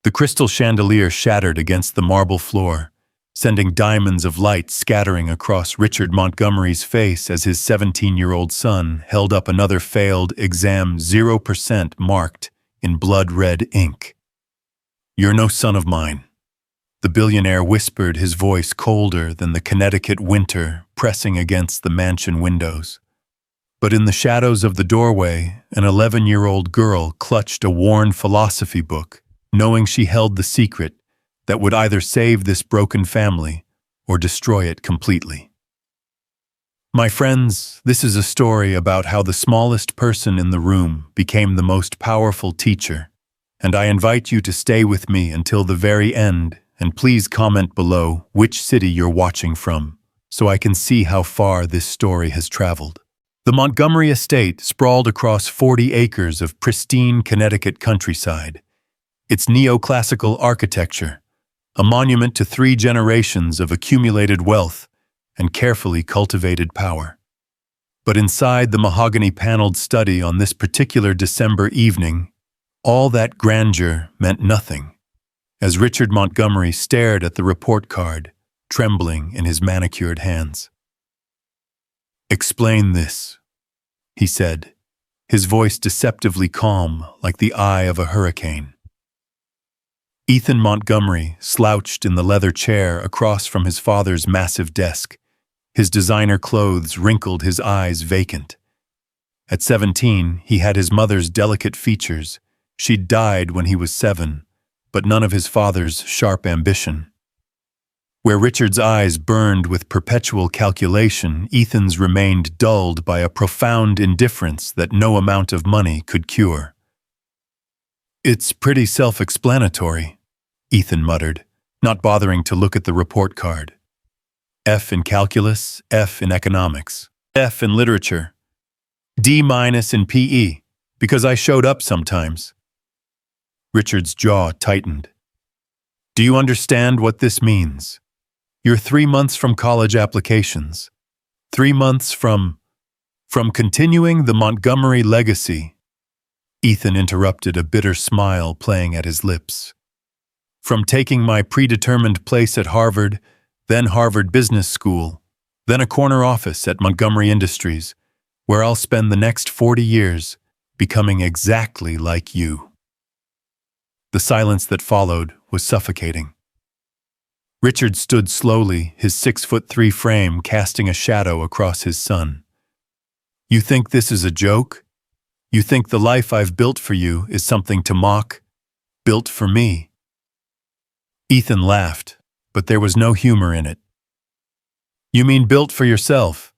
The crystal chandelier shattered against the marble floor, sending diamonds of light scattering across Richard Montgomery's face as his 17-year-old son held up another failed exam 0% marked in blood-red ink. "You're no son of mine," the billionaire whispered, his voice colder than the Connecticut winter pressing against the mansion windows. But in the shadows of the doorway, an 11-year-old girl clutched a worn philosophy book, knowing she held the secret that would either save this broken family or destroy it completely. My friends, this is a story about how the smallest person in the room became the most powerful teacher, and I invite you to stay with me until the very end, and please comment below which city you're watching from, so I can see how far this story has traveled. The Montgomery estate sprawled across 40 acres of pristine Connecticut countryside. Its neoclassical architecture, a monument to 3 generations of accumulated wealth and carefully cultivated power. But inside the mahogany-paneled study on this particular December evening, all that grandeur meant nothing, as Richard Montgomery stared at the report card, trembling in his manicured hands. "Explain this," he said, his voice deceptively calm like the eye of a hurricane. Ethan Montgomery slouched in the leather chair across from his father's massive desk. His designer clothes wrinkled his eyes vacant. At 17, he had his mother's delicate features. She'd died when he was 7, but none of his father's sharp ambition. Where Richard's eyes burned with perpetual calculation, Ethan's remained dulled by a profound indifference that no amount of money could cure. "It's pretty self-explanatory," Ethan muttered, not bothering to look at the report card. F in calculus, F in economics, F in literature, D- in PE, because I showed up sometimes. Richard's jaw tightened. "Do you understand what this means? You're 3 months from college applications. 3 months from continuing the Montgomery legacy." Ethan interrupted, a bitter smile playing at his lips. "From taking my predetermined place at Harvard, then Harvard Business School, then a corner office at Montgomery Industries, where I'll spend the next 40 years becoming exactly like you." The silence that followed was suffocating. Richard stood slowly, his 6'3" frame casting a shadow across his son. "You think this is a joke? You think the life I've built for you is something to mock? Built for me?" Ethan laughed, but there was no humor in it. "You mean built for yourself?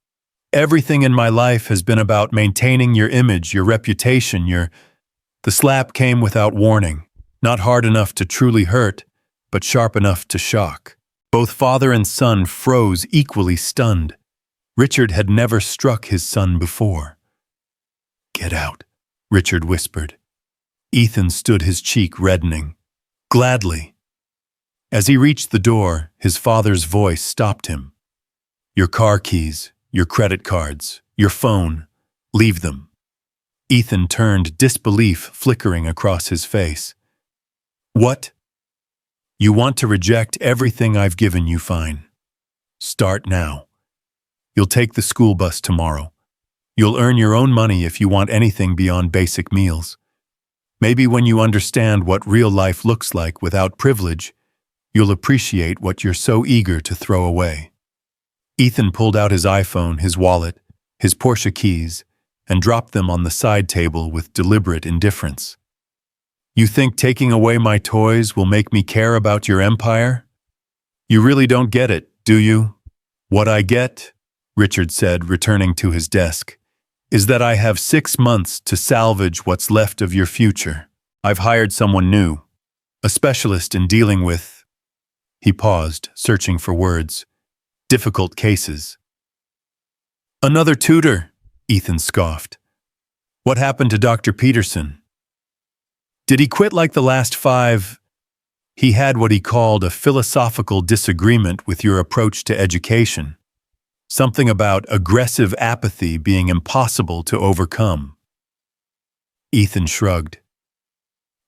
Everything in my life has been about maintaining your image, your reputation, The slap came without warning, not hard enough to truly hurt, but sharp enough to shock. Both father and son froze, equally stunned. Richard had never struck his son before. "Get out," Richard whispered. Ethan stood, his cheek reddening. "Gladly." As he reached the door, his father's voice stopped him. "Your car keys, your credit cards, your phone, leave them." Ethan turned, disbelief flickering across his face. "What? You want to reject everything I've given you? Fine. Start now. You'll take the school bus tomorrow. You'll earn your own money if you want anything beyond basic meals. Maybe when you understand what real life looks like without privilege, you'll appreciate what you're so eager to throw away." Ethan pulled out his iPhone, his wallet, his Porsche keys, and dropped them on the side table with deliberate indifference. "You think taking away my toys will make me care about your empire? You really don't get it, do you?" "What I get," Richard said, returning to his desk, "is that I have 6 months to salvage what's left of your future. I've hired someone new, a specialist in dealing with—" He paused, searching for words. "Difficult cases." "Another tutor," Ethan scoffed. "What happened to Dr. Peterson? Did he quit like the last 5? He had what he called a philosophical disagreement with your approach to education. Something about aggressive apathy being impossible to overcome." Ethan shrugged.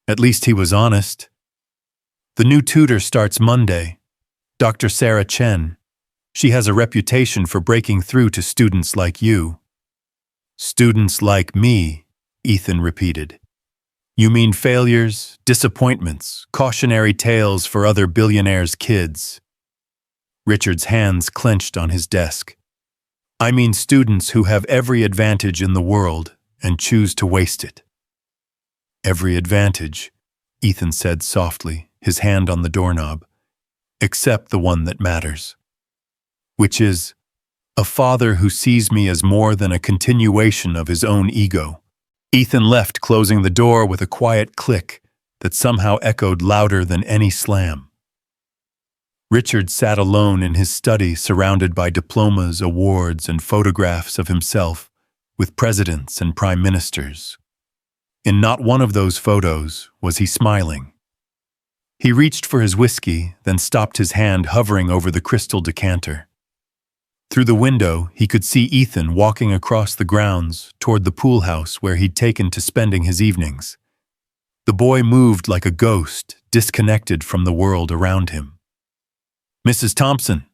"At least he was honest." The new tutor starts Monday, Dr. Sarah Chen. She has a reputation for breaking through to students like you. Students like me, Ethan repeated. You mean failures, disappointments, cautionary tales for other billionaires' kids. Richard's hands clenched on his desk. I mean students who have every advantage in the world and choose to waste it. Every advantage, Ethan said softly, his hand on the doorknob, except the one that matters. Which is, a father who sees me as more than a continuation of his own ego. Ethan left, closing the door with a quiet click that somehow echoed louder than any slam. Richard sat alone in his study, surrounded by diplomas, awards, and photographs of himself with presidents and prime ministers. In not one of those photos was he smiling. He reached for his whiskey, then stopped, his hand hovering over the crystal decanter. Through the window, he could see Ethan walking across the grounds toward the pool house where he'd taken to spending his evenings. The boy moved like a ghost, disconnected from the world around him. Mrs. Thompson,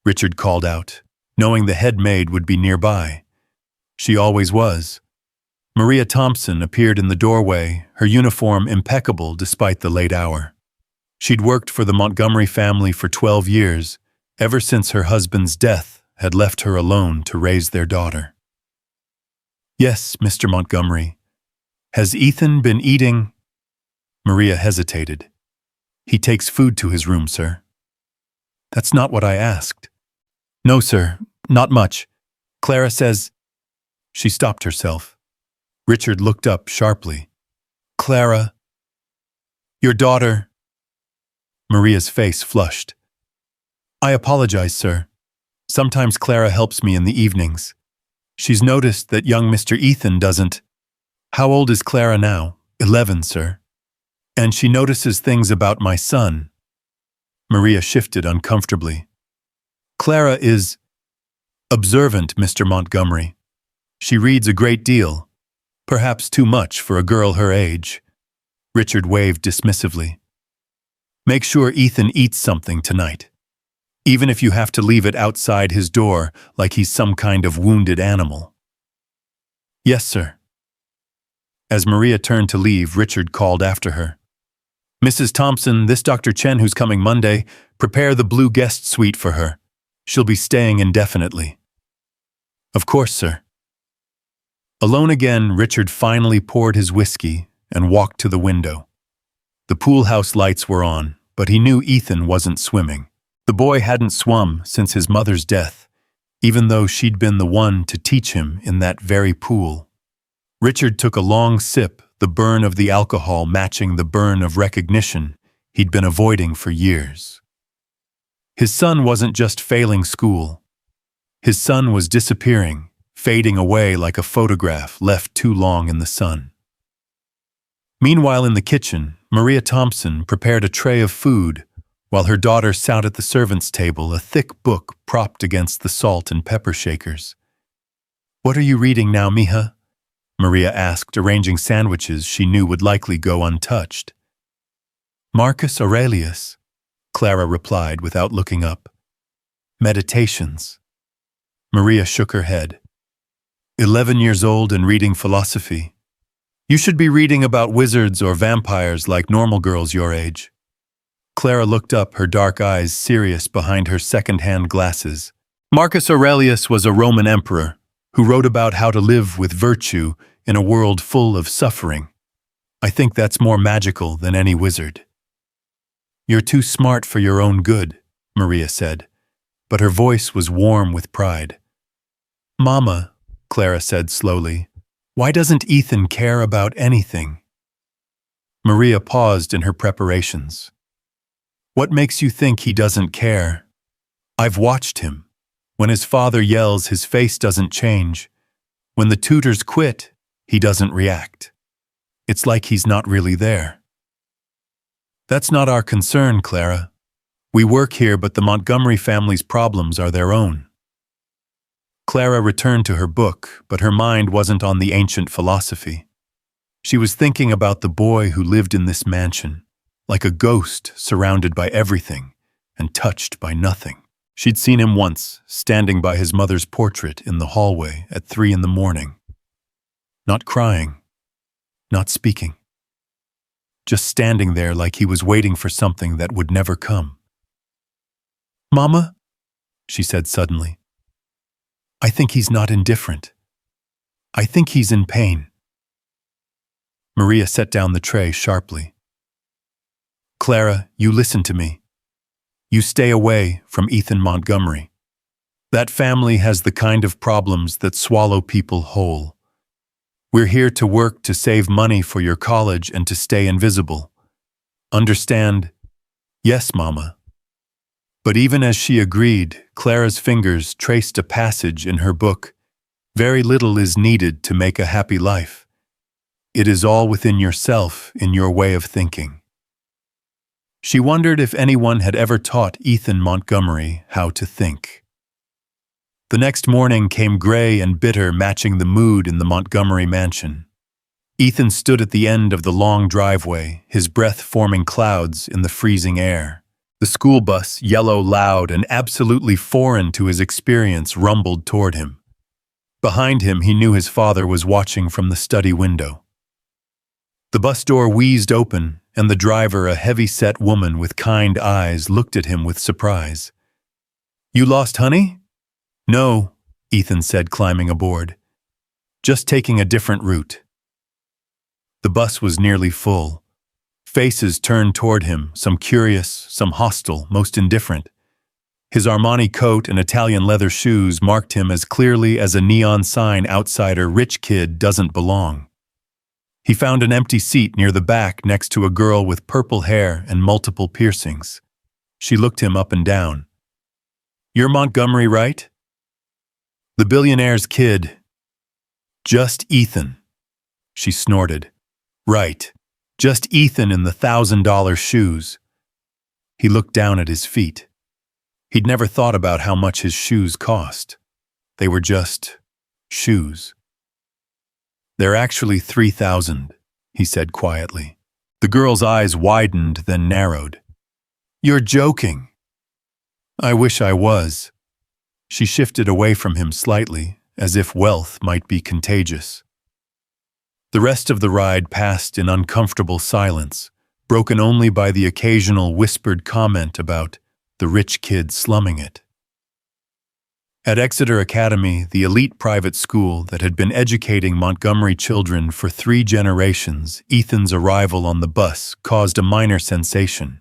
Richard called out, knowing the head maid would be nearby. She always was. Maria Thompson appeared in the doorway, her uniform impeccable despite the late hour. She'd worked for the Montgomery family for 12 years, ever since her husband's death had left her alone to raise their daughter. Yes, Mr. Montgomery. Has Ethan been eating? Maria hesitated. He takes food to his room, sir. That's not what I asked. No, sir, not much. Clara says... She stopped herself. Richard looked up sharply. Clara... Your daughter... Maria's face flushed. I apologize, sir. Sometimes Clara helps me in the evenings. She's noticed that young Mr. Ethan doesn't. How old is Clara now? 11, sir. And she notices things about my son. Maria shifted uncomfortably. Clara is observant, Mr. Montgomery. She reads a great deal, perhaps too much for a girl her age. Richard waved dismissively. Make sure Ethan eats something tonight, even if you have to leave it outside his door like he's some kind of wounded animal. Yes, sir. As Maria turned to leave, Richard called after her. Mrs. Thompson, this Dr. Chen who's coming Monday, prepare the blue guest suite for her. She'll be staying indefinitely. Of course, sir. Alone again, Richard finally poured his whiskey and walked to the window. The pool house lights were on, but he knew Ethan wasn't swimming. The boy hadn't swum since his mother's death, even though she'd been the one to teach him in that very pool. Richard took a long sip, the burn of the alcohol matching the burn of recognition he'd been avoiding for years. His son wasn't just failing school. His son was disappearing, fading away like a photograph left too long in the sun. Meanwhile, in the kitchen, Maria Thompson prepared a tray of food while her daughter sat at the servants' table, a thick book propped against the salt and pepper shakers. What are you reading now, mija? Maria asked, arranging sandwiches she knew would likely go untouched. Marcus Aurelius, Clara replied without looking up. Meditations. Maria shook her head. 11 years old and reading philosophy. You should be reading about wizards or vampires like normal girls your age. Clara looked up, her dark eyes serious behind her second-hand glasses. Marcus Aurelius was a Roman emperor who wrote about how to live with virtue in a world full of suffering. I think that's more magical than any wizard. You're too smart for your own good, Maria said, but her voice was warm with pride. Mama, Clara said slowly, why doesn't Ethan care about anything? Maria paused in her preparations. What makes you think he doesn't care? I've watched him. When his father yells, his face doesn't change. When the tutors quit, he doesn't react. It's like he's not really there. That's not our concern, Clara. We work here, but the Montgomery family's problems are their own. Clara returned to her book, but her mind wasn't on the ancient philosophy. She was thinking about the boy who lived in this mansion, like a ghost surrounded by everything and touched by nothing. She'd seen him once, standing by his mother's portrait in the hallway at 3 in the morning. Not crying, not speaking. Just standing there like he was waiting for something that would never come. "Mama," she said suddenly, "I think he's not indifferent. I think he's in pain." Maria set down the tray sharply. "Clara, you listen to me. You stay away from Ethan Montgomery. That family has the kind of problems that swallow people whole. We're here to work to save money for your college and to stay invisible. Understand?" "Yes, Mama." But even as she agreed, Clara's fingers traced a passage in her book. "Very little is needed to make a happy life. It is all within yourself, in your way of thinking." She wondered if anyone had ever taught Ethan Montgomery how to think. The next morning came gray and bitter, matching the mood in the Montgomery mansion. Ethan stood at the end of the long driveway, his breath forming clouds in the freezing air. The school bus, yellow, loud, and absolutely foreign to his experience, rumbled toward him. Behind him, he knew his father was watching from the study window. The bus door wheezed open, and the driver, a heavy-set woman with kind eyes, looked at him with surprise. "You lost honey?" "No," Ethan said, climbing aboard. "Just taking a different route." The bus was nearly full. Faces turned toward him, some curious, some hostile, most indifferent. His Armani coat and Italian leather shoes marked him as clearly as a neon sign outsider, "Rich kid doesn't belong." He found an empty seat near the back next to a girl with purple hair and multiple piercings. She looked him up and down. "You're Montgomery, right?" "The billionaire's kid." "Just Ethan," she snorted. "Right. Just Ethan in the $1,000 shoes." He looked down at his feet. He'd never thought about how much his shoes cost. They were just shoes. "They're actually 3,000, he said quietly. The girl's eyes widened, then narrowed. "You're joking." "I wish I was." She shifted away from him slightly, as if wealth might be contagious. The rest of the ride passed in uncomfortable silence, broken only by the occasional whispered comment about the rich kid slumming it. At Exeter Academy, the elite private school that had been educating Montgomery children for 3 generations, Ethan's arrival on the bus caused a minor sensation.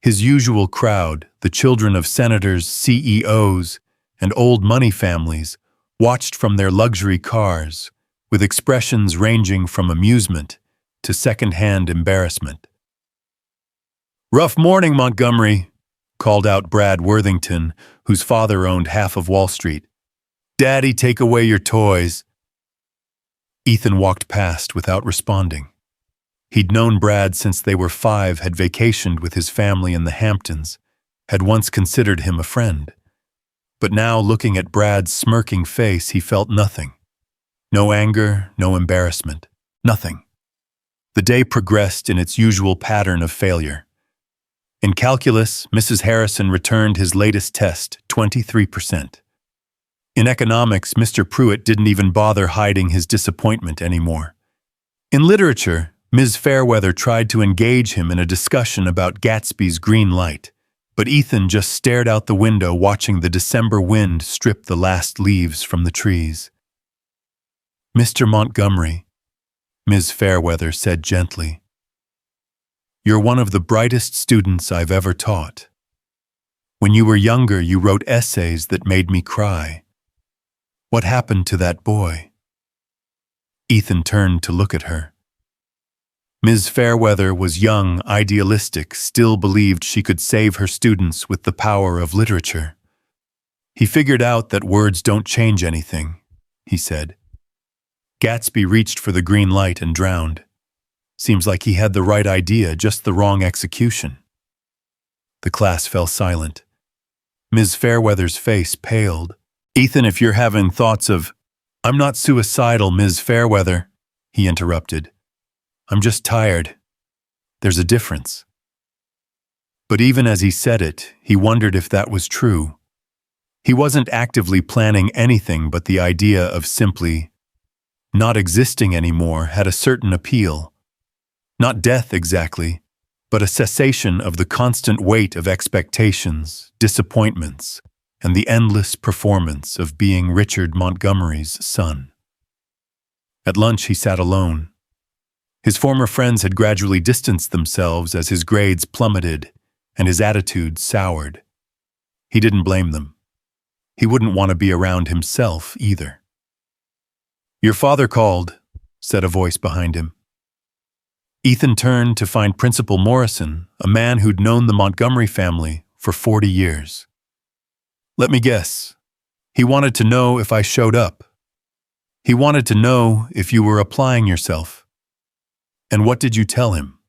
His usual crowd, the children of senators, CEOs, and old money families, watched from their luxury cars, with expressions ranging from amusement to second-hand embarrassment. "Rough morning, Montgomery," called out Brad Worthington, whose father owned half of Wall Street. "Daddy, take away your toys." Ethan walked past without responding. He'd known Brad since they were 5, had vacationed with his family in the Hamptons, had once considered him a friend. But now, looking at Brad's smirking face, he felt nothing. No anger, no embarrassment, nothing. The day progressed in its usual pattern of failure. In calculus, Mrs. Harrison returned his latest test, 23%. In economics, Mr. Pruitt didn't even bother hiding his disappointment anymore. In literature, Ms. Fairweather tried to engage him in a discussion about Gatsby's green light, but Ethan just stared out the window watching the December wind strip the last leaves from the trees. "Mr. Montgomery," Ms. Fairweather said gently, "you're one of the brightest students I've ever taught. When you were younger, you wrote essays that made me cry. What happened to that boy?" Ethan turned to look at her. Ms. Fairweather was young, idealistic, still believed she could save her students with the power of literature. "He figured out that words don't change anything," he said. "Gatsby reached for the green light and drowned. Seems like he had the right idea, just the wrong execution." The class fell silent. Ms. Fairweather's face paled. "Ethan, if you're having thoughts of—" "I'm not suicidal, Ms. Fairweather," he interrupted. "I'm just tired. There's a difference." But even as he said it, he wondered if that was true. He wasn't actively planning anything, but the idea of simply not existing anymore had a certain appeal. Not death exactly, but a cessation of the constant weight of expectations, disappointments, and the endless performance of being Richard Montgomery's son. At lunch, he sat alone. His former friends had gradually distanced themselves as his grades plummeted and his attitude soured. He didn't blame them. He wouldn't want to be around himself either. "Your father called," said a voice behind him. Ethan turned to find Principal Morrison, a man who'd known the Montgomery family for 40 years. "Let me guess. He wanted to know if I showed up. He wanted to know if you were applying yourself." "And what did you tell him?"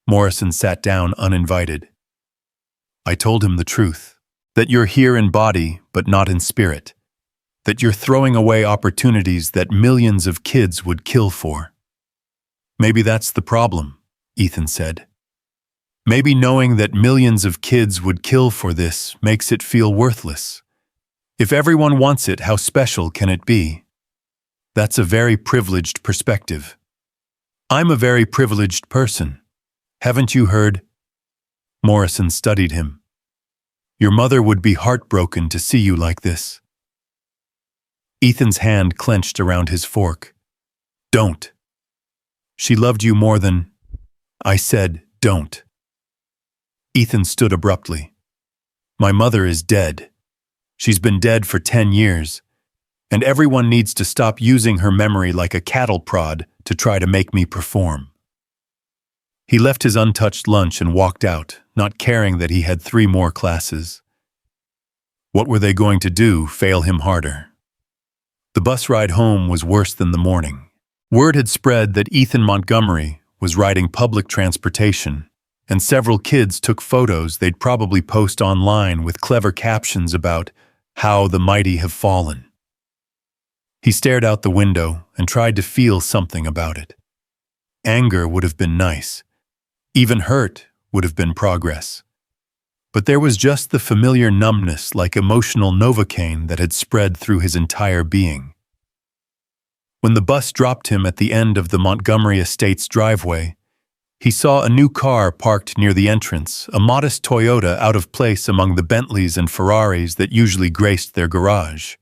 Morrison sat down uninvited. "I told him the truth, that you're here in body but not in spirit, that you're throwing away opportunities that millions of kids would kill for." "Maybe that's the problem," Ethan said. "Maybe knowing that millions of kids would kill for this makes it feel worthless. If everyone wants it, how special can it be?" "That's a very privileged perspective." "I'm a very privileged person. Haven't you heard?" Morrison studied him. "Your mother would be heartbroken to see you like this." Ethan's hand clenched around his fork. "Don't. She loved you more than—" "I said, don't." Ethan stood abruptly. "My mother is dead. She's been dead for 10 years, and everyone needs to stop using her memory like a cattle prod to try to make me perform." He left his untouched lunch and walked out, not caring that he had 3 more classes. What were they going to do, fail him harder? The bus ride home was worse than the morning. Word had spread that Ethan Montgomery was riding public transportation, and several kids took photos they'd probably post online with clever captions about how the mighty have fallen. He stared out the window and tried to feel something about it. Anger would have been nice. Even hurt would have been progress. But there was just the familiar numbness like emotional Novocaine that had spread through his entire being. When the bus dropped him at the end of the Montgomery estate's driveway, he saw a new car parked near the entrance, a modest Toyota out of place among the Bentleys and Ferraris that usually graced their garage.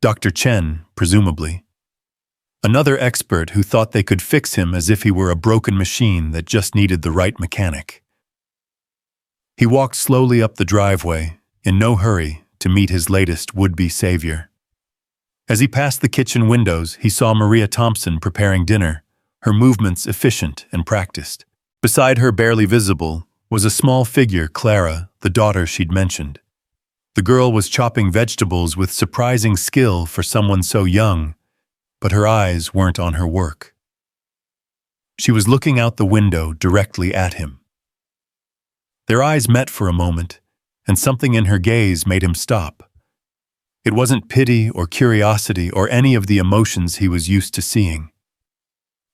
Dr. Chen, presumably. Another expert who thought they could fix him as if he were a broken machine that just needed the right mechanic. He walked slowly up the driveway, in no hurry, to meet his latest would-be savior. As he passed the kitchen windows, he saw Maria Thompson preparing dinner, her movements efficient and practiced. Beside her, barely visible, was a small figure, Clara, the daughter she'd mentioned. The girl was chopping vegetables with surprising skill for someone so young, but her eyes weren't on her work. She was looking out the window directly at him. Their eyes met for a moment, and something in her gaze made him stop. It wasn't pity or curiosity or any of the emotions he was used to seeing.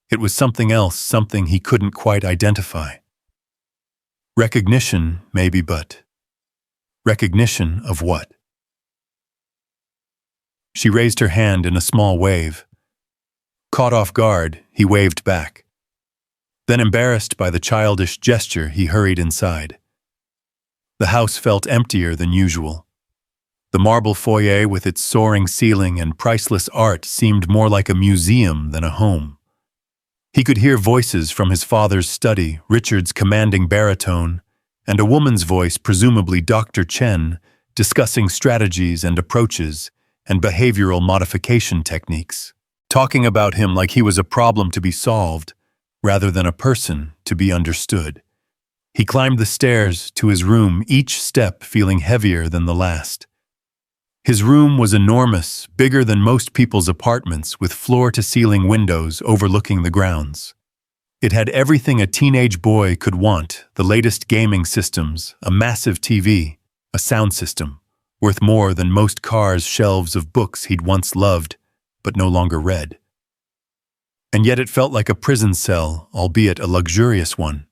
It was something else, something he couldn't quite identify. Recognition, maybe, but recognition of what? She raised her hand in a small wave. Caught off guard, he waved back. Then, embarrassed by the childish gesture, he hurried inside. The house felt emptier than usual. The marble foyer with its soaring ceiling and priceless art seemed more like a museum than a home. He could hear voices from his father's study, Richard's commanding baritone, and a woman's voice, presumably Dr. Chen, discussing strategies and approaches and behavioral modification techniques, talking about him like he was a problem to be solved rather than a person to be understood. He climbed the stairs to his room, each step feeling heavier than the last. His room was enormous, bigger than most people's apartments, with floor-to-ceiling windows overlooking the grounds. It had everything a teenage boy could want: the latest gaming systems, a massive TV, a sound system, worth more than most cars' shelves of books he'd once loved, but no longer read. And yet it felt like a prison cell, albeit a luxurious one.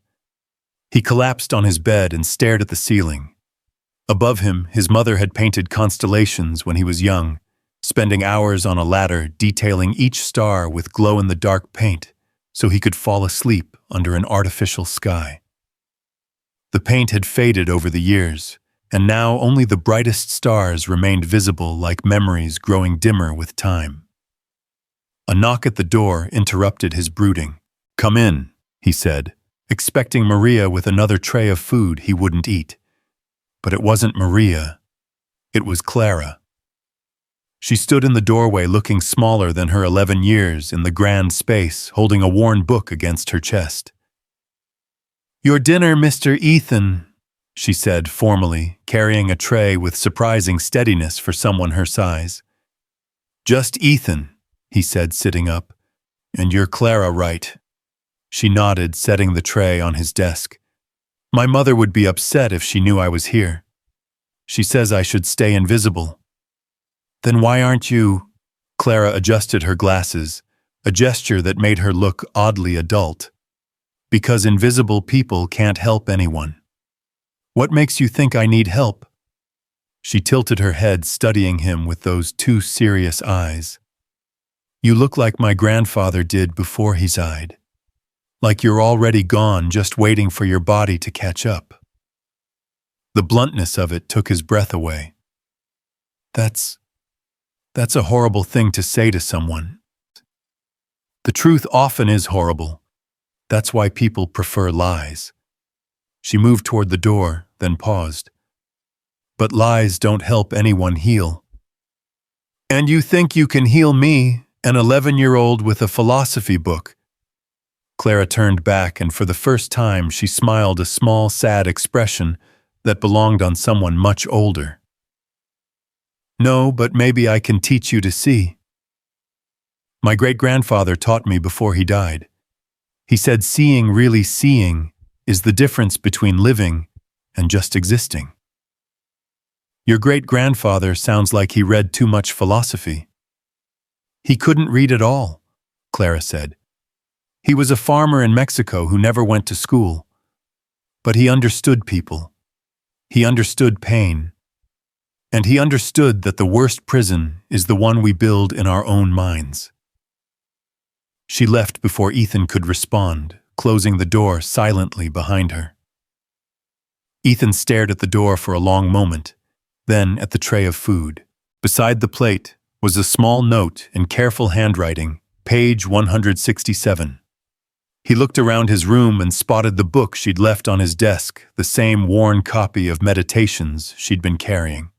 He collapsed on his bed and stared at the ceiling. Above him, his mother had painted constellations when he was young, spending hours on a ladder detailing each star with glow-in-the-dark paint so he could fall asleep under an artificial sky. The paint had faded over the years, and now only the brightest stars remained visible like memories growing dimmer with time. A knock at the door interrupted his brooding. "Come in," he said, expecting Maria with another tray of food he wouldn't eat. But it wasn't Maria. It was Clara. She stood in the doorway looking smaller than her 11 years in the grand space, holding a worn book against her chest. "Your dinner, Mr. Ethan," she said formally, carrying a tray with surprising steadiness for someone her size. "Just Ethan," he said, sitting up. "And you're Clara, right?" She nodded, setting the tray on his desk. "My mother would be upset if she knew I was here. She says I should stay invisible." "Then why aren't you—" Clara adjusted her glasses, a gesture that made her look oddly adult. "Because invisible people can't help anyone." "What makes you think I need help?" She tilted her head, studying him with those two serious eyes. "You look like my grandfather did before he died. Like you're already gone, just waiting for your body to catch up." The bluntness of it took his breath away. That's a horrible thing to say to someone. The truth often is horrible. That's why people prefer lies. She moved toward the door, then paused. "But lies don't help anyone heal." "And you think you can heal me, an 11-year-old with a philosophy book?" Clara turned back, and for the first time she smiled, a small, sad expression that belonged on someone much older. "No, but maybe I can teach you to see. My great-grandfather taught me before he died. He said seeing, really seeing, is the difference between living and just existing." "Your great-grandfather sounds like he read too much philosophy." "He couldn't read at all," Clara said. "He was a farmer in Mexico who never went to school. But he understood people. He understood pain. And he understood that the worst prison is the one we build in our own minds." She left before Ethan could respond, closing the door silently behind her. Ethan stared at the door for a long moment, then at the tray of food. Beside the plate was a small note in careful handwriting, page 167. He looked around his room and spotted the book she'd left on his desk, the same worn copy of Meditations she'd been carrying.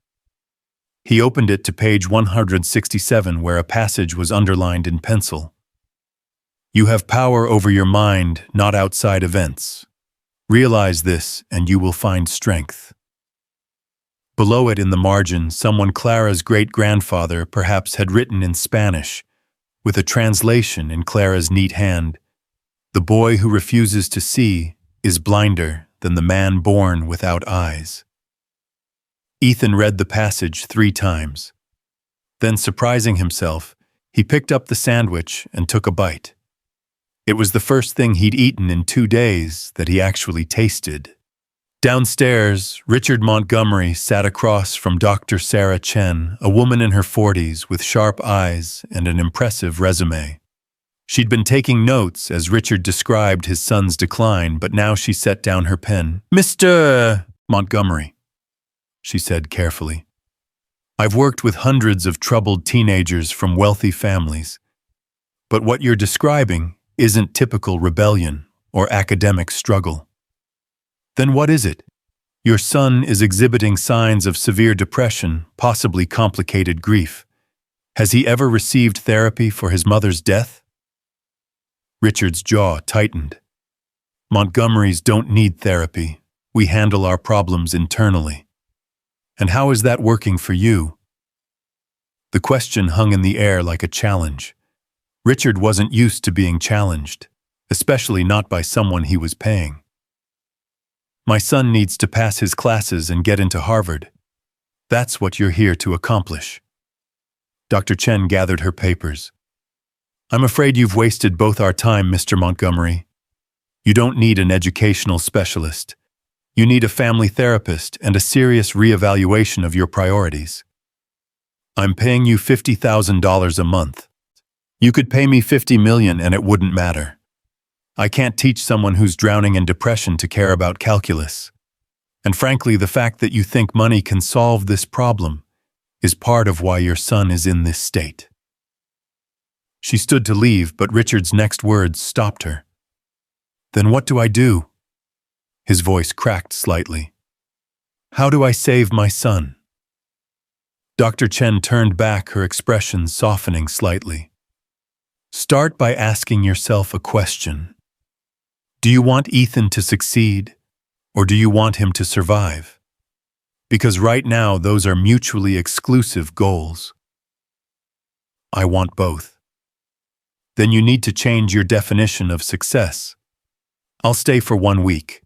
He opened it to page 167, where a passage was underlined in pencil. "You have power over your mind, not outside events. Realize this, and you will find strength." Below it in the margin, someone Clara's great-grandfather perhaps had written in Spanish, with a translation in Clara's neat hand. "The boy who refuses to see is blinder than the man born without eyes." Ethan read the passage 3 times. Then, surprising himself, he picked up the sandwich and took a bite. It was the first thing he'd eaten in 2 days that he actually tasted. Downstairs, Richard Montgomery sat across from Dr. Sarah Chen, a woman in her 40s with sharp eyes and an impressive resume. She'd been taking notes as Richard described his son's decline, but now she set down her pen. "Mr. Montgomery," she said carefully, "I've worked with hundreds of troubled teenagers from wealthy families. But what you're describing isn't typical rebellion or academic struggle. Then what is it? Your son is exhibiting signs of severe depression, possibly complicated grief. Has he ever received therapy for his mother's death?" Richard's jaw tightened. "Montgomerys don't need therapy. We handle our problems internally. And how is that working for you?" The question hung in the air like a challenge. Richard wasn't used to being challenged, especially not by someone he was paying. "My son needs to pass his classes and get into Harvard. That's what you're here to accomplish." Dr. Chen gathered her papers. "I'm afraid you've wasted both our time, Mr. Montgomery. You don't need an educational specialist. You need a family therapist and a serious reevaluation of your priorities. I'm paying you $50,000 a month. You could pay me $50 million and it wouldn't matter. I can't teach someone who's drowning in depression to care about calculus. And frankly, the fact that you think money can solve this problem is part of why your son is in this state. She stood to leave, but Richard's next words stopped her. Then what do I do? His voice cracked slightly. How do I save my son? Dr. Chen turned back, her expression softening slightly. Start by asking yourself a question. Do you want Ethan to succeed, or do you want him to survive? Because right now, those are mutually exclusive goals. I want both. Then you need to change your definition of success. I'll stay for 1 week,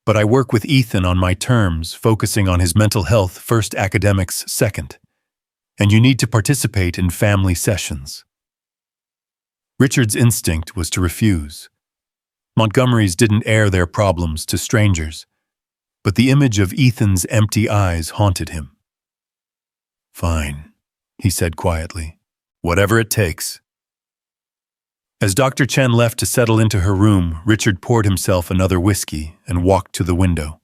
but I work with Ethan on my terms, focusing on his mental health first, academics second, and you need to participate in family sessions. Richard's instinct was to refuse. Montgomerys didn't air their problems to strangers, but the image of Ethan's empty eyes haunted him. Fine, he said quietly. Whatever it takes. As Dr. Chen left to settle into her room, Richard poured himself another whiskey and walked to the window.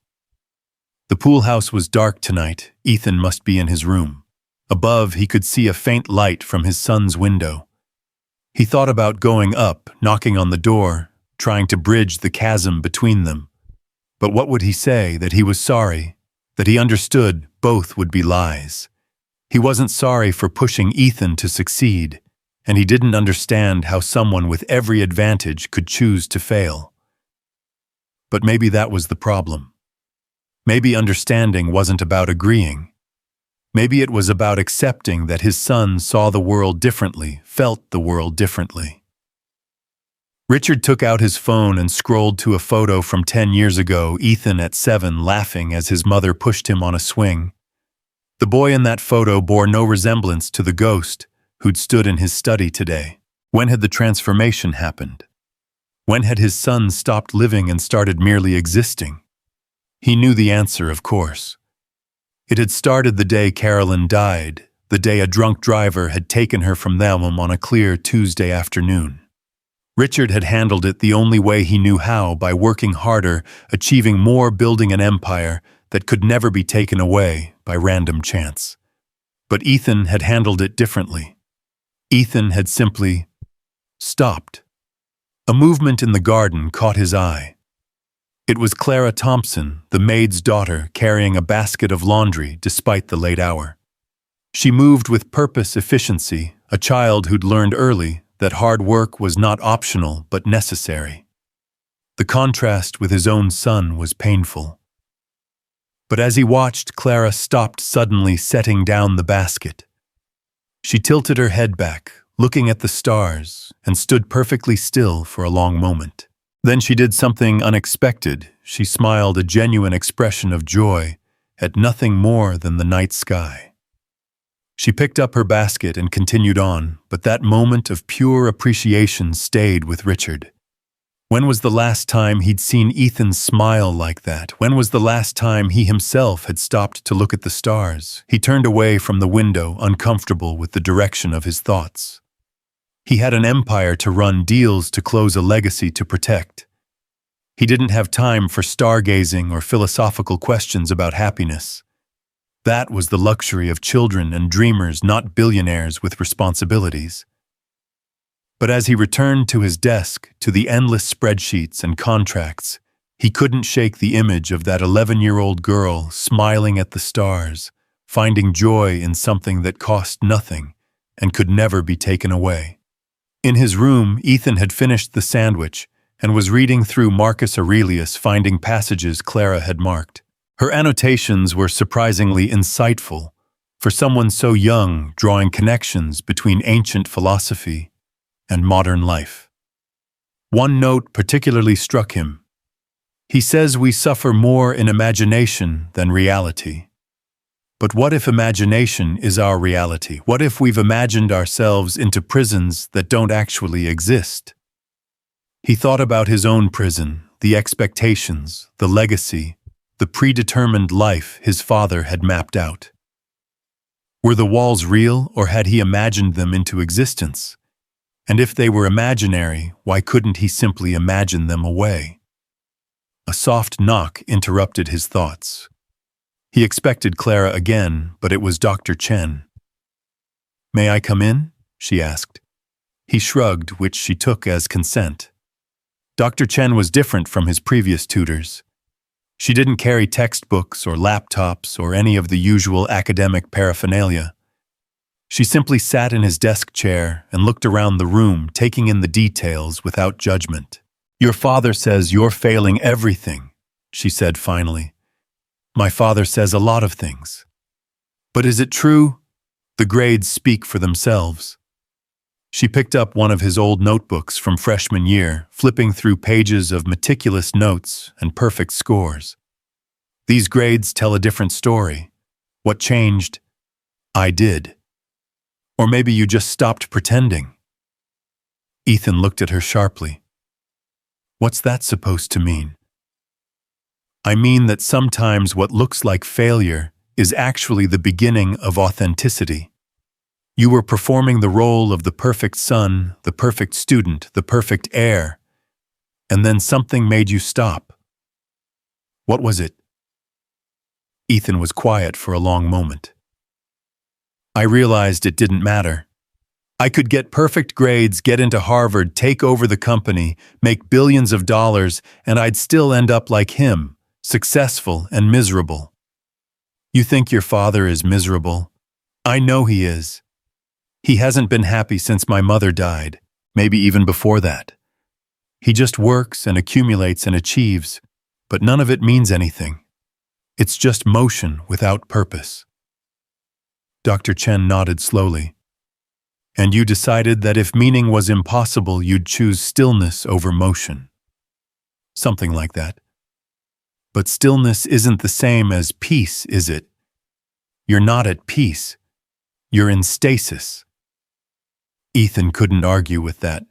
The pool house was dark tonight. Ethan must be in his room. Above, he could see a faint light from his son's window. He thought about going up, knocking on the door, trying to bridge the chasm between them. But what would he say? That he was sorry, that he understood both would be lies. He wasn't sorry for pushing Ethan to succeed, and he didn't understand how someone with every advantage could choose to fail. But maybe that was the problem. Maybe understanding wasn't about agreeing. Maybe it was about accepting that his son saw the world differently, felt the world differently. Richard took out his phone and scrolled to a photo from 10 years ago, Ethan at 7 laughing as his mother pushed him on a swing. The boy in that photo bore no resemblance to the ghost who'd stood in his study today. When had the transformation happened? When had his son stopped living and started merely existing? He knew the answer, of course. It had started the day Carolyn died, the day a drunk driver had taken her from them on a clear Tuesday afternoon. Richard had handled it the only way he knew how, by working harder, achieving more, building an empire that could never be taken away by random chance. But Ethan had handled it differently. Ethan had simply stopped. A movement in the garden caught his eye. It was Clara Thompson, the maid's daughter, carrying a basket of laundry despite the late hour. She moved with purpose, efficiency, a child who'd learned early that hard work was not optional but necessary. The contrast with his own son was painful. But as he watched, Clara stopped suddenly, setting down the basket. She tilted her head back, looking at the stars, and stood perfectly still for a long moment. Then she did something unexpected. She smiled, a genuine expression of joy at nothing more than the night sky. She picked up her basket and continued on, but that moment of pure appreciation stayed with Richard. When was the last time he'd seen Ethan smile like that? When was the last time he himself had stopped to look at the stars? He turned away from the window, uncomfortable with the direction of his thoughts. He had an empire to run, deals to close, a legacy to protect. He didn't have time for stargazing or philosophical questions about happiness. That was the luxury of children and dreamers, not billionaires with responsibilities. But as he returned to his desk, to the endless spreadsheets and contracts, he couldn't shake the image of that 11-year-old girl smiling at the stars, finding joy in something that cost nothing and could never be taken away. In his room, Ethan had finished the sandwich and was reading through Marcus Aurelius, finding passages Clara had marked. Her annotations were surprisingly insightful for someone so young, drawing connections between ancient philosophy and modern life. One note particularly struck him. He says we suffer more in imagination than reality. But what if imagination is our reality? What if we've imagined ourselves into prisons that don't actually exist? He thought about his own prison, the expectations, the legacy, the predetermined life his father had mapped out. Were the walls real, or had he imagined them into existence? And if they were imaginary, why couldn't he simply imagine them away? A soft knock interrupted his thoughts. He expected Clara again, but it was Dr. Chen. "May I come in?" she asked. He shrugged, which she took as consent. Dr. Chen was different from his previous tutors. She didn't carry textbooks or laptops or any of the usual academic paraphernalia. She simply sat in his desk chair and looked around the room, taking in the details without judgment. "Your father says you're failing everything," she said finally. "My father says a lot of things. But is it true? The grades speak for themselves." She picked up one of his old notebooks from freshman year, flipping through pages of meticulous notes and perfect scores. "These grades tell a different story. What changed? I did. Or maybe you just stopped pretending." Ethan looked at her sharply. "What's that supposed to mean?" "I mean that sometimes what looks like failure is actually the beginning of authenticity. You were performing the role of the perfect son, the perfect student, the perfect heir, and then something made you stop. What was it?" Ethan was quiet for a long moment. "I realized it didn't matter. I could get perfect grades, get into Harvard, take over the company, make billions of dollars, and I'd still end up like him, successful and miserable." "You think your father is miserable? I know he is. He hasn't been happy since my mother died, maybe even before that. He just works and accumulates and achieves, but none of it means anything. It's just motion without purpose." Dr. Chen nodded slowly. "And you decided that if meaning was impossible, you'd choose stillness over motion." "Something like that. But stillness isn't the same as peace, is it? You're not at peace. You're in stasis." Ethan couldn't argue with that.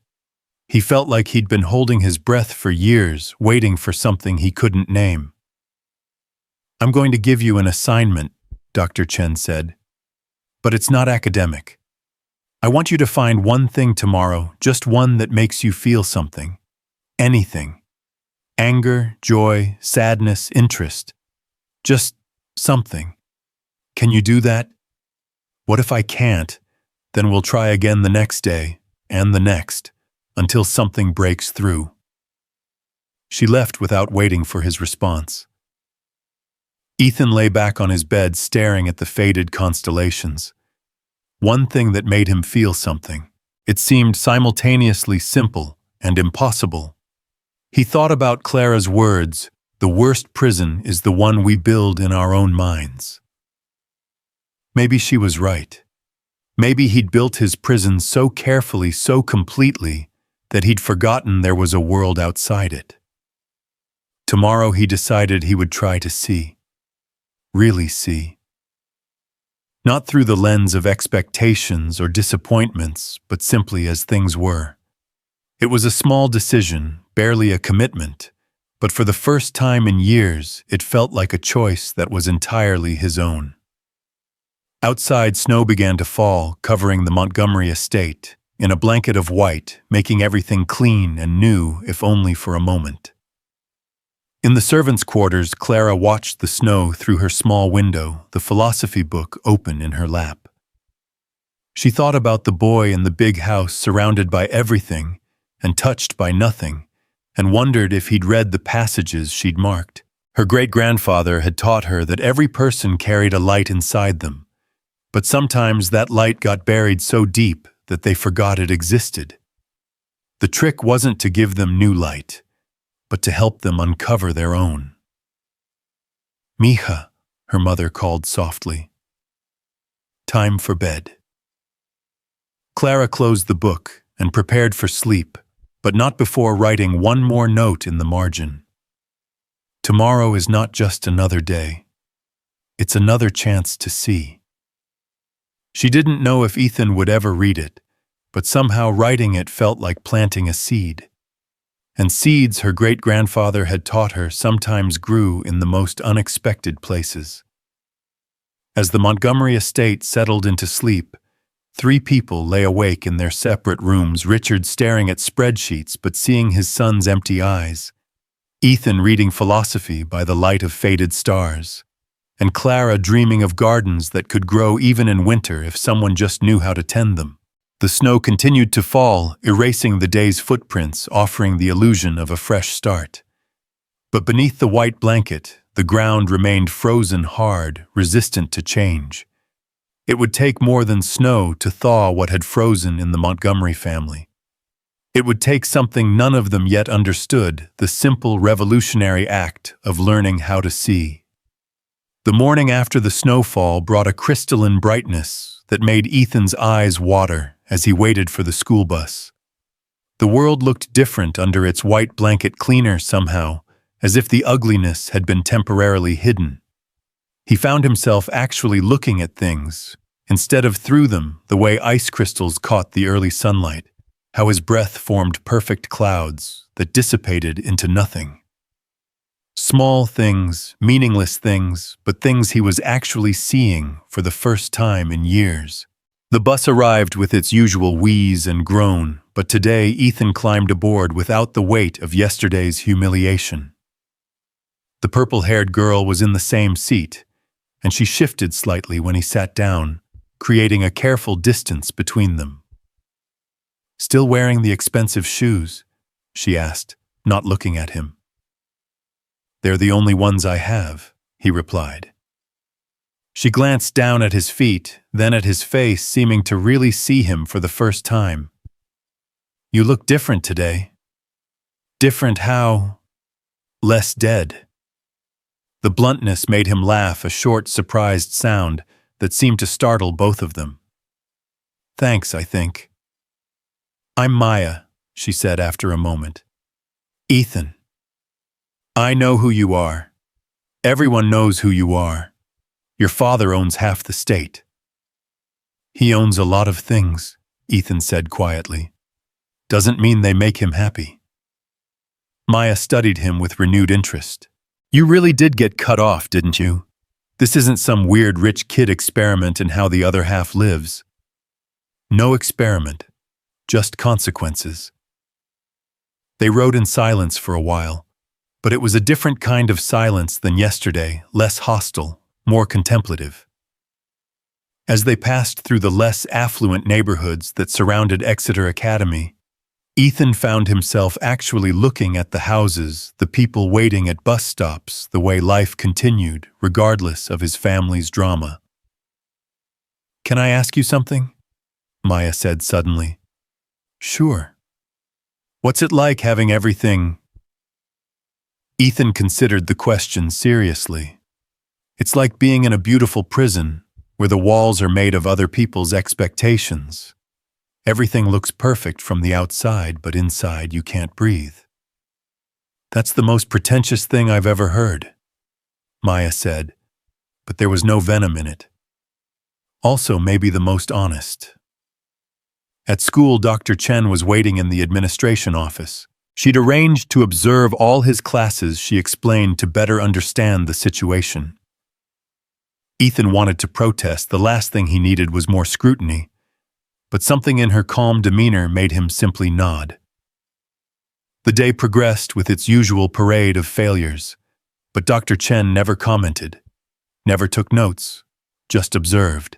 He felt like he'd been holding his breath for years, waiting for something he couldn't name. "I'm going to give you an assignment," Dr. Chen said. "But it's not academic. I want you to find one thing tomorrow, just one that makes you feel something. Anything. Anger, joy, sadness, interest. Just something. Can you do that? What if I can't? Then we'll try again the next day, and the next, until something breaks through." She left without waiting for his response. Ethan lay back on his bed staring at the faded constellations. One thing that made him feel something. It seemed simultaneously simple and impossible. He thought about Clara's words, "The worst prison is the one we build in our own minds." Maybe she was right. Maybe he'd built his prison so carefully, so completely, that he'd forgotten there was a world outside it. Tomorrow he decided he would try to see. Really see. Not through the lens of expectations or disappointments, but simply as things were. It was a small decision, barely a commitment, but for the first time in years, it felt like a choice that was entirely his own. Outside, snow began to fall, covering the Montgomery estate, in a blanket of white, making everything clean and new, if only for a moment. In the servants' quarters, Clara watched the snow through her small window, the philosophy book open in her lap. She thought about the boy in the big house surrounded by everything and touched by nothing, and wondered if he'd read the passages she'd marked. Her great-grandfather had taught her that every person carried a light inside them, but sometimes that light got buried so deep that they forgot it existed. The trick wasn't to give them new light, but to help them uncover their own. "Mija," her mother called softly. "Time for bed." Clara closed the book and prepared for sleep, but not before writing one more note in the margin. Tomorrow is not just another day. It's another chance to see. She didn't know if Ethan would ever read it, but somehow writing it felt like planting a seed. and seeds her great-grandfather had taught her sometimes grew in the most unexpected places. As the Montgomery estate settled into sleep, 3 people lay awake in their separate rooms, Richard staring at spreadsheets but seeing his son's empty eyes, Ethan reading philosophy by the light of faded stars, and Clara dreaming of gardens that could grow even in winter if someone just knew how to tend them. The snow continued to fall, erasing the day's footprints, offering the illusion of a fresh start. But beneath the white blanket, the ground remained frozen hard, resistant to change. It would take more than snow to thaw what had frozen in the Montgomery family. It would take something none of them yet understood, the simple revolutionary act of learning how to see. The morning after the snowfall brought a crystalline brightness that made Ethan's eyes water as he waited for the school bus. The world looked different under its white blanket, cleaner somehow, as if the ugliness had been temporarily hidden. He found himself actually looking at things, instead of through them, the way ice crystals caught the early sunlight, how his breath formed perfect clouds that dissipated into nothing. Small things, meaningless things, but things he was actually seeing for the first time in years. The bus arrived with its usual wheeze and groan, but today Ethan climbed aboard without the weight of yesterday's humiliation. The purple-haired girl was in the same seat, and she shifted slightly when he sat down, creating a careful distance between them. "Still wearing the expensive shoes?" she asked, not looking at him. "They're the only ones I have," he replied. She glanced down at his feet, then at his face, seeming to really see him for the first time. "You look different today." "Different how?" "Less dead." The bluntness made him laugh, a short, surprised sound that seemed to startle both of them. "Thanks, I think." "I'm Maya," she said after a moment. "Ethan." "I know who you are. Everyone knows who you are. Your father owns half the state." "He owns a lot of things," Ethan said quietly. "Doesn't mean they make him happy." Maya studied him with renewed interest. "You really did get cut off, didn't you? This isn't some weird rich kid experiment in how the other half lives." "No experiment, just consequences." They rode in silence for a while, but it was a different kind of silence than yesterday, less hostile, more contemplative. As they passed through the less affluent neighborhoods that surrounded Exeter Academy, Ethan found himself actually looking at the houses, the people waiting at bus stops, the way life continued, regardless of his family's drama. "Can I ask you something?" Maya said suddenly. "Sure." "What's it like having everything?" Ethan considered the question seriously. "It's like being in a beautiful prison, where the walls are made of other people's expectations. Everything looks perfect from the outside, but inside you can't breathe." "That's the most pretentious thing I've ever heard," Maya said, but there was no venom in it. Also maybe the most honest. At school, Dr. Chen was waiting in the administration office. She'd arranged to observe all his classes, she explained, to better understand the situation. Ethan wanted to protest. The last thing he needed was more scrutiny, but something in her calm demeanor made him simply nod. The day progressed with its usual parade of failures, but Dr. Chen never commented, never took notes, just observed.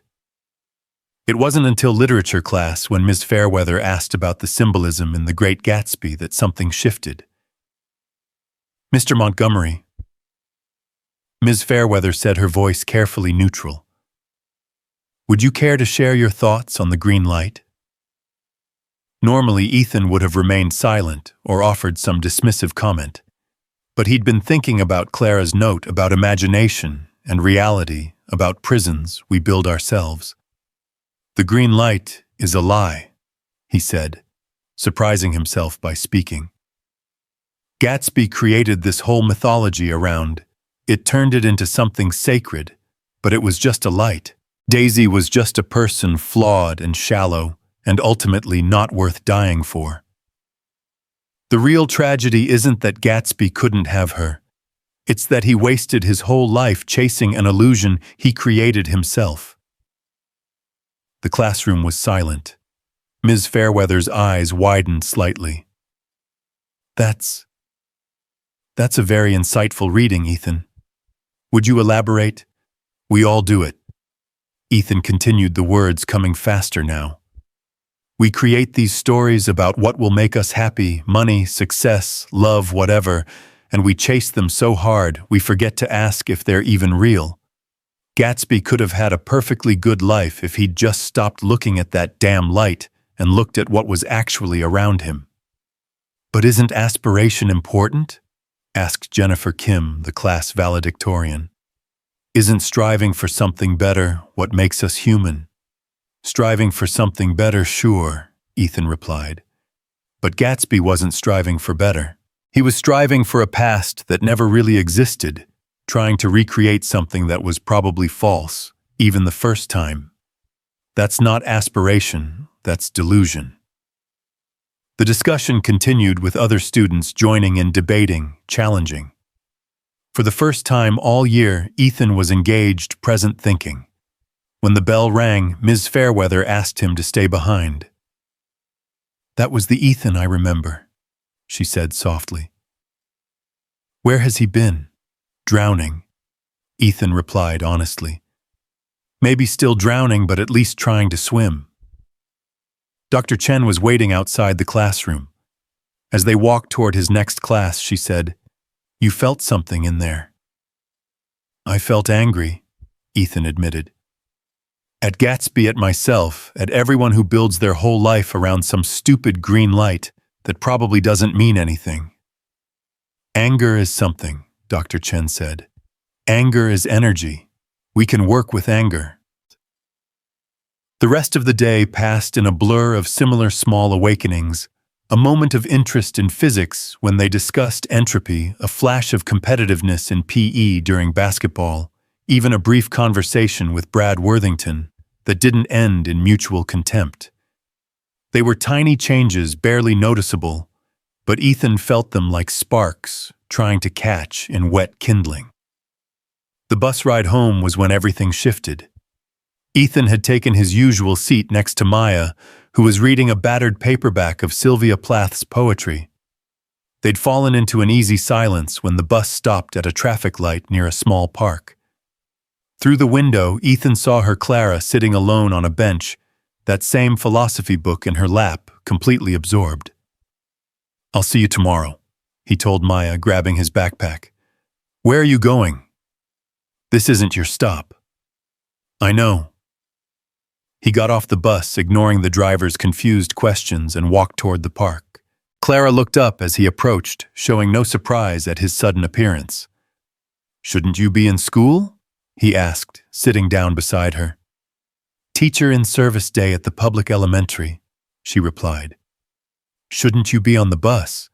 It wasn't until literature class, when Ms. Fairweather asked about the symbolism in The Great Gatsby, that something shifted. "Mr. Montgomery," Ms. Fairweather said, her voice carefully neutral, "would you care to share your thoughts on the green light?" Normally, Ethan would have remained silent or offered some dismissive comment, but he'd been thinking about Clara's note about imagination and reality, about prisons we build ourselves. "The green light is a lie," he said, surprising himself by speaking. Gatsby created this whole mythology around it, turned it into something sacred, but it was just a light. Daisy was just a person, flawed and shallow, and ultimately not worth dying for. The real tragedy isn't that Gatsby couldn't have her. It's that he wasted his whole life chasing an illusion he created himself. The classroom was silent. Ms. Fairweather's eyes widened slightly. That's a very insightful reading, Ethan. Would you elaborate? We all do it. Ethan continued, the words coming faster now. We create these stories about what will make us happy, money, success, love, whatever, and we chase them so hard we forget to ask if they're even real. Gatsby could have had a perfectly good life if he'd just stopped looking at that damn light and looked at what was actually around him. But isn't aspiration important? Asked Jennifer Kim, the class valedictorian. Isn't striving for something better what makes us human? Striving for something better, sure, Ethan replied. But Gatsby wasn't striving for better. He was striving for a past that never really existed, trying to recreate something that was probably false, even the first time. That's not aspiration, that's delusion. The discussion continued with other students joining in, debating, challenging. For the first time all year, Ethan was engaged, present, thinking. When the bell rang, Ms. Fairweather asked him to stay behind. That was the Ethan I remember, she said softly. Where has he been? Drowning, Ethan replied honestly. Maybe still drowning, but at least trying to swim. Dr. Chen was waiting outside the classroom. As they walked toward his next class, she said, You felt something in there. I felt angry, Ethan admitted. At Gatsby, at myself, at everyone who builds their whole life around some stupid green light that probably doesn't mean anything. Anger is something, Dr. Chen said. Anger is energy. We can work with anger. The rest of the day passed in a blur of similar small awakenings, a moment of interest in physics when they discussed entropy, a flash of competitiveness in PE during basketball, even a brief conversation with Brad Worthington that didn't end in mutual contempt. They were tiny changes, barely noticeable, but Ethan felt them like sparks trying to catch in wet kindling. The bus ride home was when everything shifted. Ethan had taken his usual seat next to Maya, who was reading a battered paperback of Sylvia Plath's poetry. They'd fallen into an easy silence when the bus stopped at a traffic light near a small park. Through the window, Ethan saw her Clara sitting alone on a bench, that same philosophy book in her lap, completely absorbed. I'll see you tomorrow, he told Maya, grabbing his backpack. Where are you going? This isn't your stop. I know. He got off the bus, ignoring the driver's confused questions, and walked toward the park. Clara looked up as he approached, showing no surprise at his sudden appearance. Shouldn't you be in school? He asked, sitting down beside her. Teacher in service day at the public elementary, she replied. Shouldn't you be on the bus?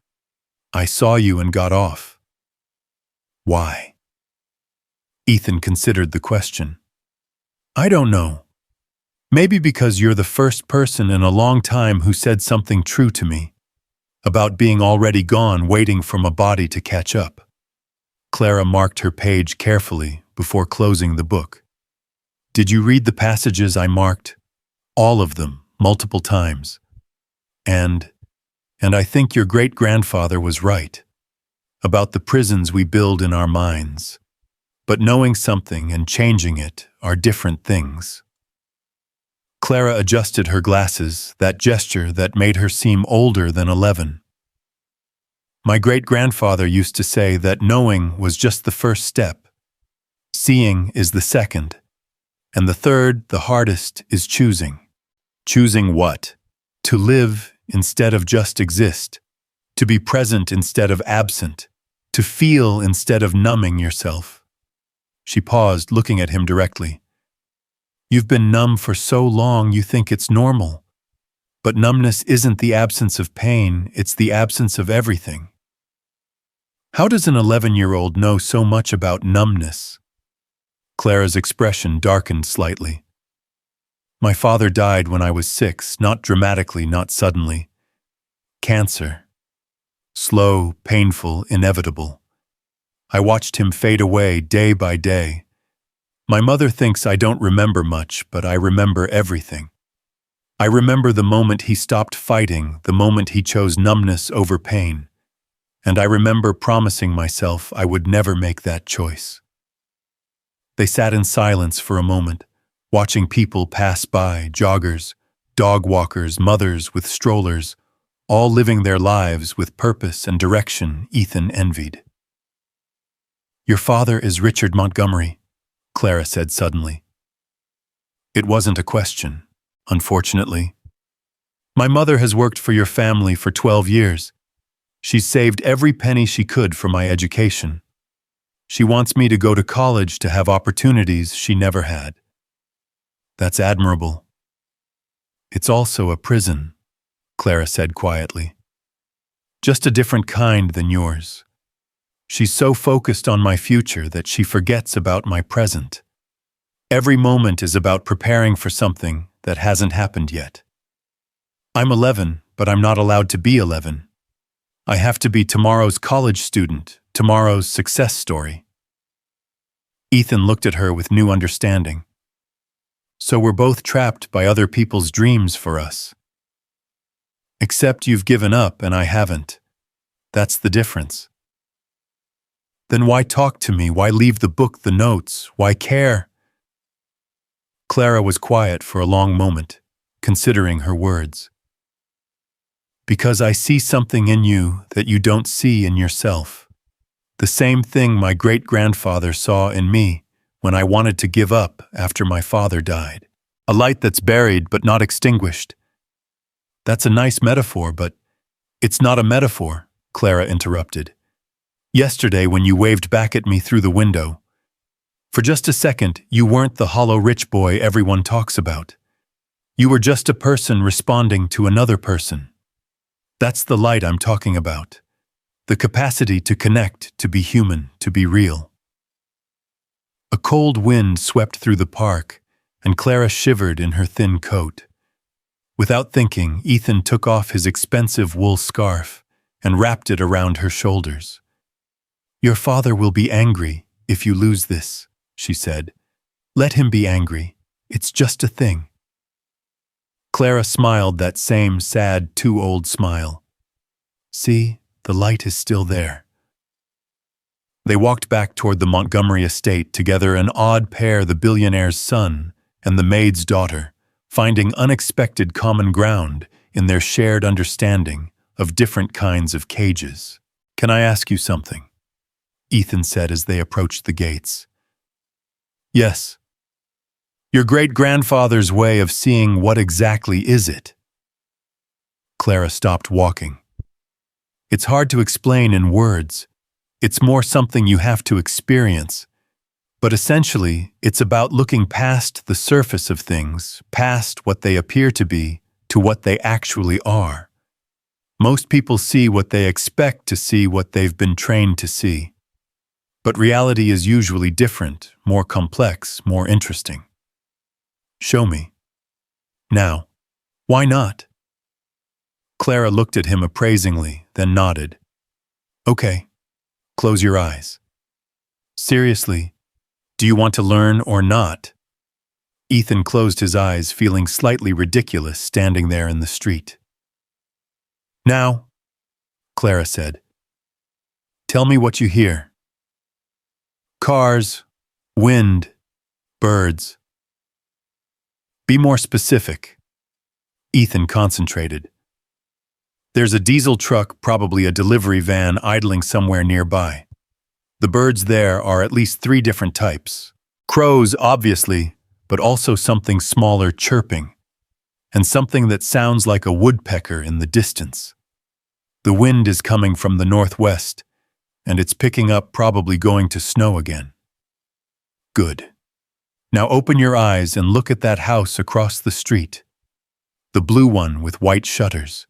I saw you and got off. Why? Ethan considered the question. I don't know. Maybe because you're the first person in a long time who said something true to me, about being already gone, waiting for my body to catch up. Clara marked her page carefully before closing the book. Did you read the passages I marked? All of them, multiple times. And I think your great-grandfather was right, about the prisons we build in our minds. But knowing something and changing it are different things. Clara adjusted her glasses, that gesture that made her seem older than 11. My great-grandfather used to say that knowing was just the first step. Seeing is the second. And the third, the hardest, is choosing. Choosing what? To live instead of just exist. To be present instead of absent. To feel instead of numbing yourself. She paused, looking at him directly. You've been numb for so long you think it's normal. But numbness isn't the absence of pain, it's the absence of everything. How does an 11-year-old know so much about numbness? Clara's expression darkened slightly. My father died when I was 6, not dramatically, not suddenly. Cancer. Slow, painful, inevitable. I watched him fade away day by day. My mother thinks I don't remember much, but I remember everything. I remember the moment he stopped fighting, the moment he chose numbness over pain. And I remember promising myself I would never make that choice. They sat in silence for a moment, watching people pass by, joggers, dog walkers, mothers with strollers, all living their lives with purpose and direction Ethan envied. "Your father is Richard Montgomery," Clara said suddenly. It wasn't a question, unfortunately. "My mother has worked for your family for 12 years. She's saved every penny she could for my education. She wants me to go to college to have opportunities she never had. That's admirable." "It's also a prison," Clara said quietly. "Just a different kind than yours. She's so focused on my future that she forgets about my present. Every moment is about preparing for something that hasn't happened yet. I'm 11, but I'm not allowed to be 11. I have to be tomorrow's college student, tomorrow's success story." Ethan looked at her with new understanding. "So we're both trapped by other people's dreams for us. Except you've given up and I haven't. That's the difference." "Then why talk to me? Why leave the book, the notes? Why care?" Clara was quiet for a long moment, considering her words. "Because I see something in you that you don't see in yourself. The same thing my great-grandfather saw in me when I wanted to give up after my father died. A light that's buried but not extinguished." "That's a nice metaphor, but—" "It's not a metaphor," Clara interrupted. "Yesterday when you waved back at me through the window, for just a second you weren't the hollow rich boy everyone talks about. You were just a person responding to another person. That's the light I'm talking about. The capacity to connect, to be human, to be real." A cold wind swept through the park, and Clara shivered in her thin coat. Without thinking, Ethan took off his expensive wool scarf and wrapped it around her shoulders. "Your father will be angry if you lose this," she said. "Let him be angry. It's just a thing." Clara smiled that same sad, too-old smile. "See, the light is still there." They walked back toward the Montgomery estate together, an odd pair, the billionaire's son and the maid's daughter, finding unexpected common ground in their shared understanding of different kinds of cages. "Can I ask you something?" Ethan said as they approached the gates. "Yes." "Your great-grandfather's way of seeing, what exactly is it?" Clara stopped walking. "It's hard to explain in words. It's more something you have to experience. But essentially, it's about looking past the surface of things, past what they appear to be, to what they actually are. Most people see what they expect to see, what they've been trained to see. But reality is usually different, more complex, more interesting." "Show me." "Now." "Why not?" Clara looked at him appraisingly, then nodded. "Okay, close your eyes." "Seriously, do you want to learn or not?" Ethan closed his eyes, feeling slightly ridiculous standing there in the street. "Now," Clara said. "Tell me what you hear." "Cars, wind, birds." "Be more specific." Ethan concentrated. "There's a diesel truck, probably a delivery van, idling somewhere nearby. The birds there are at least 3 different types. Crows, obviously, but also something smaller chirping, and something that sounds like a woodpecker in the distance. The wind is coming from the northwest, and it's picking up, probably going to snow again." "Good. Now open your eyes and look at that house across the street. The blue one with white shutters.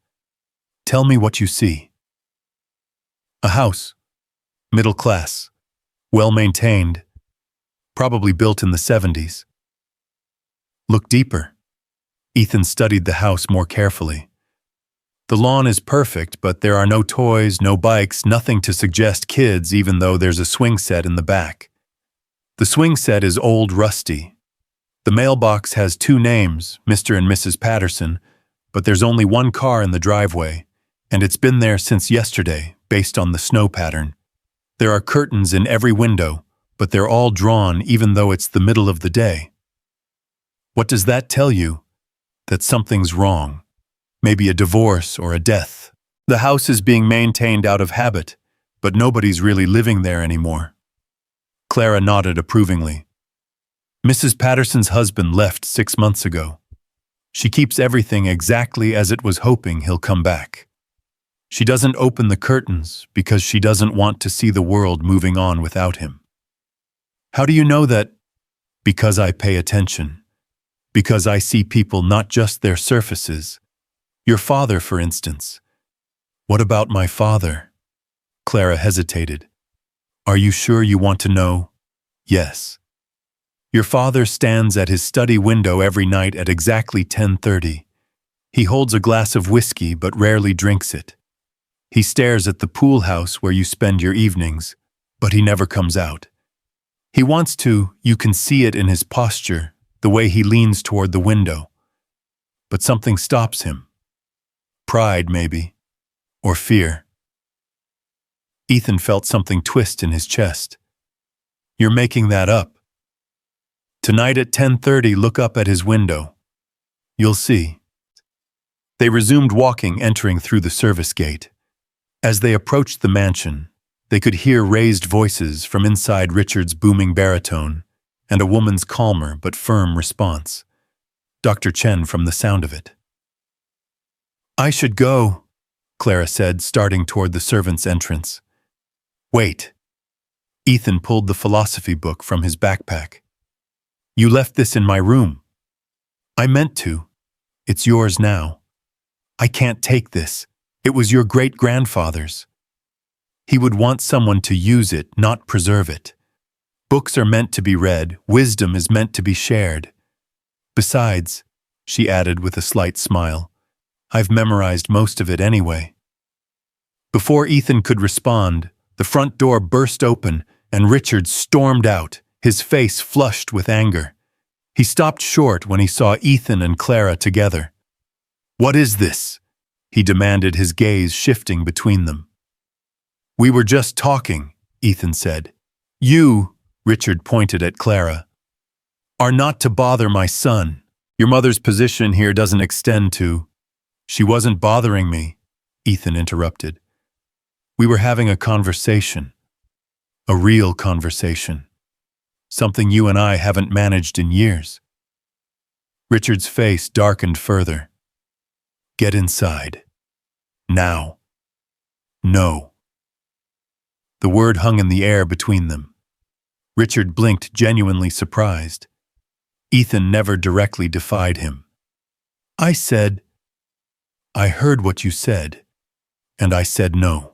Tell me what you see." "A house. Middle class. Well-maintained. Probably built in the 70s. "Look deeper." Ethan studied the house more carefully. The lawn is perfect, but there are no toys, no bikes, nothing to suggest kids, even though there's a swing set in the back. The swing set is old rusty. The mailbox has 2 names, Mr. and Mrs. Patterson, but there's only 1 car in the driveway, and it's been there since yesterday, based on the snow pattern. There are curtains in every window, but they're all drawn even though it's the middle of the day. What does that tell you? That something's wrong. Maybe a divorce or a death. The house is being maintained out of habit, but nobody's really living there anymore. Clara nodded approvingly. Mrs. Patterson's husband left 6 months ago. She keeps everything exactly as it was, hoping he'll come back. She doesn't open the curtains because she doesn't want to see the world moving on without him. How do you know that? Because I pay attention. Because I see people, not just their surfaces. Your father, for instance. What about my father? Clara hesitated. Are you sure you want to know? Yes. Your father stands at his study window every night at exactly 10:30. He holds a glass of whiskey but rarely drinks it. He stares at the pool house where you spend your evenings, but he never comes out. He wants to, you can see it in his posture, the way he leans toward the window. But something stops him. Pride, maybe. Or fear. Ethan felt something twist in his chest. You're making that up. Tonight at 10:30, look up at his window. You'll see. They resumed walking, entering through the service gate. As they approached the mansion, they could hear raised voices from inside Richard's booming baritone and a woman's calmer but firm response. Dr. Chen from the sound of it. I should go, Clara said, starting toward the servants' entrance. Wait. Ethan pulled the philosophy book from his backpack. You left this in my room. I meant to. It's yours now. I can't take this. It was your great-grandfather's. He would want someone to use it, not preserve it. Books are meant to be read. Wisdom is meant to be shared. Besides, she added with a slight smile, I've memorized most of it anyway. Before Ethan could respond, the front door burst open and Richard stormed out, his face flushed with anger. He stopped short when he saw Ethan and Clara together. What is this? He demanded, his gaze shifting between them. We were just talking, Ethan said. You, Richard pointed at Clara, are not to bother my son. Your mother's position here doesn't extend to... She wasn't bothering me, Ethan interrupted. We were having a conversation. A real conversation. Something you and I haven't managed in years. Richard's face darkened further. Get inside. Now. No. The word hung in the air between them. Richard blinked, genuinely surprised. Ethan never directly defied him. I heard what you said, and I said no.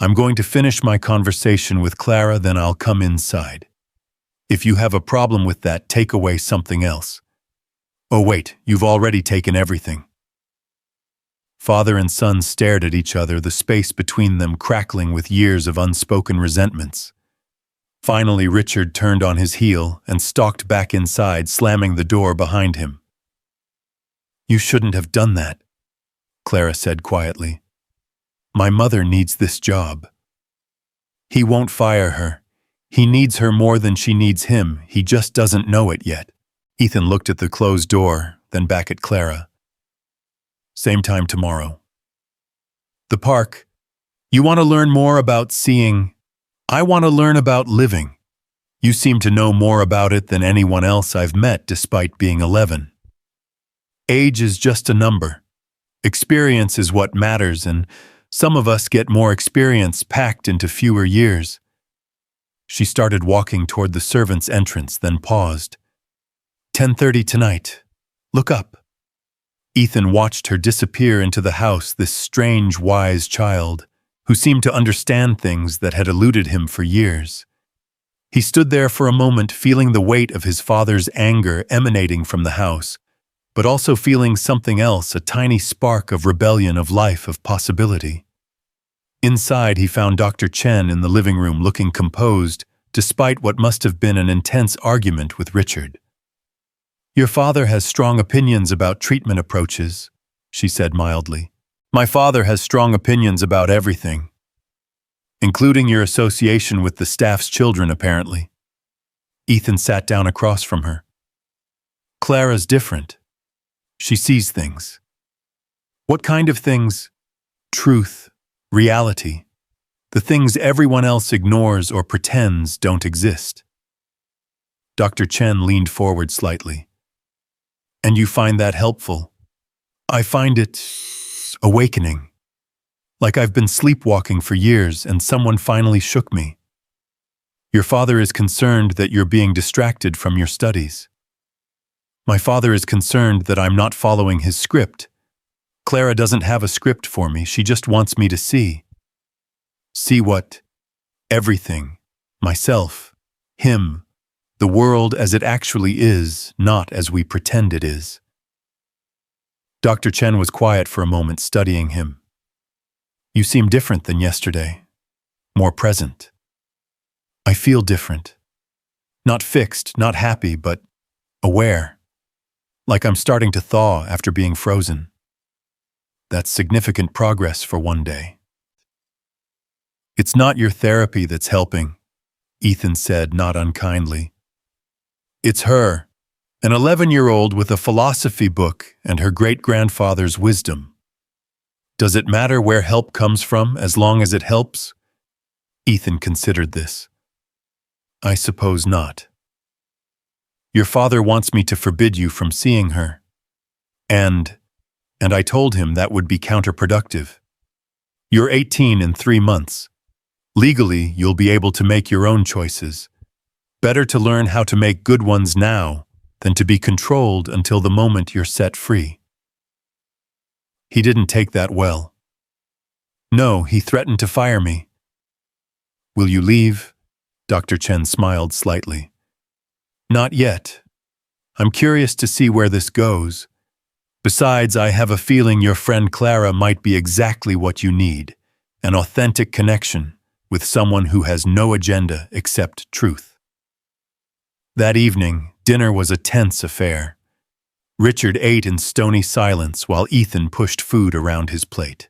I'm going to finish my conversation with Clara, then I'll come inside. If you have a problem with that, take away something else. Oh wait, you've already taken everything. Father and son stared at each other, the space between them crackling with years of unspoken resentments. Finally, Richard turned on his heel and stalked back inside, slamming the door behind him. You shouldn't have done that, Clara said quietly. My mother needs this job. He won't fire her. He needs her more than she needs him. He just doesn't know it yet. Ethan looked at the closed door, then back at Clara. Same time tomorrow. The park. You want to learn more about seeing? I want to learn about living. You seem to know more about it than anyone else I've met, despite being 11. Age is just a number. Experience is what matters, and some of us get more experience packed into fewer years. She started walking toward the servants' entrance, then paused. 10:30 tonight. Look up. Ethan watched her disappear into the house, this strange, wise child, who seemed to understand things that had eluded him for years. He stood there for a moment, feeling the weight of his father's anger emanating from the house, but also feeling something else, a tiny spark of rebellion, of life, of possibility. Inside, he found Dr. Chen in the living room looking composed, despite what must have been an intense argument with Richard. "Your father has strong opinions about treatment approaches," she said mildly. "My father has strong opinions about everything, including your association with the staff's children, apparently." Ethan sat down across from her. "Clara's different. She sees things." "What kind of things?" "Truth, reality, the things everyone else ignores or pretends don't exist." Dr. Chen leaned forward slightly. "And you find that helpful?" "I find it awakening. Like I've been sleepwalking for years and someone finally shook me." "Your father is concerned that you're being distracted from your studies." "My father is concerned that I'm not following his script. Clara doesn't have a script for me, she just wants me to see." "See what?" "Everything. Myself. Him. The world as it actually is, not as we pretend it is." Dr. Chen was quiet for a moment, studying him. "You seem different than yesterday. More present." "I feel different. Not fixed, not happy, but aware. Like I'm starting to thaw after being frozen." "That's significant progress for one day." "It's not your therapy that's helping," Ethan said, not unkindly. "It's her, an 11-year-old with a philosophy book and her great-grandfather's wisdom. Does it matter where help comes from as long as it helps?" Ethan considered this. "I suppose not." "Your father wants me to forbid you from seeing her. And I told him that would be counterproductive. You're 18 in 3 months. Legally, you'll be able to make your own choices. Better to learn how to make good ones now than to be controlled until the moment you're set free." He didn't take that well. "No, he threatened to fire me." "Will you leave?" Dr. Chen smiled slightly. "Not yet. I'm curious to see where this goes. Besides, I have a feeling your friend Clara might be exactly what you need, an authentic connection with someone who has no agenda except truth." That evening, dinner was a tense affair. Richard ate in stony silence while Ethan pushed food around his plate.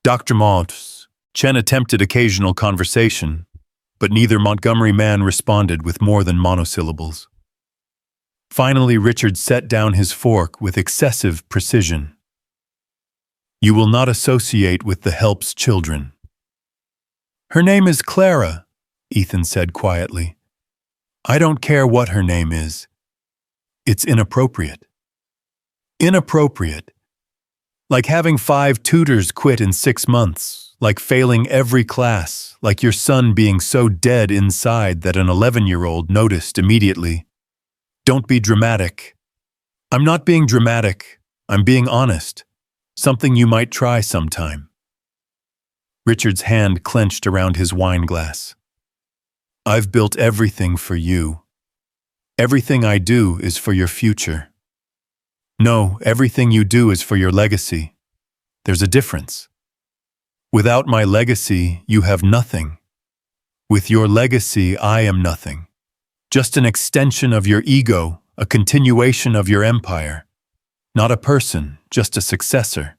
"Dr. Mont," Chen attempted occasional conversation, but neither Montgomery man responded with more than monosyllables. Finally, Richard set down his fork with excessive precision. "You will not associate with the help's children." "Her name is Clara," Ethan said quietly. "I don't care what her name is. It's inappropriate." "Inappropriate? Like having 5 tutors quit in 6 months, like failing every class, like your son being so dead inside that an 11-year-old noticed immediately." "Don't be dramatic." "I'm not being dramatic. I'm being honest. Something you might try sometime." Richard's hand clenched around his wine glass. "I've built everything for you. Everything I do is for your future." "No, everything you do is for your legacy. There's a difference. Without my legacy, you have nothing. With your legacy, I am nothing. Just an extension of your ego, a continuation of your empire. Not a person, just a successor.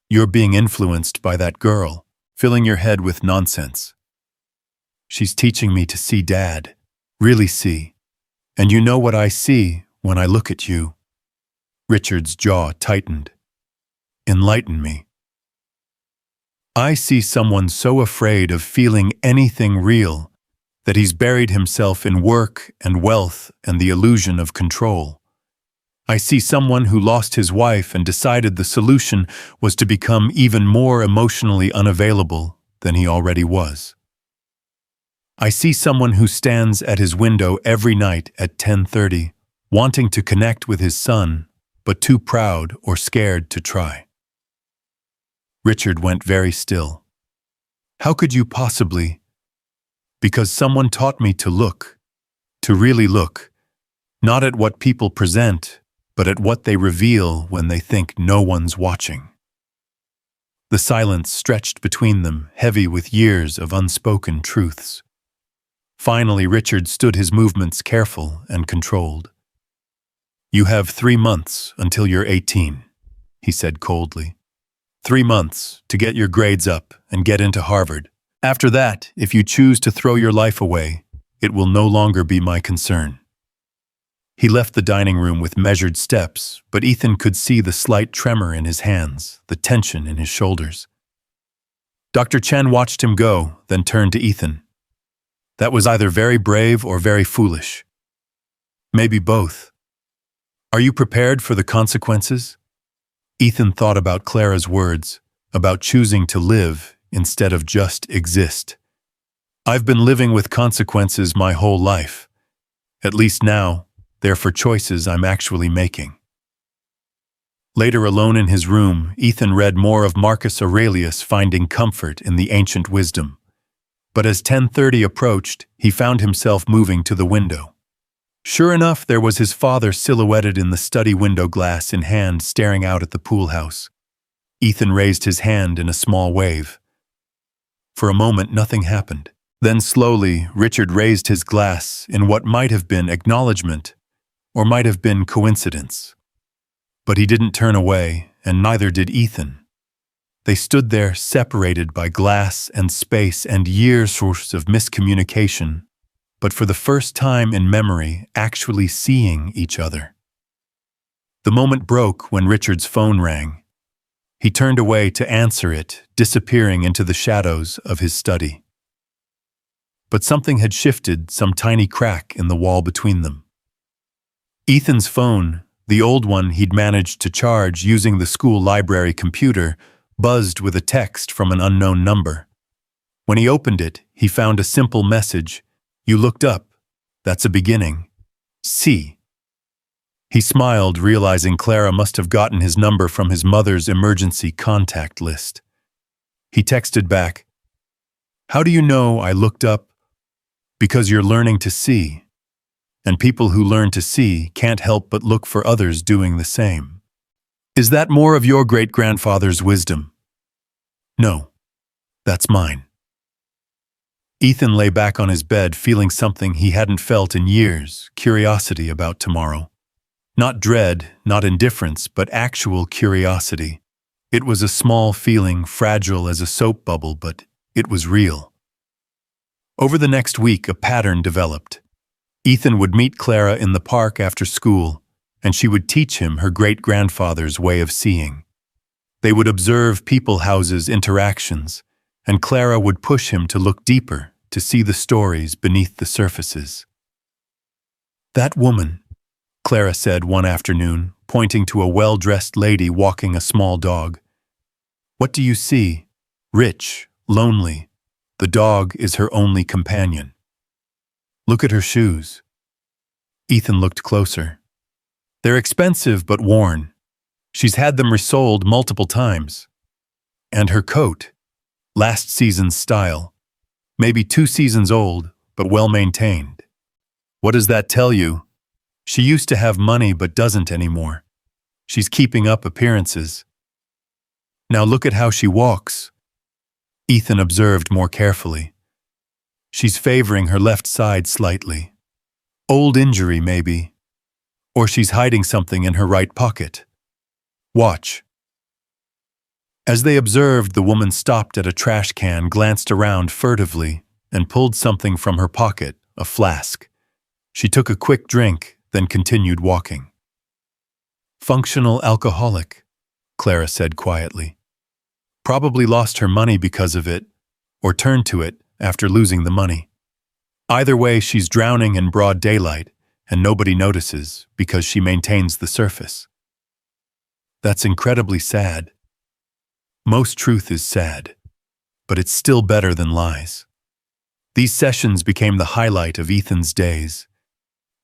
You're being influenced by that girl, filling your head with nonsense. She's teaching me to see Dad, really see. And you know what I see when I look at you." Richard's jaw tightened. "Enlighten me." "I see someone so afraid of feeling anything real that he's buried himself in work and wealth and the illusion of control. I see someone who lost his wife and decided the solution was to become even more emotionally unavailable than he already was. I see someone who stands at his window every night at 10:30, wanting to connect with his son, but too proud or scared to try." Richard went very still. "How could you possibly?" "Because someone taught me to look, to really look, not at what people present, but at what they reveal when they think no one's watching. The silence stretched between them, heavy with years of unspoken truths. Finally, Richard stood, his movements careful and controlled. "You have 3 months until you're 18, he said coldly. 3 months to get your grades up and get into Harvard. After that, if you choose to throw your life away, it will no longer be my concern." He left the dining room with measured steps, but Ethan could see the slight tremor in his hands, the tension in his shoulders. Dr. Chen watched him go, then turned to Ethan. "That was either very brave or very foolish. Maybe both. Are you prepared for the consequences?" Ethan thought about Clara's words, about choosing to live instead of just exist. "I've been living with consequences my whole life. At least now, they're for choices I'm actually making." Later, alone in his room, Ethan read more of Marcus Aurelius finding comfort in the ancient wisdom. But as 10:30 approached, he found himself moving to the window. Sure enough, there was his father silhouetted in the study window, glass in hand, staring out at the pool house. Ethan raised his hand in a small wave. For a moment, nothing happened. Then slowly, Richard raised his glass in what might have been acknowledgement, or might have been coincidence. But he didn't turn away, and neither did Ethan. They stood there, separated by glass and space and years of miscommunication, but for the first time in memory, actually seeing each other. The moment broke when Richard's phone rang. He turned away to answer it, disappearing into the shadows of his study. But something had shifted, some tiny crack in the wall between them. Ethan's phone, the old one he'd managed to charge using the school library computer, buzzed with a text from an unknown number. When he opened it, he found a simple message. "You looked up. That's a beginning. See." He smiled, realizing Clara must have gotten his number from his mother's emergency contact list. He texted back, "How do you know I looked up?" "Because you're learning to see. And people who learn to see can't help but look for others doing the same." "Is that more of your great-grandfather's wisdom?" "No, that's mine." Ethan lay back on his bed, feeling something he hadn't felt in years, curiosity about tomorrow. Not dread, not indifference, but actual curiosity. It was a small feeling, fragile as a soap bubble, but it was real. Over the next week, a pattern developed. Ethan would meet Clara in the park after school, and she would teach him her great-grandfather's way of seeing. They would observe people houses' interactions, and Clara would push him to look deeper, to see the stories beneath the surfaces. "That woman," Clara said one afternoon, pointing to a well-dressed lady walking a small dog. "What do you see? Rich, lonely. The dog is her only companion. Look at her shoes." Ethan looked closer. "They're expensive but worn. She's had them resoled multiple times. And her coat, last season's style. Maybe 2 seasons old, but well-maintained. What does that tell you? She used to have money but doesn't anymore. She's keeping up appearances. Now look at how she walks." Ethan observed more carefully. "She's favoring her left side slightly. Old injury, maybe. Or she's hiding something in her right pocket. Watch." As they observed, the woman stopped at a trash can, glanced around furtively, and pulled something from her pocket, a flask. She took a quick drink, then continued walking. "Functional alcoholic," Clara said quietly. "Probably lost her money because of it, or turned to it after losing the money. Either way, she's drowning in broad daylight, and nobody notices because she maintains the surface. That's incredibly sad. Most truth is sad, but it's still better than lies." These sessions became the highlight of Ethan's days.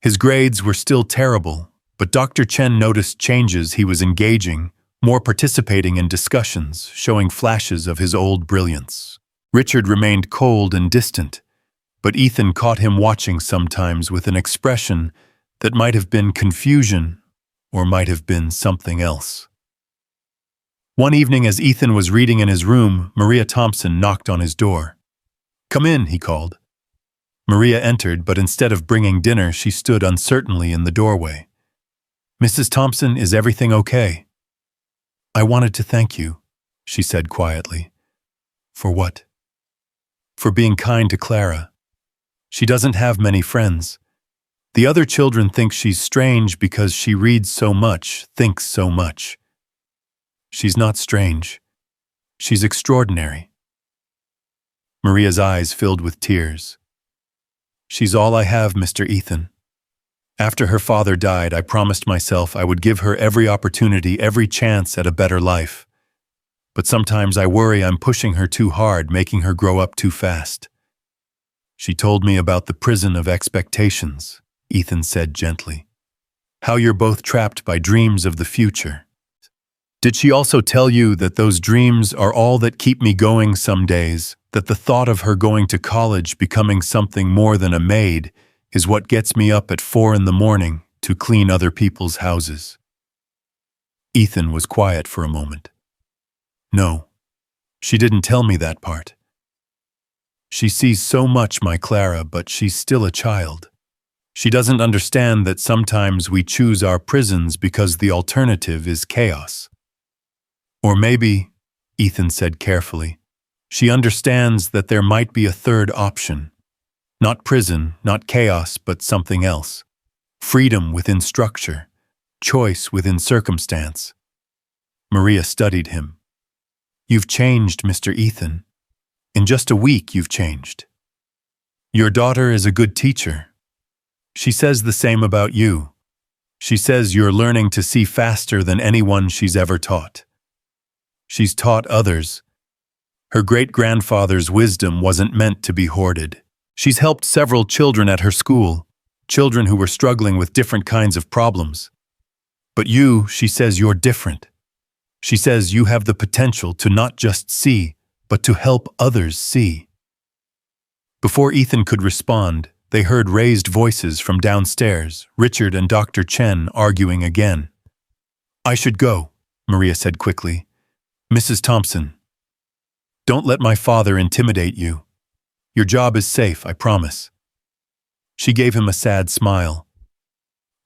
His grades were still terrible, but Dr. Chen noticed changes. He was engaging, more participating in discussions, showing flashes of his old brilliance. Richard remained cold and distant, but Ethan caught him watching sometimes with an expression that might have been confusion or might have been something else. One evening as Ethan was reading in his room, Maria Thompson knocked on his door. "Come in," he called. Maria entered, but instead of bringing dinner, she stood uncertainly in the doorway. "Mrs. Thompson, is everything okay?" "I wanted to thank you," she said quietly. "For what?" "For being kind to Clara. She doesn't have many friends. The other children think she's strange because she reads so much, thinks so much. She's not strange. She's extraordinary." Maria's eyes filled with tears. "She's all I have, Mr. Ethan. After her father died, I promised myself I would give her every opportunity, every chance at a better life. But sometimes I worry I'm pushing her too hard, making her grow up too fast." "She told me about the prison of expectations," Ethan said gently. "How you're both trapped by dreams of the future. Did she also tell you that those dreams are all that keep me going some days, that the thought of her going to college, becoming something more than a maid, is what gets me up at 4 a.m. to clean other people's houses?" Ethan was quiet for a moment. "No, she didn't tell me that part. She sees so much, my Clara, but she's still a child. She doesn't understand that sometimes we choose our prisons because the alternative is chaos. Or maybe," Ethan said carefully, "she understands that there might be a third option. Not prison, not chaos, but something else. Freedom within structure, choice within circumstance." Maria studied him. "You've changed, Mr. Ethan. In just a week, you've changed. Your daughter is a good teacher. She says the same about you. She says you're learning to see faster than anyone she's ever taught. She's taught others. Her great-grandfather's wisdom wasn't meant to be hoarded. She's helped several children at her school, children who were struggling with different kinds of problems. But you, she says you're different. She says you have the potential to not just see, but to help others see." Before Ethan could respond, they heard raised voices from downstairs, Richard and Dr. Chen arguing again. "I should go," Maria said quickly. "Mrs. Thompson, don't let my father intimidate you. Your job is safe, I promise." She gave him a sad smile.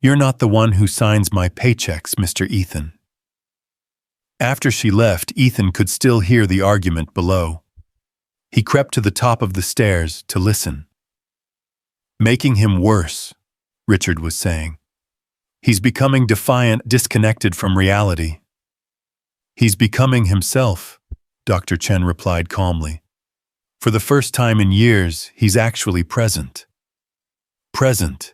"You're not the one who signs my paychecks, Mr. Ethan." After she left, Ethan could still hear the argument below. He crept to the top of the stairs to listen. "Making him worse," Richard was saying. "He's becoming defiant, disconnected from reality." "He's becoming himself," Dr. Chen replied calmly. "For the first time in years, he's actually present." Present.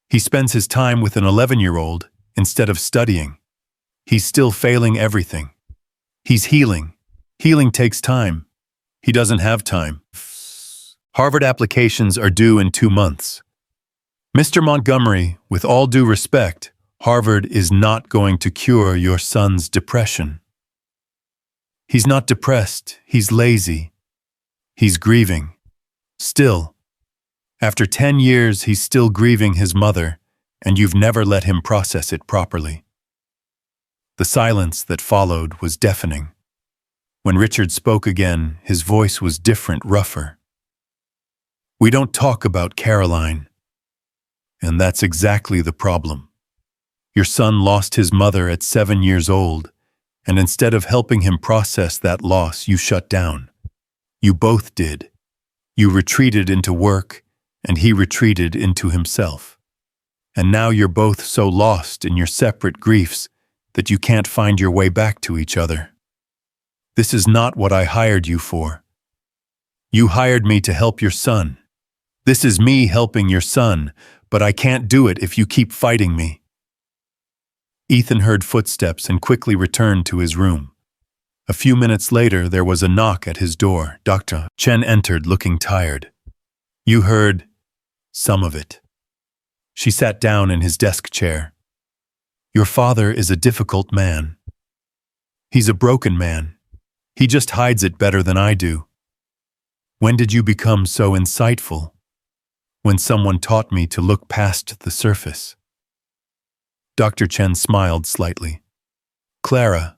He spends his time with an 11-year-old instead of studying. He's still failing everything. He's healing. Healing takes time. He doesn't have time. Harvard applications are due in 2 months. Mr. Montgomery, with all due respect, Harvard is not going to cure your son's depression. He's not depressed, he's lazy. He's grieving. Still. After 10 years, he's still grieving his mother, and you've never let him process it properly. The silence that followed was deafening. When Richard spoke again, his voice was different, rougher. "We don't talk about Caroline. And that's exactly the problem. Your son lost his mother at 7 years old, and instead of helping him process that loss, you shut down. You both did. You retreated into work, and he retreated into himself. And now you're both so lost in your separate griefs that you can't find your way back to each other. This is not what I hired you for. You hired me to help your son. This is me helping your son, but I can't do it if you keep fighting me." Ethan heard footsteps and quickly returned to his room. A few minutes later, there was a knock at his door. Dr. Chen entered, looking tired. "You heard some of it." She sat down in his desk chair. "Your father is a difficult man. He's a broken man. He just hides it better than I do. When did you become so insightful? When someone taught me to look past the surface." Dr. Chen smiled slightly. Clara.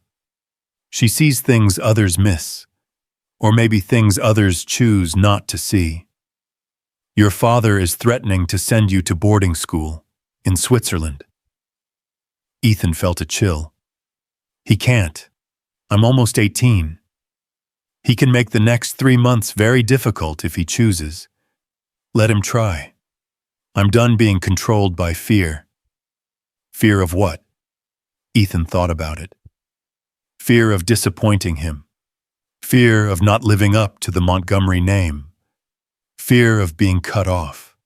She sees things others miss, or maybe things others choose not to see. Your father is threatening to send you to boarding school in Switzerland. Ethan felt a chill. He can't. I'm almost 18. He can make the next 3 months very difficult if he chooses. Let him try. I'm done being controlled by fear. Fear of what? Ethan thought about it. Fear of disappointing him. Fear of not living up to the Montgomery name. Fear of being cut off.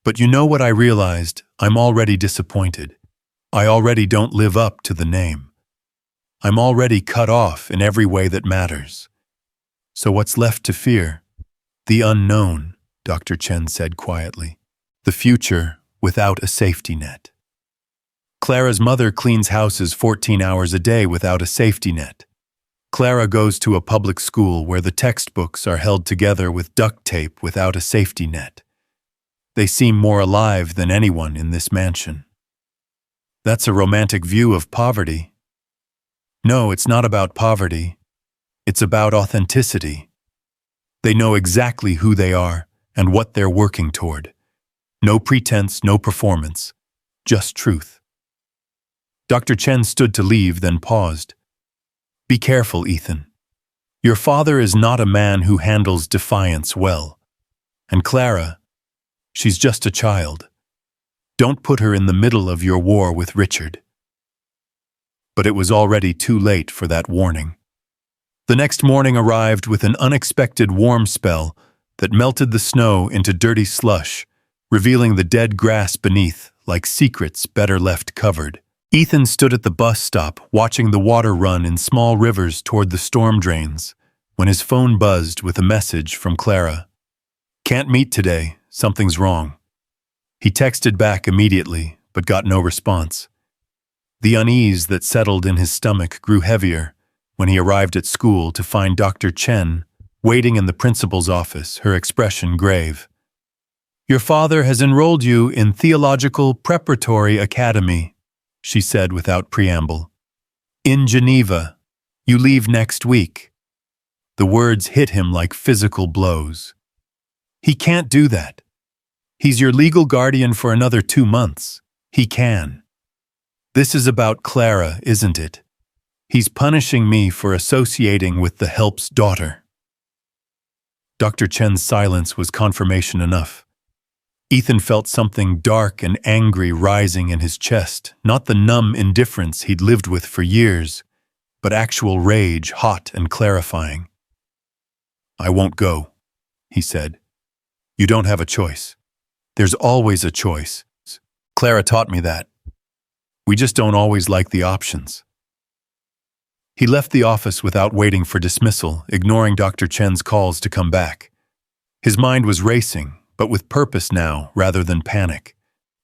But you know what I realized? I'm already disappointed. I already don't live up to the name. I'm already cut off in every way that matters. So what's left to fear? The unknown, Dr. Chen said quietly. The future without a safety net. Clara's mother cleans houses 14 hours a day without a safety net. Clara goes to a public school where the textbooks are held together with duct tape without a safety net. They seem more alive than anyone in this mansion. That's a romantic view of poverty. No, it's not about poverty. It's about authenticity. They know exactly who they are and what they're working toward. No pretense, no performance, just truth. Dr. Chen stood to leave, then paused. Be careful, Ethan. Your father is not a man who handles defiance well. And Clara, she's just a child. Don't put her in the middle of your war with Richard. But it was already too late for that warning. The next morning arrived with an unexpected warm spell that melted the snow into dirty slush, revealing the dead grass beneath like secrets better left covered. Ethan stood at the bus stop, watching the water run in small rivers toward the storm drains, when his phone buzzed with a message from Clara. Can't meet today, something's wrong. He texted back immediately, but got no response. The unease that settled in his stomach grew heavier when he arrived at school to find Dr. Chen waiting in the principal's office, her expression grave. Your father has enrolled you in Theological Preparatory Academy, she said without preamble. In Geneva. You leave next week. The words hit him like physical blows. He can't do that. He's your legal guardian for another 2 months. He can. This is about Clara, isn't it? He's punishing me for associating with the help's daughter. Dr. Chen's silence was confirmation enough. Ethan felt something dark and angry rising in his chest, not the numb indifference he'd lived with for years, but actual rage, hot and clarifying. I won't go, he said. You don't have a choice. There's always a choice. Clara taught me that. We just don't always like the options. He left the office without waiting for dismissal, ignoring Dr. Chen's calls to come back. His mind was racing, but with purpose now rather than panic.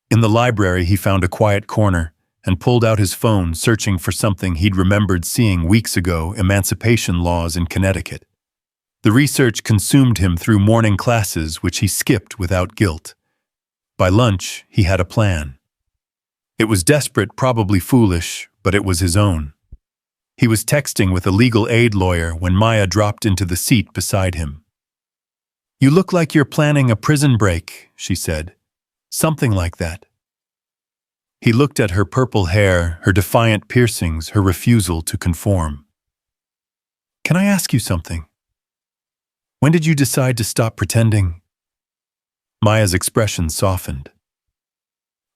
In the library, he found a quiet corner and pulled out his phone, searching for something he'd remembered seeing weeks ago: emancipation laws in Connecticut. The research consumed him through morning classes, which he skipped without guilt. By lunch, he had a plan. It was desperate, probably foolish, but it was his own. He was texting with a legal aid lawyer when Maya dropped into the seat beside him. You look like you're planning a prison break, she said. Something like that. He looked at her purple hair, her defiant piercings, her refusal to conform. Can I ask you something? When did you decide to stop pretending? Maya's expression softened.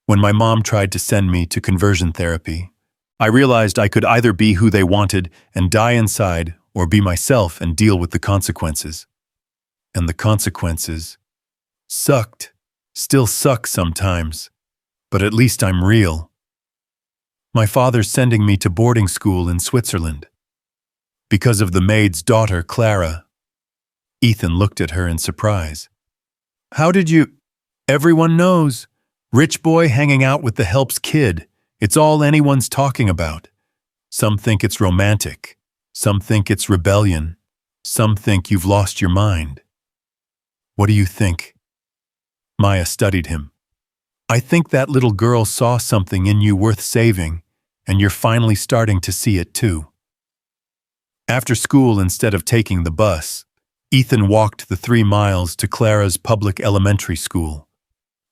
When my mom tried to send me to conversion therapy, I realized I could either be who they wanted and die inside, or be myself and deal with the consequences. And the consequences sucked, still suck sometimes, but at least I'm real. My father's sending me to boarding school in Switzerland. Because of the maid's daughter, Clara. Ethan looked at her in surprise. How did you? Everyone knows. Rich boy hanging out with the help's kid. It's all anyone's talking about. Some think it's romantic. Some think it's rebellion. Some think you've lost your mind. What do you think? Maya studied him. I think that little girl saw something in you worth saving, and you're finally starting to see it too. After school, instead of taking the bus, Ethan walked the 3 miles to Clara's public elementary school.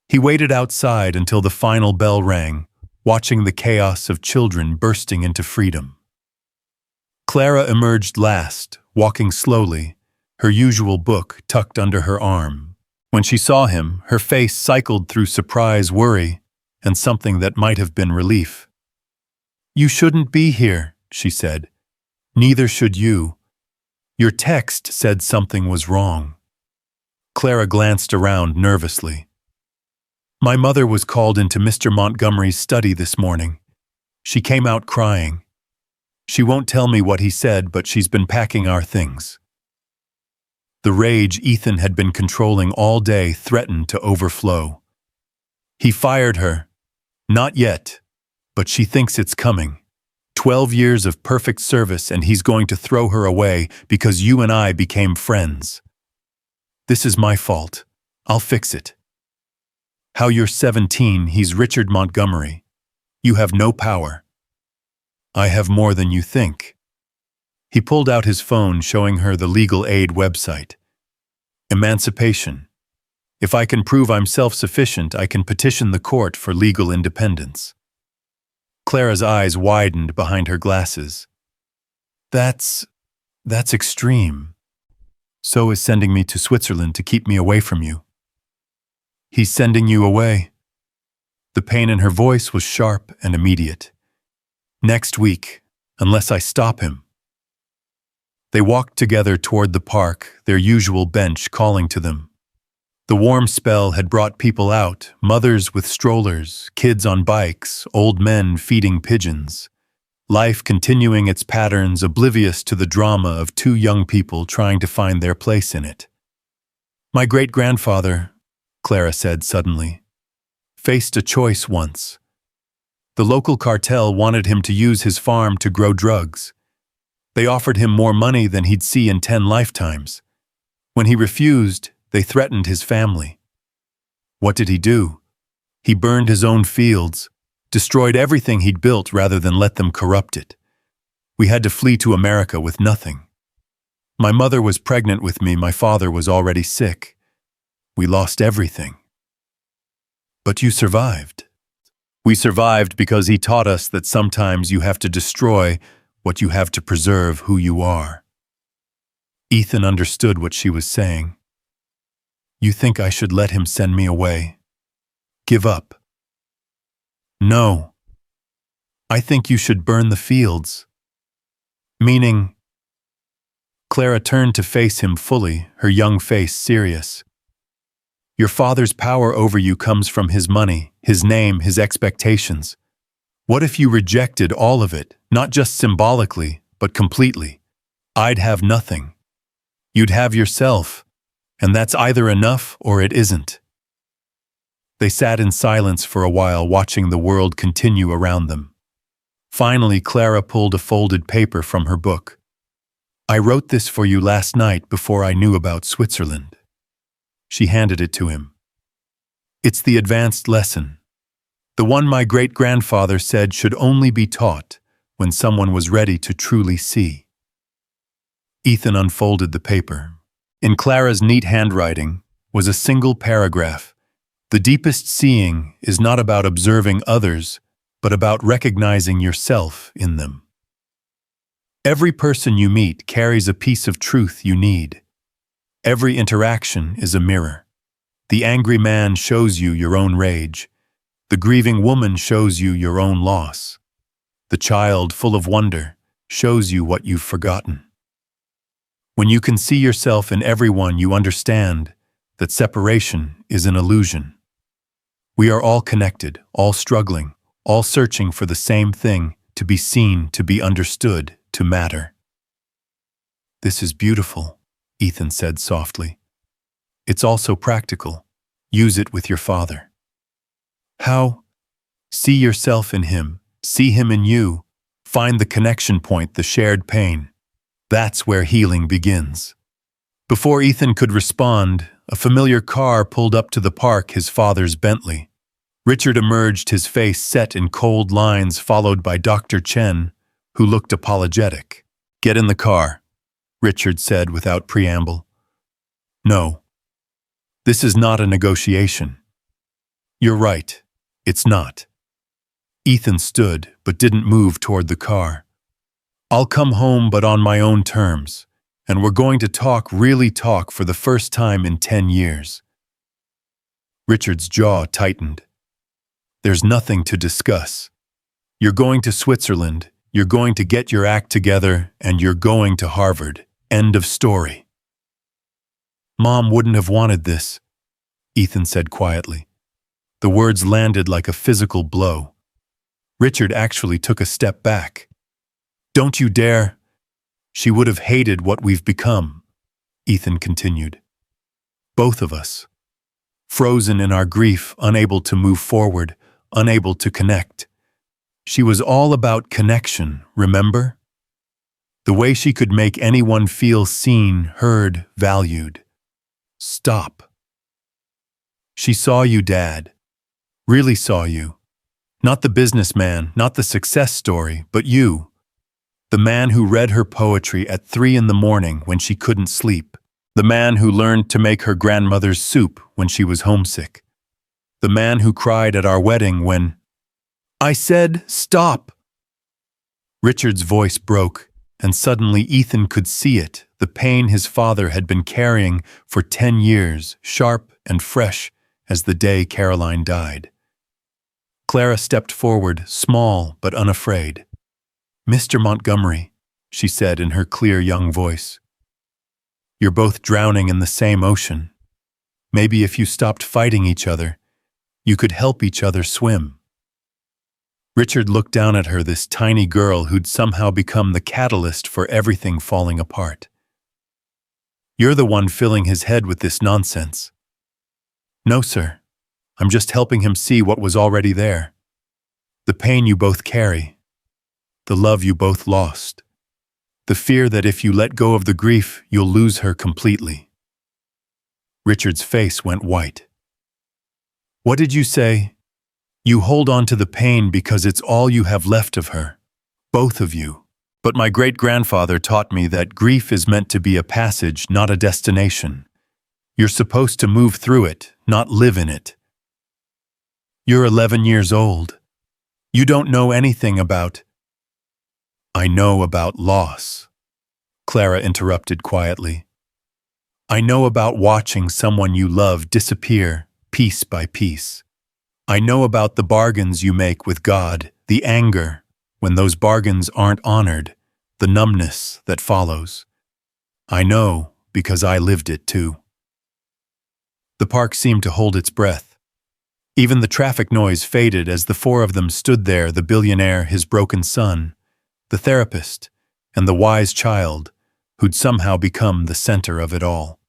He waited outside until the final bell rang, watching the chaos of children bursting into freedom. Clara emerged last, walking slowly, her usual book tucked under her arm. When she saw him, her face cycled through surprise, worry, and something that might have been relief. "You shouldn't be here," she said. "Neither should you. Your text said something was wrong." Clara glanced around nervously. "My mother was called into Mr. Montgomery's study this morning. She came out crying. She won't tell me what he said, but she's been packing our things." The rage Ethan had been controlling all day threatened to overflow. He fired her. "Not yet, but she thinks it's coming. 12 years of perfect service, and he's going to throw her away because you and I became friends. This is my fault. I'll fix it. How you're 17, he's Richard Montgomery. You have no power." "I have more than you think." He pulled out his phone, showing her the legal aid website. "Emancipation. If I can prove I'm self-sufficient, I can petition the court for legal independence." Clara's eyes widened behind her glasses. That's extreme. So is sending me to Switzerland to keep me away from you." "He's sending you away." The pain in her voice was sharp and immediate. "Next week, unless I stop him." They walked together toward the park, their usual bench calling to them. The warm spell had brought people out, mothers with strollers, kids on bikes, old men feeding pigeons. Life continuing its patterns, oblivious to the drama of 2 young people trying to find their place in it. "My great-grandfather," Clara said suddenly, "faced a choice once. The local cartel wanted him to use his farm to grow drugs. They offered him more money than he'd see in 10 lifetimes. When he refused, they threatened his family. What did he do? He burned his own fields, destroyed everything he'd built rather than let them corrupt it. We had to flee to America with nothing. My mother was pregnant with me, my father was already sick. We lost everything. But you survived." "We survived because he taught us that sometimes you have to destroy what you have to preserve who you are." Ethan understood what she was saying. "You think I should let him send me away? Give up?" "No. I think you should burn the fields." "Meaning?" Clara turned to face him fully, her young face serious. "Your father's power over you comes from his money, his name, his expectations. What if you rejected all of it, not just symbolically, but completely? I'd have nothing. You'd have yourself, and that's either enough or it isn't." They sat in silence for a while, watching the world continue around them. Finally, Clara pulled a folded paper from her book. "I wrote this for you last night before I knew about Switzerland." She handed it to him. "It's the advanced lesson. The one my great-grandfather said should only be taught when someone was ready to truly see." Ethan unfolded the paper. In Clara's neat handwriting was a single paragraph. "The deepest seeing is not about observing others, but about recognizing yourself in them. Every person you meet carries a piece of truth you need. Every interaction is a mirror. The angry man shows you your own rage. The grieving woman shows you your own loss. The child, full of wonder, shows you what you've forgotten. When you can see yourself in everyone, you understand that separation is an illusion. We are all connected, all struggling, all searching for the same thing, to be seen, to be understood, to matter." "This is beautiful," Ethan said softly. "It's also practical. Use it with your father." "How?" "See yourself in him. See him in you. Find the connection point, the shared pain. That's where healing begins." Before Ethan could respond, a familiar car pulled up to the park, his father's Bentley. Richard emerged, his face set in cold lines, followed by Dr. Chen, who looked apologetic. "Get in the car," Richard said without preamble. "No. This is not a negotiation." "You're right. It's not." Ethan stood, but didn't move toward the car. "I'll come home, but on my own terms, and we're going to talk, really talk, for the first time in 10 years. Richard's jaw tightened. "There's nothing to discuss. You're going to Switzerland, you're going to get your act together, and you're going to Harvard. End of story." "Mom wouldn't have wanted this," Ethan said quietly. The words landed like a physical blow. Richard actually took a step back. "Don't you dare." "She would have hated what we've become," Ethan continued. "Both of us. Frozen in our grief, unable to move forward, unable to connect. She was all about connection, remember? The way she could make anyone feel seen, heard, valued. Stop. She saw you, Dad. Really saw you. Not the businessman, not the success story, but you. The man who read her poetry at 3 in the morning when she couldn't sleep. The man who learned to make her grandmother's soup when she was homesick. The man who cried at our wedding when... I said, stop! Richard's voice broke, and suddenly Ethan could see it, the pain his father had been carrying for 10 years, sharp and fresh as the day Caroline died. Clara stepped forward, small but unafraid. "Mr. Montgomery," she said in her clear young voice. "You're both drowning in the same ocean. Maybe if you stopped fighting each other, you could help each other swim." Richard looked down at her, this tiny girl who'd somehow become the catalyst for everything falling apart. "You're the one filling his head with this nonsense." "No, sir. I'm just helping him see what was already there. The pain you both carry. The love you both lost. The fear that if you let go of the grief, you'll lose her completely." Richard's face went white. "What did you say? You hold on to the pain because it's all you have left of her. Both of you. But my great-grandfather taught me that grief is meant to be a passage, not a destination. You're supposed to move through it, not live in it. You're 11 years old. You don't know anything about—" "I know about loss," Clara interrupted quietly. "I know about watching someone you love disappear, piece by piece. I know about the bargains you make with God, the anger when those bargains aren't honored, the numbness that follows. I know because I lived it too." The park seemed to hold its breath. Even the traffic noise faded as the four of them stood there, the billionaire, his broken son, the therapist, and the wise child who'd somehow become the center of it all.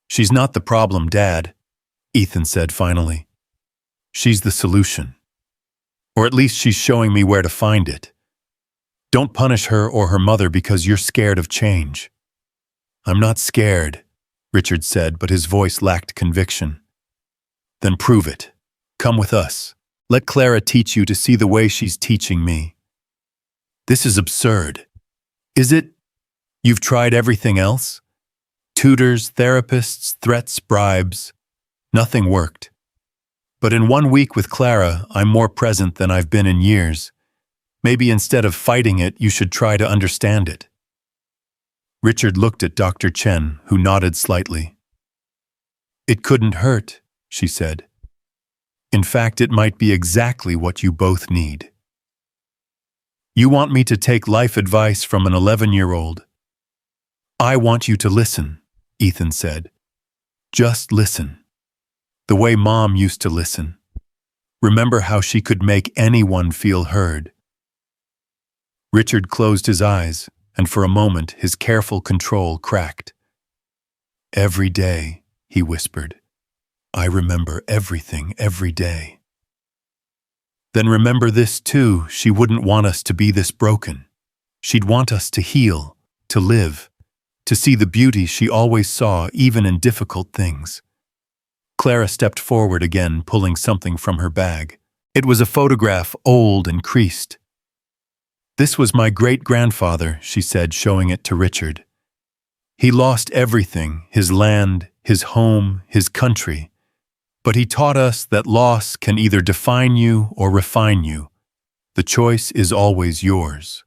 "She's not the problem, Dad," Ethan said finally. "She's the solution. Or at least she's showing me where to find it. Don't punish her or her mother because you're scared of change." "I'm not scared," Richard said, but his voice lacked conviction. "Then prove it. Come with us. Let Clara teach you to see the way she's teaching me." "This is absurd." "Is it? You've tried everything else? Tutors, therapists, threats, bribes. Nothing worked. But in 1 week with Clara, I'm more present than I've been in years. Maybe instead of fighting it, you should try to understand it." Richard looked at Dr. Chen, who nodded slightly. "It couldn't hurt," she said. "In fact, it might be exactly what you both need." "You want me to take life advice from an 11-year-old? "I want you to listen," Ethan said. "Just listen. The way Mom used to listen. Remember how she could make anyone feel heard." Richard closed his eyes, and for a moment his careful control cracked. "Every day," he whispered. "I remember everything every day." "Then remember this too, she wouldn't want us to be this broken. She'd want us to heal, to live, to see the beauty she always saw even in difficult things." Clara stepped forward again, pulling something from her bag. It was a photograph, old and creased. "This was my great-grandfather," she said, showing it to Richard. "He lost everything, his land, his home, his country. But he taught us that loss can either define you or refine you. The choice is always yours."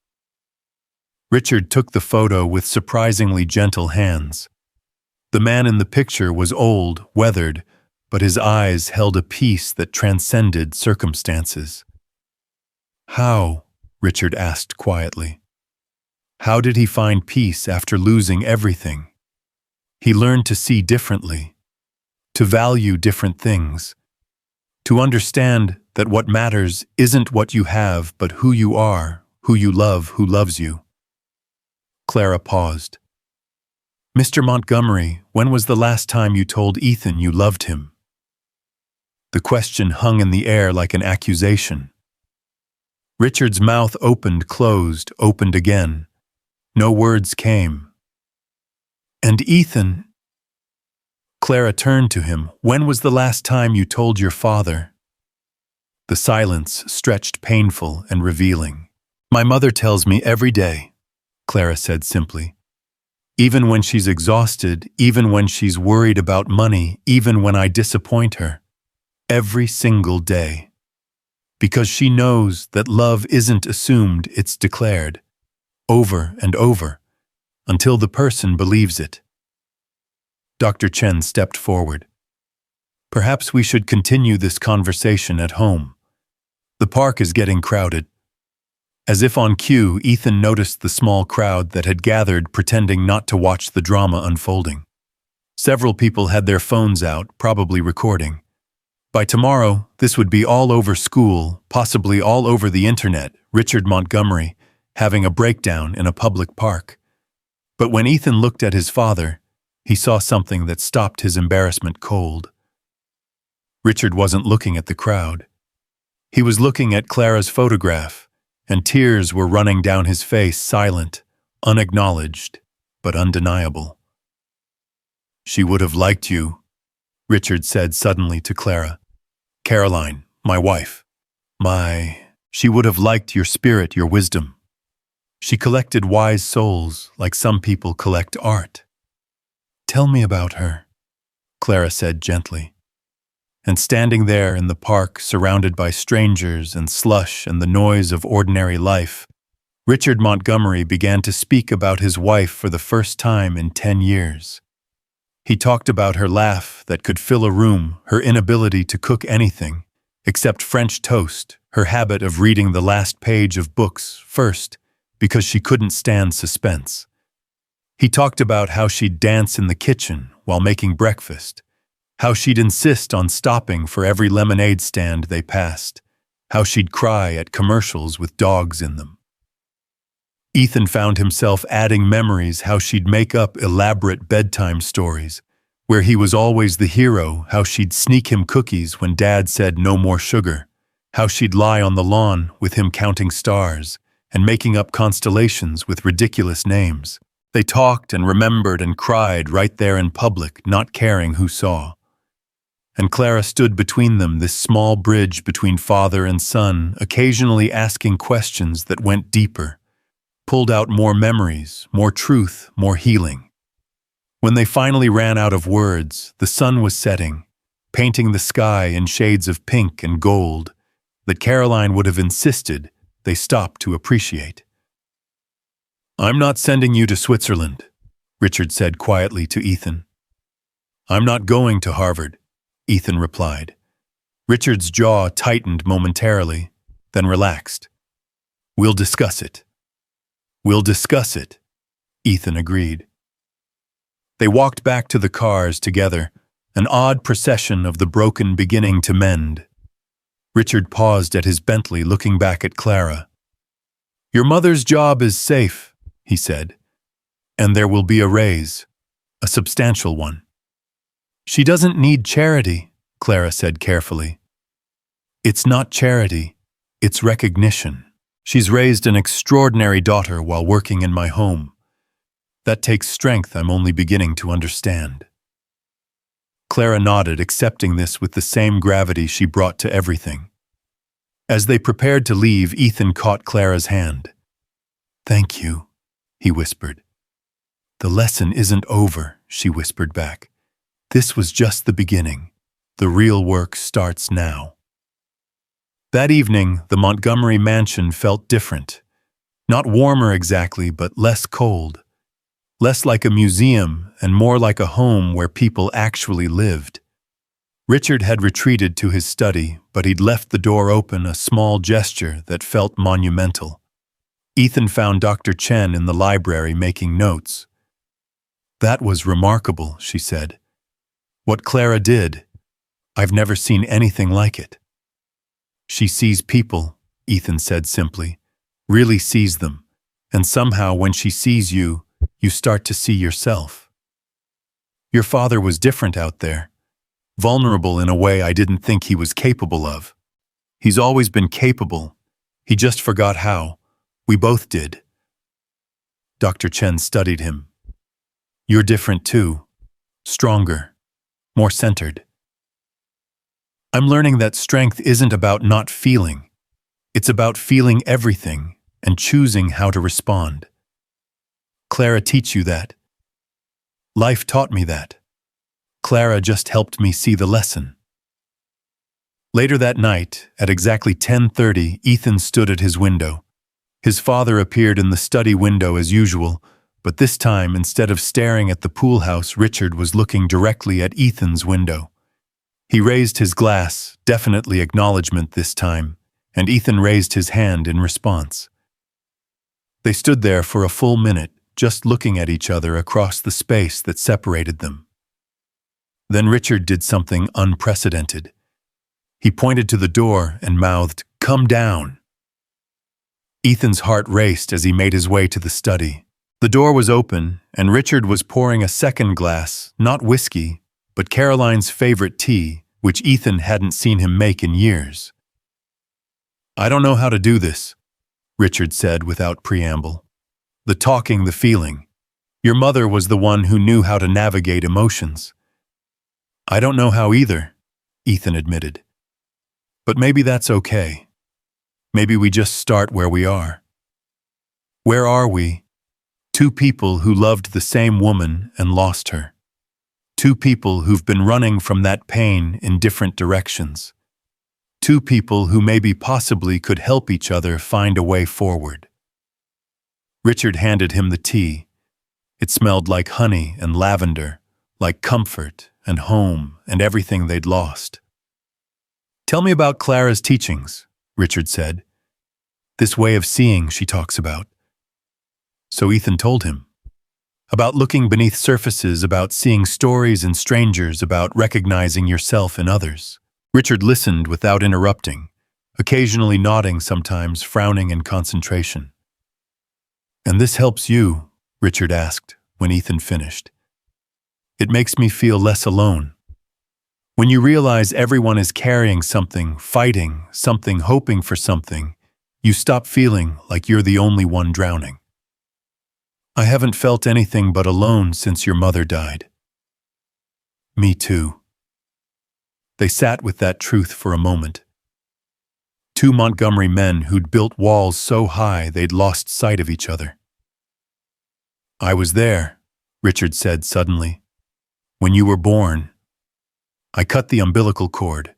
Richard took the photo with surprisingly gentle hands. The man in the picture was old, weathered, but his eyes held a peace that transcended circumstances. "How?" Richard asked quietly. How did he find peace after losing everything? He learned to see differently, to value different things, to understand that what matters isn't what you have, but who you are, who you love, who loves you. Clara paused. "Mr. Montgomery, when was the last time you told Ethan you loved him?" The question hung in the air like an accusation. Richard's mouth opened, closed, opened again. No words came. "And Ethan..." Clara turned to him. "When was the last time you told your father?" The silence stretched, painful and revealing. "My mother tells me every day," Clara said simply. "Even when she's exhausted, even when she's worried about money, even when I disappoint her. Every single day. Because she knows that love isn't assumed, it's declared. Over and over, until the person believes it." Dr. Chen stepped forward. "Perhaps we should continue this conversation at home. The park is getting crowded." As if on cue, Ethan noticed the small crowd that had gathered, pretending not to watch the drama unfolding. Several people had their phones out, probably recording. By tomorrow, this would be all over school, possibly all over the internet. Richard Montgomery having a breakdown in a public park. But when Ethan looked at his father, he saw something that stopped his embarrassment cold. Richard wasn't looking at the crowd. He was looking at Clara's photograph, and tears were running down his face, silent, unacknowledged, but undeniable. "She would have liked you," Richard said suddenly to Clara. "Caroline, my wife. She would have liked your spirit, your wisdom. She collected wise souls like some people collect art." "Tell me about her," Clara said gently. And standing there in the park, surrounded by strangers and slush and the noise of ordinary life, Richard Montgomery began to speak about his wife for the first time in 10 years. He talked about her laugh that could fill a room, her inability to cook anything except French toast, her habit of reading the last page of books first because she couldn't stand suspense. He talked about how she'd dance in the kitchen while making breakfast, how she'd insist on stopping for every lemonade stand they passed, how she'd cry at commercials with dogs in them. Ethan found himself adding memories, how she'd make up elaborate bedtime stories, where he was always the hero, how she'd sneak him cookies when Dad said no more sugar, how she'd lie on the lawn with him counting stars and making up constellations with ridiculous names. They talked and remembered and cried right there in public, not caring who saw. And Clara stood between them, this small bridge between father and son, occasionally asking questions that went deeper, pulled out more memories, more truth, more healing. When they finally ran out of words, the sun was setting, painting the sky in shades of pink and gold that Caroline would have insisted they stop to appreciate. "I'm not sending you to Switzerland," Richard said quietly to Ethan. "I'm not going to Harvard," Ethan replied. Richard's jaw tightened momentarily, then relaxed. "We'll discuss it." "We'll discuss it," Ethan agreed. They walked back to the cars together, an odd procession of the broken beginning to mend. Richard paused at his Bentley, looking back at Clara. "Your mother's job is safe," he said, "and there will be a raise, a substantial one." "She doesn't need charity," Clara said carefully. "It's not charity, it's recognition. She's raised an extraordinary daughter while working in my home. That takes strength I'm only beginning to understand." Clara nodded, accepting this with the same gravity she brought to everything. As they prepared to leave, Ethan caught Clara's hand. "Thank you," he whispered. "The lesson isn't over," she whispered back. "This was just the beginning. The real work starts now." That evening, the Montgomery mansion felt different. Not warmer exactly, but less cold. Less like a museum and more like a home where people actually lived. Richard had retreated to his study, but he'd left the door open, a small gesture that felt monumental. Ethan found Dr. Chen in the library making notes. "That was remarkable," she said. "What Clara did, I've never seen anything like it." "She sees people," Ethan said simply, "really sees them, and somehow when she sees you, you start to see yourself. Your father was different out there, vulnerable in a way I didn't think he was capable of. He's always been capable, he just forgot how. We both did." Dr. Chen studied him. "You're different too, stronger, more centered. I'm learning that strength isn't about not feeling. It's about feeling everything and choosing how to respond. Clara teach you that? Life taught me that. Clara just helped me see the lesson." Later that night, at exactly 10:30, Ethan stood at his window. His father appeared in the study window as usual, but this time, instead of staring at the pool house, Richard was looking directly at Ethan's window. He raised his glass, definitely acknowledgement this time, and Ethan raised his hand in response. They stood there for a full minute, just looking at each other across the space that separated them. Then Richard did something unprecedented. He pointed to the door and mouthed, "Come down." Ethan's heart raced as he made his way to the study. The door was open, and Richard was pouring a second glass, not whiskey, but Caroline's favorite tea, which Ethan hadn't seen him make in years. "I don't know how to do this," Richard said without preamble. "The talking, the feeling. Your mother was the one who knew how to navigate emotions." "I don't know how either," Ethan admitted. "But maybe that's okay. Maybe we just start where we are." Where are we? Two people who loved the same woman and lost her. Two people who've been running from that pain in different directions. Two people who maybe possibly could help each other find a way forward. Richard handed him the tea. It smelled like honey and lavender, like comfort and home and everything they'd lost. "Tell me about Clara's teachings," Richard said. "This way of seeing she talks about." So Ethan told him. About looking beneath surfaces, about seeing stories in strangers, about recognizing yourself in others. Richard listened without interrupting, occasionally nodding, sometimes frowning in concentration. "And this helps you?" Richard asked when Ethan finished. "It makes me feel less alone. When you realize everyone is carrying something, fighting something, hoping for something, you stop feeling like you're the only one drowning." "I haven't felt anything but alone since your mother died." "Me too." They sat with that truth for a moment. Two Montgomery men who'd built walls so high they'd lost sight of each other. "I was there," Richard said suddenly. "When you were born. I cut the umbilical cord.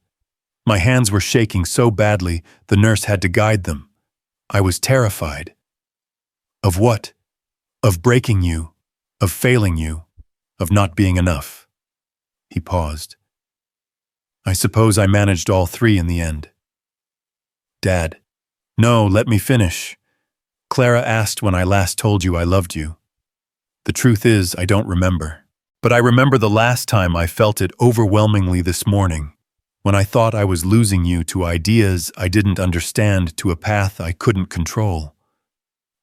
My hands were shaking so badly the nurse had to guide them. I was terrified." "Of what?" "Of breaking you, of failing you, of not being enough." He paused. "I suppose I managed all three in the end." "Dad." "No, let me finish. Clara asked when I last told you I loved you. The truth is, I don't remember. But I remember the last time I felt it overwhelmingly this morning, when I thought I was losing you to ideas I didn't understand, to a path I couldn't control.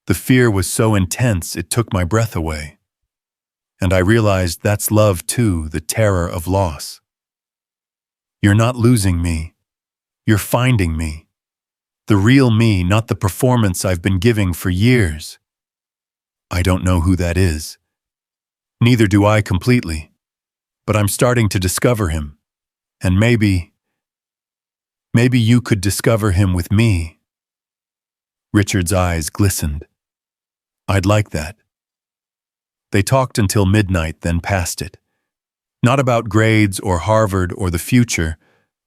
The fear was so intense it took my breath away. And I realized that's love too, the terror of loss. You're not losing me. You're finding me. The real me, not the performance I've been giving for years. I don't know who that is. Neither do I completely. but I'm starting to discover him. And maybe you could discover him with me." Richard's eyes glistened. "I'd like that." They talked until midnight, then passed it. Not about grades or Harvard or the future,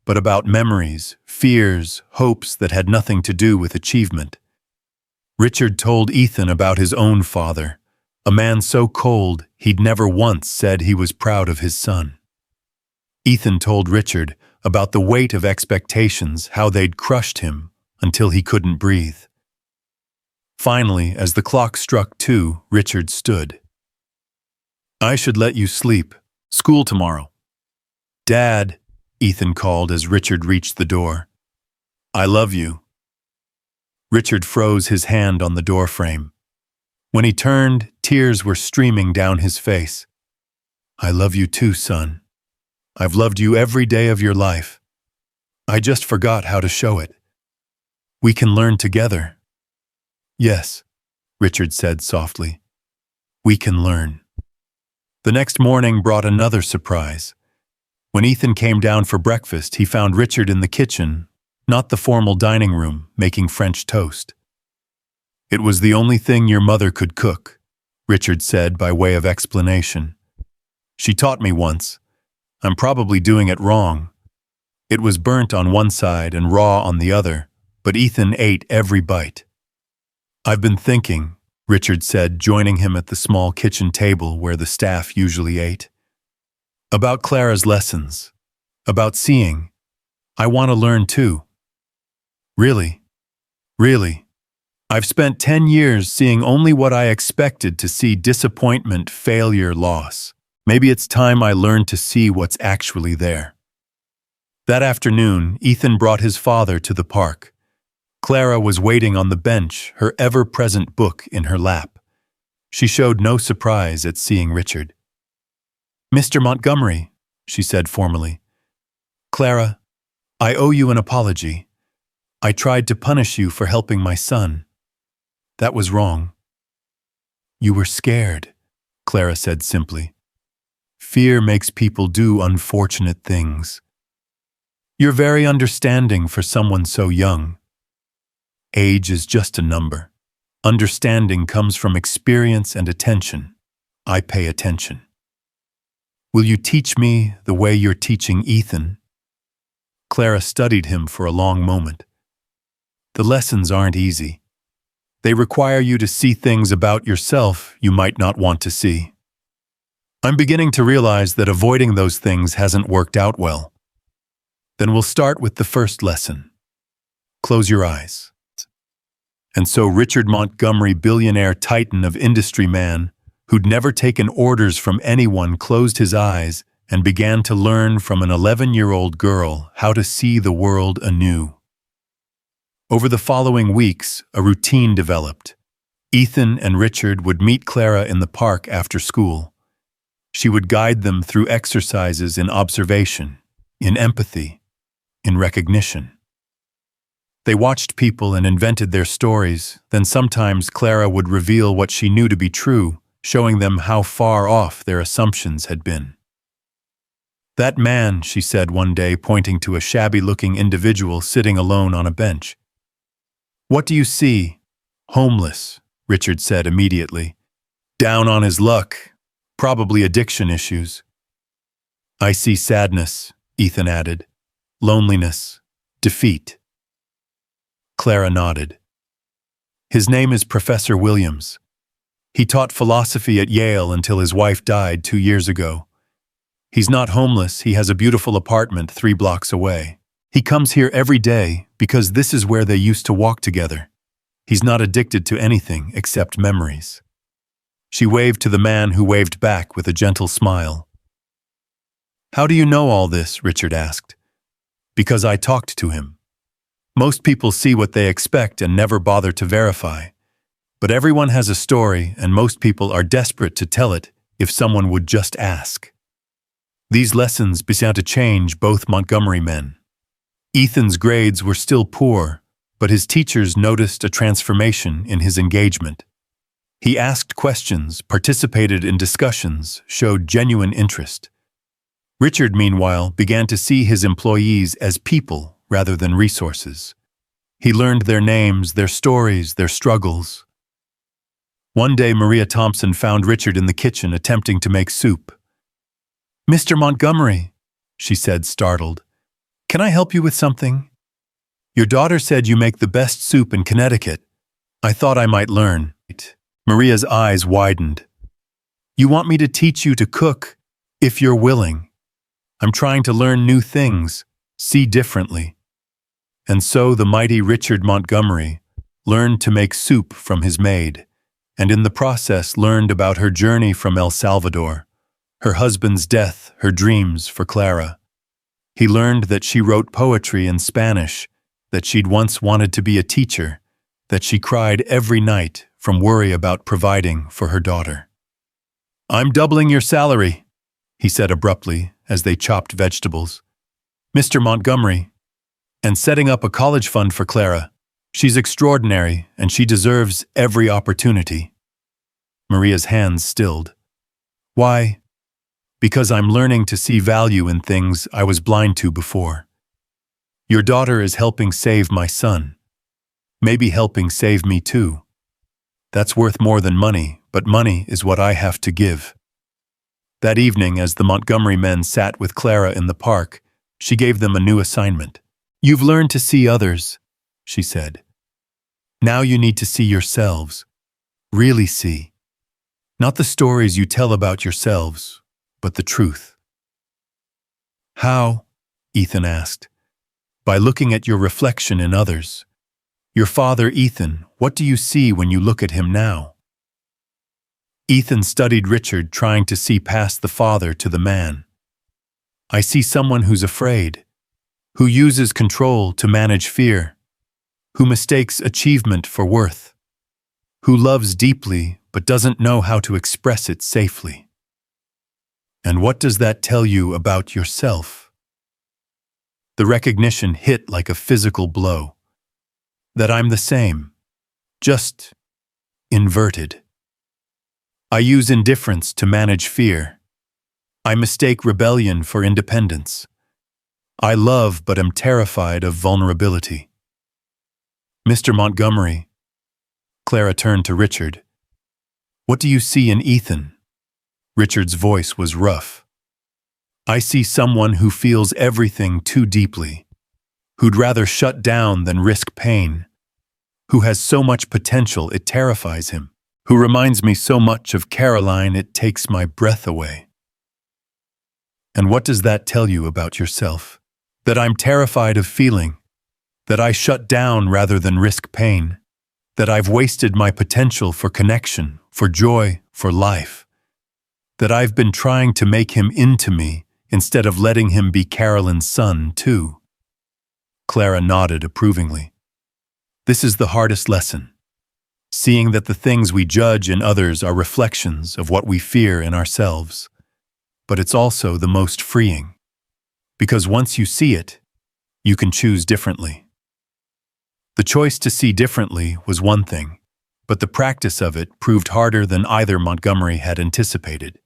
but about memories, fears, hopes that had nothing to do with achievement. Richard told Ethan about his own father, a man so cold he'd never once said he was proud of his son. Ethan told Richard about the weight of expectations, how they'd crushed him until he couldn't breathe. Finally, as the clock struck 2, Richard stood. "I should let you sleep. School tomorrow." "Dad," Ethan called as Richard reached the door. "I love you." Richard froze his hand on the doorframe. When he turned, tears were streaming down his face. "I love you too, son. I've loved you every day of your life. I just forgot how to show it. We can learn together." "Yes," Richard said softly. "We can learn." The next morning brought another surprise. When Ethan came down for breakfast, he found Richard in the kitchen, not the formal dining room, making French toast. "It was the only thing your mother could cook," Richard said by way of explanation. "She taught me once. I'm probably doing it wrong. It was burnt on one side and raw on the other, but Ethan ate every bite." "I've been thinking," Richard said, joining him at the small kitchen table where the staff usually ate, "about Clara's lessons, about seeing. I want to learn too." "Really? Really? I've spent 10 years seeing only what I expected to see: disappointment, failure, loss. Maybe it's time I learned to see what's actually there." That afternoon, Ethan brought his father to the park. Clara was waiting on the bench, her ever-present book in her lap. She showed no surprise at seeing Richard. "Mr. Montgomery," she said formally. "Clara, I owe you an apology. I tried to punish you for helping my son. That was wrong." "You were scared," Clara said simply. "Fear makes people do unfortunate things. You're very understanding for someone so young. Age is just a number. Understanding comes from experience and attention. I pay attention. Will you teach me the way you're teaching Ethan?" Clara studied him for a long moment. "The lessons aren't easy. They require you to see things about yourself you might not want to see. I'm beginning to realize that avoiding those things hasn't worked out well. Then we'll start with the first lesson. Close your eyes." And so Richard Montgomery, billionaire titan of industry man, who'd never taken orders from anyone, closed his eyes and began to learn from an 11-year-old girl how to see the world anew. Over the following weeks, a routine developed. Ethan and Richard would meet Clara in the park after school. She would guide them through exercises in observation, in empathy, in recognition. They watched people and invented their stories, then sometimes Clara would reveal what she knew to be true, showing them how far off their assumptions had been. "That man," she said one day, pointing to a shabby-looking individual sitting alone on a bench. "What do you see?" "Homeless," Richard said immediately. "Down on his luck. Probably addiction issues." "I see sadness," Ethan added. "Loneliness. Defeat." Clara nodded. "His name is Professor Williams. He taught philosophy at Yale until his wife died 2 years ago. He's not homeless, he has a beautiful apartment 3 blocks away. He comes here every day because this is where they used to walk together. He's not addicted to anything except memories." She waved to the man who waved back with a gentle smile. "How do you know all this?" Richard asked. "Because I talked to him. Most people see what they expect and never bother to verify. But everyone has a story, and most people are desperate to tell it if someone would just ask." These lessons began to change both Montgomery men. Ethan's grades were still poor, but his teachers noticed a transformation in his engagement. He asked questions, participated in discussions, showed genuine interest. Richard, meanwhile, began to see his employees as people rather than resources. He learned their names, their stories, their struggles. One day, Maria Thompson found Richard in the kitchen attempting to make soup. "Mr. Montgomery," she said, startled, "can I help you with something? Your daughter said you make the best soup in Connecticut. I thought I might learn." Maria's eyes widened. "You want me to teach you to cook, if you're willing. I'm trying to learn new things, see differently." And so the mighty Richard Montgomery learned to make soup from his maid, and in the process learned about her journey from El Salvador, her husband's death, her dreams for Clara. He learned that she wrote poetry in Spanish, that she'd once wanted to be a teacher, that she cried every night from worry about providing for her daughter. "I'm doubling your salary," he said abruptly as they chopped vegetables. "Mr. Montgomery, and setting up a college fund for Clara. She's extraordinary, and she deserves every opportunity." Maria's hands stilled. "Why?" "Because I'm learning to see value in things I was blind to before. Your daughter is helping save my son. Maybe helping save me too. That's worth more than money, but money is what I have to give." That evening, as the Montgomery men sat with Clara in the park, she gave them a new assignment. "You've learned to see others," she said. "Now you need to see yourselves. Really see. Not the stories you tell about yourselves, but the truth." "How?" Ethan asked. "By looking at your reflection in others. Your father, Ethan, what do you see when you look at him now?" Ethan studied Richard, trying to see past the father to the man. "I see someone who's afraid, who uses control to manage fear, who mistakes achievement for worth, who loves deeply but doesn't know how to express it safely." "And what does that tell you about yourself?" The recognition hit like a physical blow. That I'm the same, just inverted. I use indifference to manage fear. I mistake rebellion for independence. I love but am terrified of vulnerability. "Mr. Montgomery," Clara turned to Richard. "What do you see in Ethan?" Richard's voice was rough. "I see someone who feels everything too deeply, who'd rather shut down than risk pain, who has so much potential it terrifies him, who reminds me so much of Caroline it takes my breath away." "And what does that tell you about yourself?" "That I'm terrified of feeling, that I shut down rather than risk pain, that I've wasted my potential for connection, for joy, for life, that I've been trying to make him into me instead of letting him be Caroline's son, too." Clara nodded approvingly. "This is the hardest lesson. Seeing that the things we judge in others are reflections of what we fear in ourselves. But it's also the most freeing. Because once you see it, you can choose differently." The choice to see differently was one thing, but the practice of it proved harder than either Montgomery had anticipated.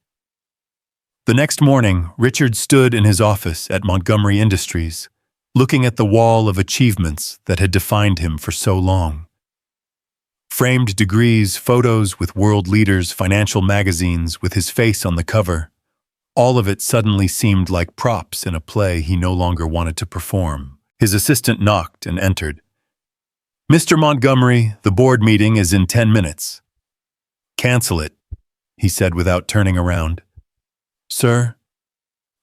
The next morning, Richard stood in his office at Montgomery Industries, looking at the wall of achievements that had defined him for so long. Framed degrees, photos with world leaders, financial magazines with his face on the cover. All of it suddenly seemed like props in a play he no longer wanted to perform. His assistant knocked and entered. "Mr. Montgomery, the board meeting is in 10 minutes. "Cancel it," he said without turning around. "Sir?"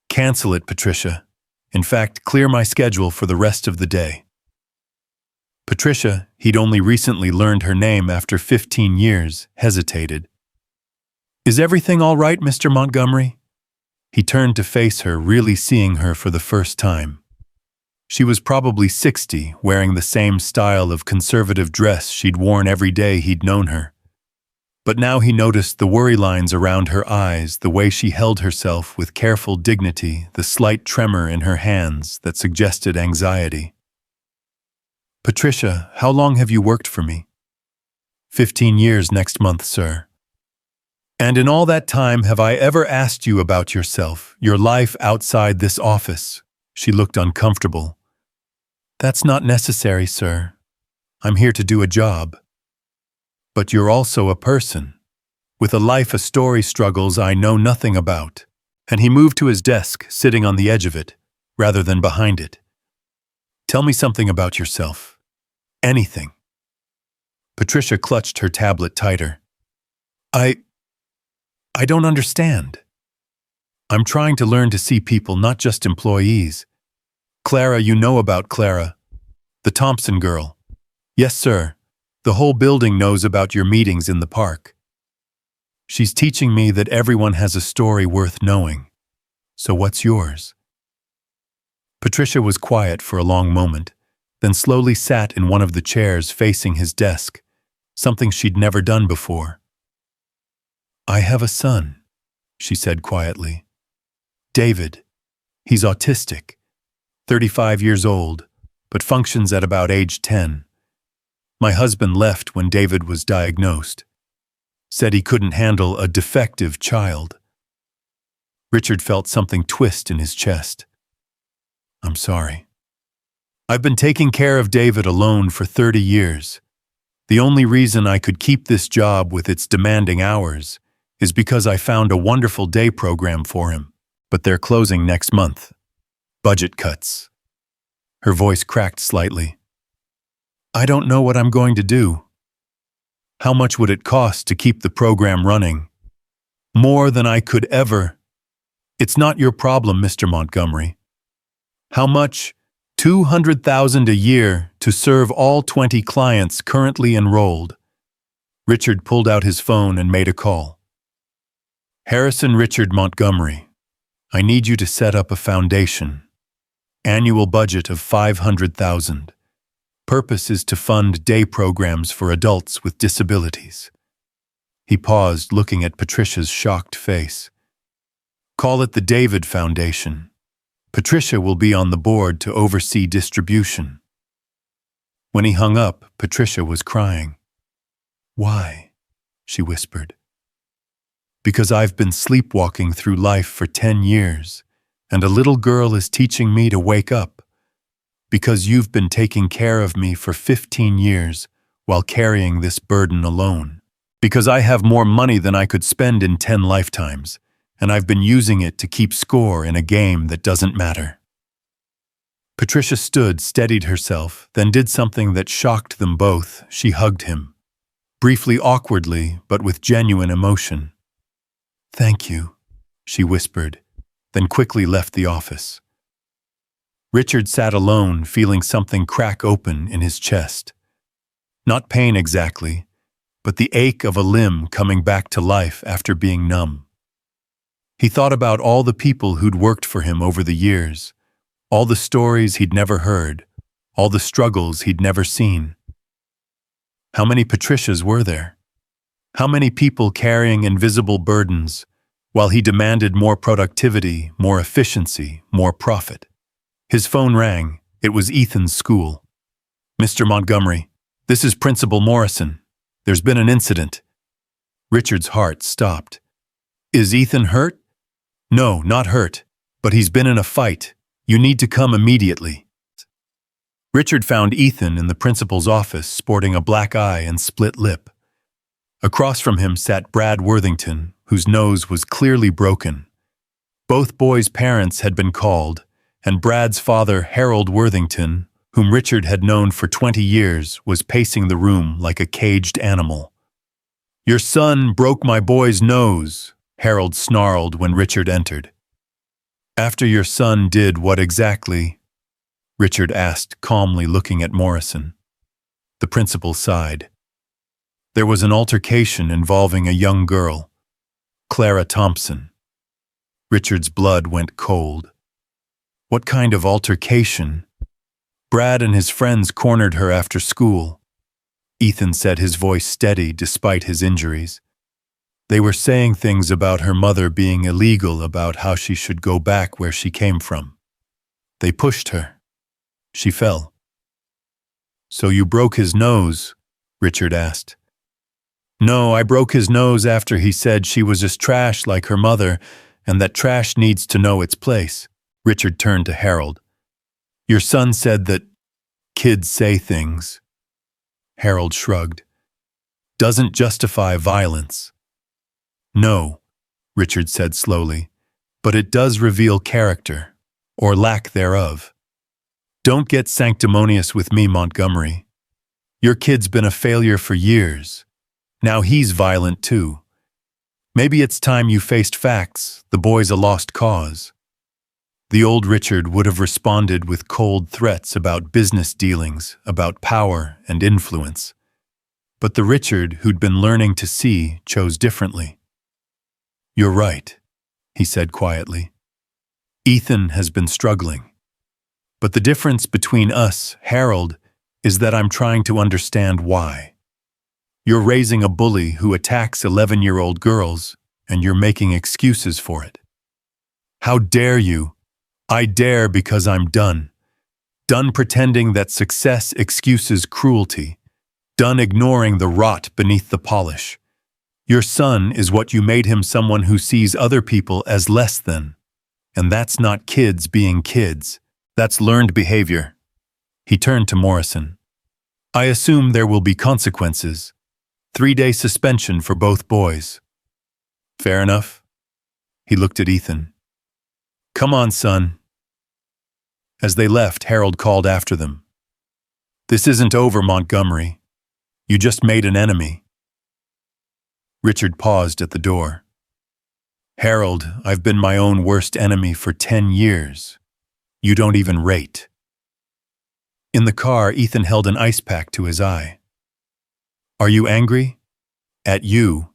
"Cancel it, Patricia. In fact, clear my schedule for the rest of the day." Patricia, he'd only recently learned her name after 15 years, hesitated. "Is everything all right, Mr. Montgomery?" He turned to face her, really seeing her for the first time. She was probably 60, wearing the same style of conservative dress she'd worn every day he'd known her. But now he noticed the worry lines around her eyes, the way she held herself with careful dignity, the slight tremor in her hands that suggested anxiety. "Patricia, how long have you worked for me?" 15 years next month, sir." And in all that time, have I ever asked you about yourself, your life outside this office? She looked uncomfortable. That's not necessary, sir. I'm here to do a job. But you're also a person, with a life, a story, struggles I know nothing about. And he moved to his desk, sitting on the edge of it, rather than behind it. Tell me something about yourself. Anything. Patricia clutched her tablet tighter. I don't understand. I'm trying to learn to see people, not just employees. Clara, you know about Clara. The Thompson girl. Yes, sir. The whole building knows about your meetings in the park. She's teaching me that everyone has a story worth knowing. So what's yours? Patricia was quiet for a long moment, then slowly sat in one of the chairs facing his desk, something she'd never done before. I have a son, she said quietly. David. He's autistic, 35 years old, but functions at about age 10. My husband left when David was diagnosed. Said he couldn't handle a defective child. Richard felt something twist in his chest. I'm sorry. I've been taking care of David alone for 30 years. The only reason I could keep this job with its demanding hours is because I found a wonderful day program for him, but they're closing next month. Budget cuts. Her voice cracked slightly. I don't know what I'm going to do. How much would it cost to keep the program running? More than I could ever. It's not your problem, Mr. Montgomery. How much? $200,000 a year to serve all 20 clients currently enrolled. Richard pulled out his phone and made a call. Harrison Richard Montgomery, I need you to set up a foundation. Annual budget of $500,000. Purpose is to fund day programs for adults with disabilities. He paused, looking at Patricia's shocked face. Call it the David Foundation. Patricia will be on the board to oversee distribution. When he hung up, Patricia was crying. Why? She whispered. Because I've been sleepwalking through life for 10 years, and a little girl is teaching me to wake up. Because you've been taking care of me for 15 years while carrying this burden alone. Because I have more money than I could spend in 10 lifetimes, and I've been using it to keep score in a game that doesn't matter. Patricia stood, steadied herself, then did something that shocked them both. She hugged him. Briefly, awkwardly, but with genuine emotion. Thank you, she whispered, then quickly left the office. Richard sat alone, feeling something crack open in his chest. Not pain exactly, but the ache of a limb coming back to life after being numb. He thought about all the people who'd worked for him over the years, all the stories he'd never heard, all the struggles he'd never seen. How many Patricias were there? How many people carrying invisible burdens, while he demanded more productivity, more efficiency, more profit? His phone rang. It was Ethan's school. Mr. Montgomery, this is Principal Morrison. There's been an incident. Richard's heart stopped. Is Ethan hurt? No, not hurt, but he's been in a fight. You need to come immediately. Richard found Ethan in the principal's office, sporting a black eye and split lip. Across from him sat Brad Worthington, whose nose was clearly broken. Both boys' parents had been called, and Brad's father, Harold Worthington, whom Richard had known for 20 years, was pacing the room like a caged animal. Your son broke my boy's nose, Harold snarled when Richard entered. After your son did what exactly? Richard asked, calmly looking at Morrison. The principal sighed. There was an altercation involving a young girl, Clara Thompson. Richard's blood went cold. What kind of altercation? Brad and his friends cornered her after school. Ethan said, his voice steady despite his injuries. They were saying things about her mother being illegal, about how she should go back where she came from. They pushed her. She fell. So you broke his nose? Richard asked. No, I broke his nose after he said she was just trash like her mother, and that trash needs to know its place. Richard turned to Harold. Your son said that kids say things. Harold shrugged. Doesn't justify violence. No, Richard said slowly, but it does reveal character, or lack thereof. Don't get sanctimonious with me, Montgomery. Your kid's been a failure for years. Now he's violent too. Maybe it's time you faced facts. The boy's a lost cause. The old Richard would have responded with cold threats about business dealings, about power and influence. But the Richard who'd been learning to see chose differently. You're right, he said quietly. Ethan has been struggling. But the difference between us, Harold, is that I'm trying to understand why. You're raising a bully who attacks 11-year-old girls, and you're making excuses for it. How dare you? I dare because I'm done. Done pretending that success excuses cruelty. Done ignoring the rot beneath the polish. Your son is what you made him, someone who sees other people as less than. And that's not kids being kids. That's learned behavior. He turned to Morrison. I assume there will be consequences. 3-day suspension for both boys. Fair enough. He looked at Ethan. Come on, son. As they left, Harold called after them. This isn't over, Montgomery. You just made an enemy. Richard paused at the door. Harold, I've been my own worst enemy for 10 years. You don't even rate. In the car, Ethan held an ice pack to his eye. Are you angry? At you?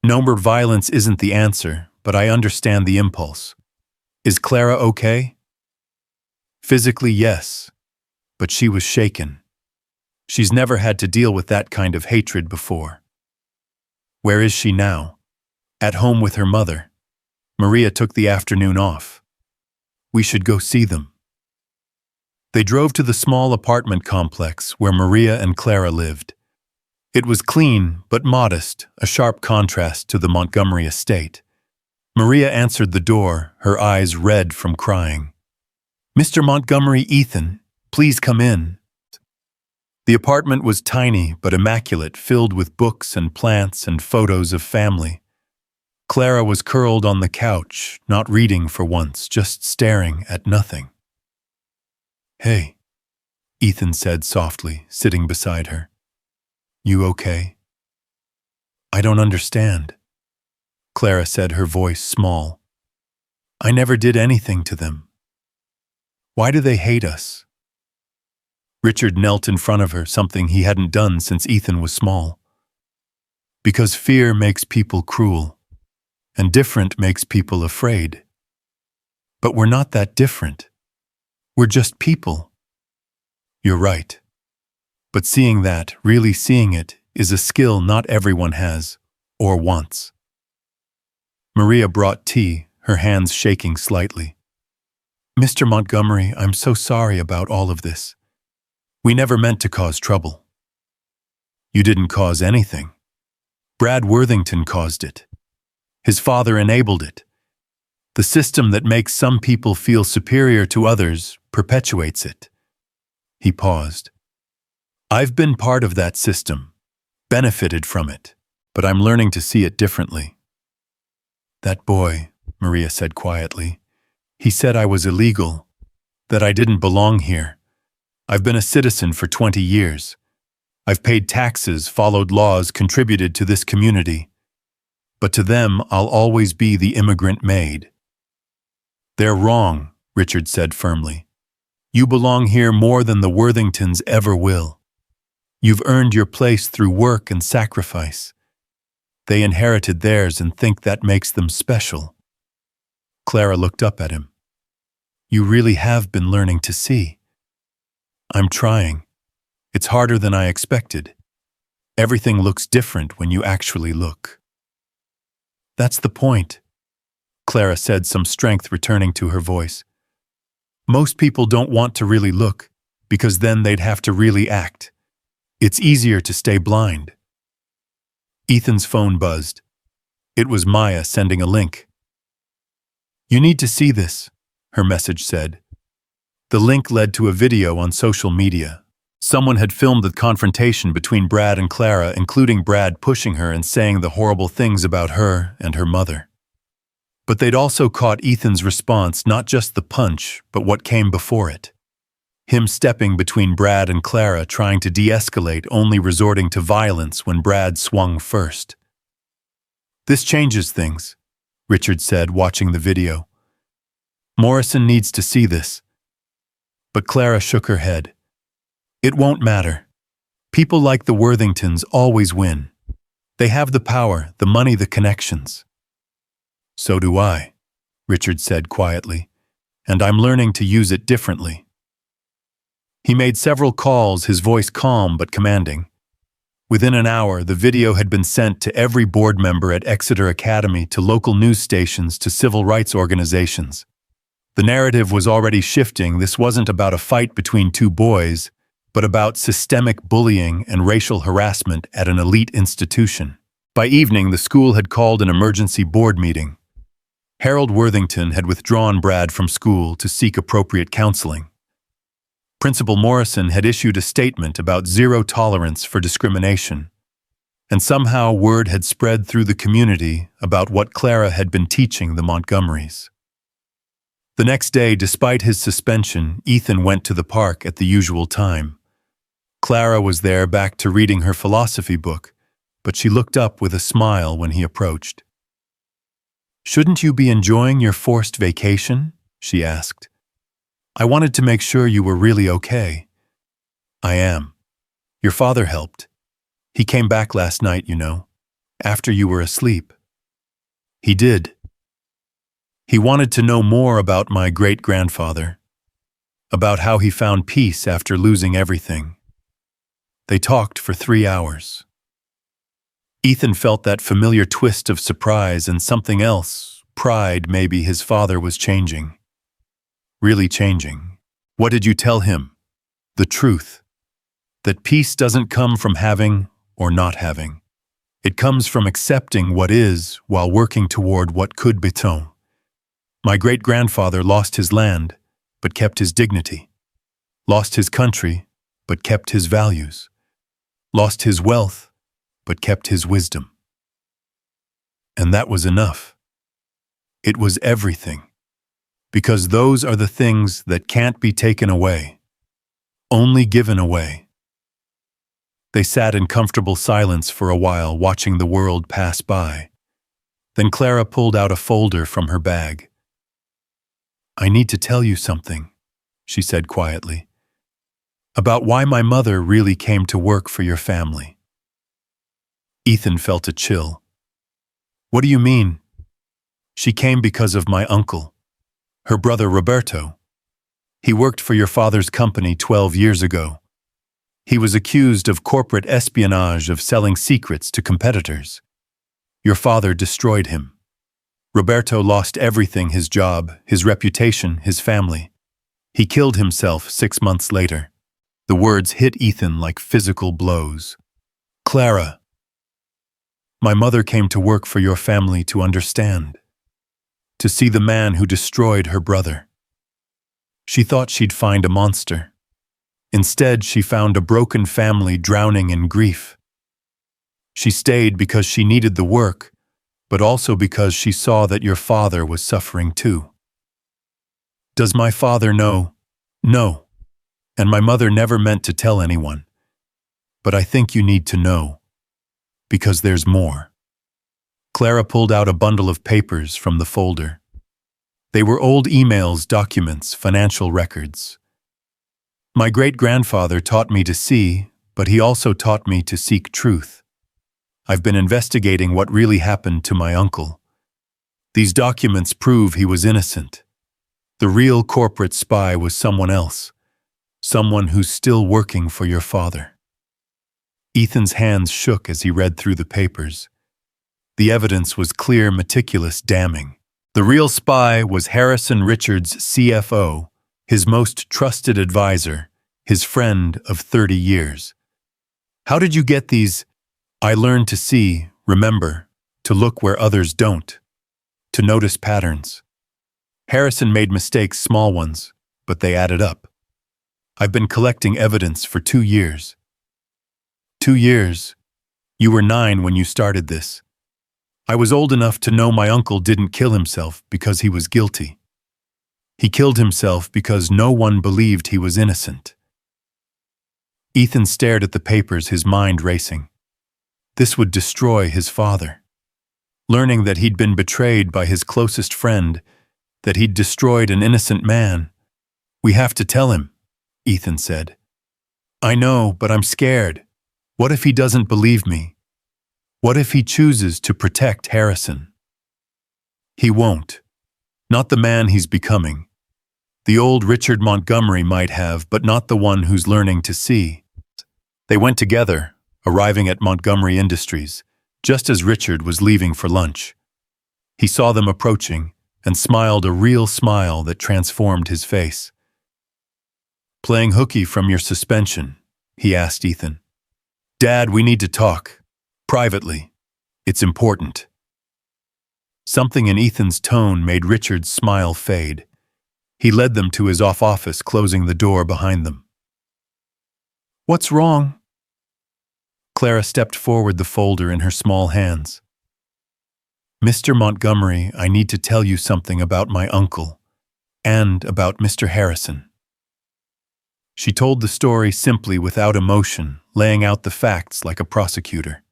No more violence isn't the answer, but I understand the impulse. Is Clara okay? Physically, yes, but she was shaken. She's never had to deal with that kind of hatred before. Where is she now? At home with her mother. Maria took the afternoon off. We should go see them. They drove to the small apartment complex where Maria and Clara lived. It was clean but modest, a sharp contrast to the Montgomery estate. Maria answered the door, her eyes red from crying. Mr. Montgomery, Ethan, please come in. The apartment was tiny but immaculate, filled with books and plants and photos of family. Clara was curled on the couch, not reading for once, just staring at nothing. Hey, Ethan said softly, sitting beside her. You okay? I don't understand, Clara said, her voice small. I never did anything to them. Why do they hate us? Richard knelt in front of her, something he hadn't done since Ethan was small. Because fear makes people cruel, and different makes people afraid. But we're not that different. We're just people. You're right. But seeing that, really seeing it, is a skill not everyone has, or wants. Maria brought tea, her hands shaking slightly. Mr. Montgomery, I'm so sorry about all of this. We never meant to cause trouble. You didn't cause anything. Brad Worthington caused it. His father enabled it. The system that makes some people feel superior to others perpetuates it. He paused. I've been part of that system, benefited from it, but I'm learning to see it differently. That boy, Maria said quietly, he said I was illegal, that I didn't belong here. I've been a citizen for 20 years. I've paid taxes, followed laws, contributed to this community. But to them, I'll always be the immigrant maid. They're wrong, Richard said firmly. You belong here more than the Worthingtons ever will. You've earned your place through work and sacrifice. They inherited theirs and think that makes them special. Clara looked up at him. You really have been learning to see. I'm trying. It's harder than I expected. Everything looks different when you actually look. That's the point, Clara said, some strength returning to her voice. Most people don't want to really look, because then they'd have to really act. It's easier to stay blind. Ethan's phone buzzed. It was Maya sending a link. "You need to see this," her message said. The link led to a video on social media. Someone had filmed the confrontation between Brad and Clara, including Brad pushing her and saying the horrible things about her and her mother. But they'd also caught Ethan's response, not just the punch, but what came before it. Him stepping between Brad and Clara, trying to de-escalate, only resorting to violence when Brad swung first. "This changes things," Richard said, watching the video. "Morrison needs to see this." But Clara shook her head. "It won't matter. People like the Worthingtons always win. They have the power, the money, the connections." "So do I," Richard said quietly, "and I'm learning to use it differently." He made several calls, his voice calm but commanding. Within an hour, the video had been sent to every board member at Exeter Academy, to local news stations, to civil rights organizations. The narrative was already shifting. This wasn't about a fight between two boys, but about systemic bullying and racial harassment at an elite institution. By evening, the school had called an emergency board meeting. Harold Worthington had withdrawn Brad from school to seek appropriate counseling. Principal Morrison had issued a statement about zero tolerance for discrimination. And somehow word had spread through the community about what Clara had been teaching the Montgomerys. The next day, despite his suspension, Ethan went to the park at the usual time. Clara was there, back to reading her philosophy book, but she looked up with a smile when he approached. "Shouldn't you be enjoying your forced vacation?" she asked. "I wanted to make sure you were really okay." "I am. Your father helped. He came back last night, you know, after you were asleep." "He did. He wanted to know more about my great-grandfather, about how he found peace after losing everything." They talked for 3 hours. Ethan felt that familiar twist of surprise and something else, pride. Maybe his father was changing. Really changing. "What did you tell him?" "The truth. That peace doesn't come from having or not having. It comes from accepting what is while working toward what could be. My great-grandfather lost his land, but kept his dignity. Lost his country, but kept his values. Lost his wealth, but kept his wisdom. And that was enough. It was everything. Because those are the things that can't be taken away, only given away." They sat in comfortable silence for a while, watching the world pass by. Then Clara pulled out a folder from her bag. "I need to tell you something," she said quietly, "about why my mother really came to work for your family." Ethan felt a chill. "What do you mean?" "She came because of my uncle, her brother Roberto. He worked for your father's company 12 years ago. He was accused of corporate espionage, of selling secrets to competitors. Your father destroyed him. Roberto lost everything: his job, his reputation, his family. He killed himself 6 months later." The words hit Ethan like physical blows. "Clara, my mother came to work for your family to understand, to see the man who destroyed her brother. She thought she'd find a monster. Instead, she found a broken family drowning in grief. She stayed because she needed the work, but also because she saw that your father was suffering too. Does my father know? No. And my mother never meant to tell anyone. But I think you need to know. Because there's more." Clara pulled out a bundle of papers from the folder. They were old emails, documents, financial records. "My great-grandfather taught me to see, but he also taught me to seek truth. I've been investigating what really happened to my uncle. These documents prove he was innocent. The real corporate spy was someone else, someone who's still working for your father." Ethan's hands shook as he read through the papers. The evidence was clear, meticulous, damning. The real spy was Harrison Richards' CFO, his most trusted advisor, his friend of 30 years. "How did you get these?" "I learned to see," Remember, to look where others don't, to notice patterns. Harrison made mistakes, small ones, but they added up. I've been collecting evidence for 2 years. 2 years? You were 9 when you started this. I was old enough to know my uncle didn't kill himself because he was guilty. He killed himself because no one believed he was innocent. Ethan stared at the papers, his mind racing. This would destroy his father. Learning that he'd been betrayed by his closest friend, that he'd destroyed an innocent man. We have to tell him, Ethan said. I know, but I'm scared. What if he doesn't believe me? What if he chooses to protect Harrison? He won't. Not the man he's becoming. The old Richard Montgomery might have, but not the one who's learning to see. They went together, arriving at Montgomery Industries, just as Richard was leaving for lunch. He saw them approaching and smiled a real smile that transformed his face. Playing hooky from your suspension, he asked Ethan. Dad, we need to talk. Privately. It's important. Something in Ethan's tone made Richard's smile fade. He led them to his office, closing the door behind them. What's wrong? Clara stepped forward, the folder in her small hands. Mr. Montgomery, I need to tell you something about my uncle, and about Mr. Harrison. She told the story simply, without emotion, laying out the facts like a prosecutor.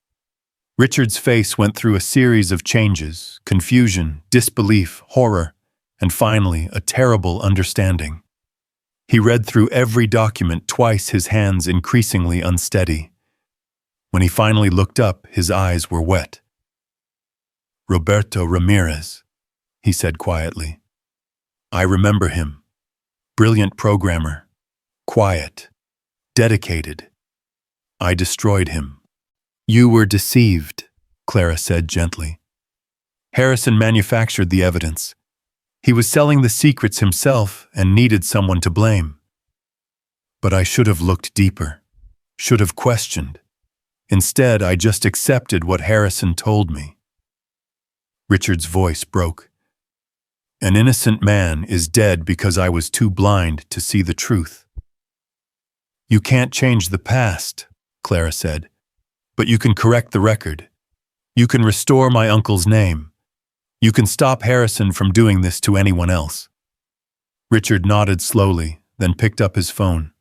Richard's face went through a series of changes: confusion, disbelief, horror, and finally, a terrible understanding. He read through every document twice, his hands increasingly unsteady. When he finally looked up, his eyes were wet. Roberto Ramirez, he said quietly. I remember him. Brilliant programmer. Quiet. Dedicated. I destroyed him. You were deceived, Clara said gently. Harrison manufactured the evidence. He was selling the secrets himself and needed someone to blame. But I should have looked deeper, should have questioned. Instead, I just accepted what Harrison told me. Richard's voice broke. An innocent man is dead because I was too blind to see the truth. You can't change the past, Clara said, but you can correct the record. You can restore my uncle's name. You can stop Harrison from doing this to anyone else. Richard nodded slowly, then picked up his phone.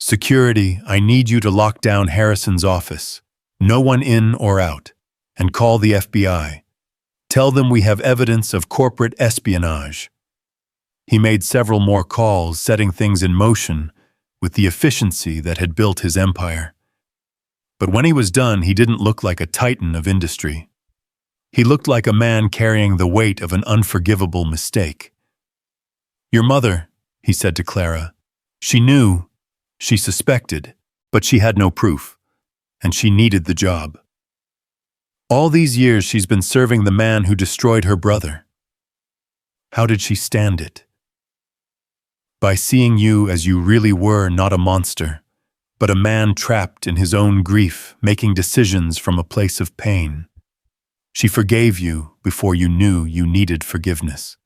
Security, I need you to lock down Harrison's office. No one in or out. And call the FBI. Tell them we have evidence of corporate espionage. He made several more calls, setting things in motion with the efficiency that had built his empire. But when he was done, he didn't look like a titan of industry. He looked like a man carrying the weight of an unforgivable mistake. Your mother, he said to Clara. She knew. She suspected, but she had no proof, and she needed the job. All these years she's been serving the man who destroyed her brother. How did she stand it? By seeing you as you really were, not a monster, but a man trapped in his own grief, making decisions from a place of pain. She forgave you before you knew you needed forgiveness.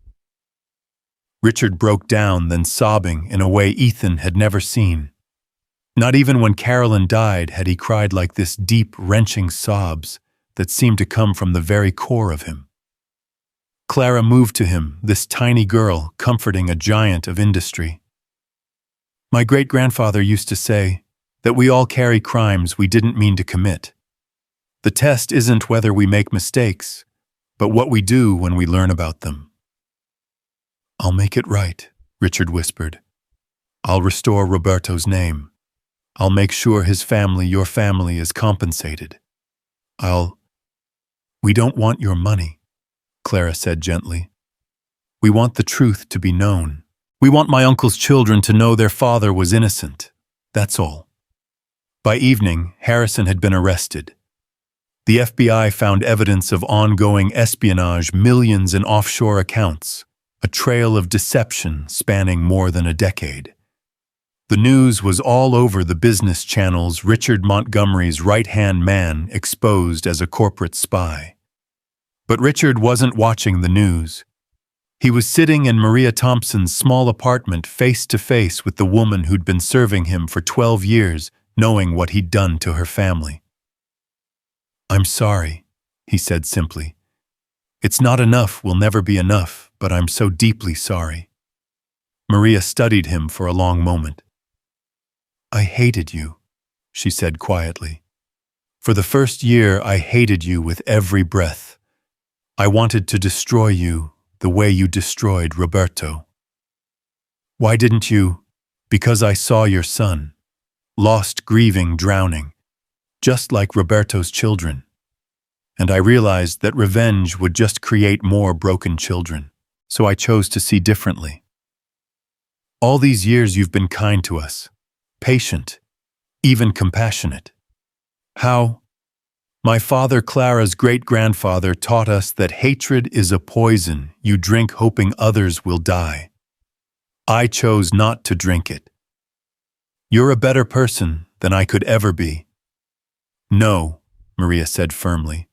Richard broke down, then sobbing in a way Ethan had never seen. Not even when Carolyn died had he cried like this, deep, wrenching sobs that seemed to come from the very core of him. Clara moved to him, this tiny girl comforting a giant of industry. My great-grandfather used to say that we all carry crimes we didn't mean to commit. The test isn't whether we make mistakes, but what we do when we learn about them. I'll make it right, Richard whispered. I'll restore Roberto's name. I'll make sure his family, your family, is compensated. We don't want your money, Clara said gently. We want the truth to be known. We want my uncle's children to know their father was innocent. That's all. By evening, Harrison had been arrested. The FBI found evidence of ongoing espionage, millions in offshore accounts, a trail of deception spanning more than a decade. The news was all over the business channels. Richard Montgomery's right-hand man exposed as a corporate spy. But Richard wasn't watching the news. He was sitting in Maria Thompson's small apartment face to face with the woman who'd been serving him for 12 years, knowing what he'd done to her family. "I'm sorry," he said simply. "It's not enough, will never be enough, but I'm so deeply sorry." Maria studied him for a long moment. "I hated you," she said quietly. "For the first year, I hated you with every breath. I wanted to destroy you the way you destroyed Roberto." "Why didn't you?" "Because I saw your son, lost, grieving, drowning, just like Roberto's children. And I realized that revenge would just create more broken children, so I chose to see differently. All these years you've been kind to us, patient, even compassionate. How? My father, Clara's great-grandfather, taught us that hatred is a poison you drink hoping others will die. I chose not to drink it. You're a better person than I could ever be." "No," Maria said firmly.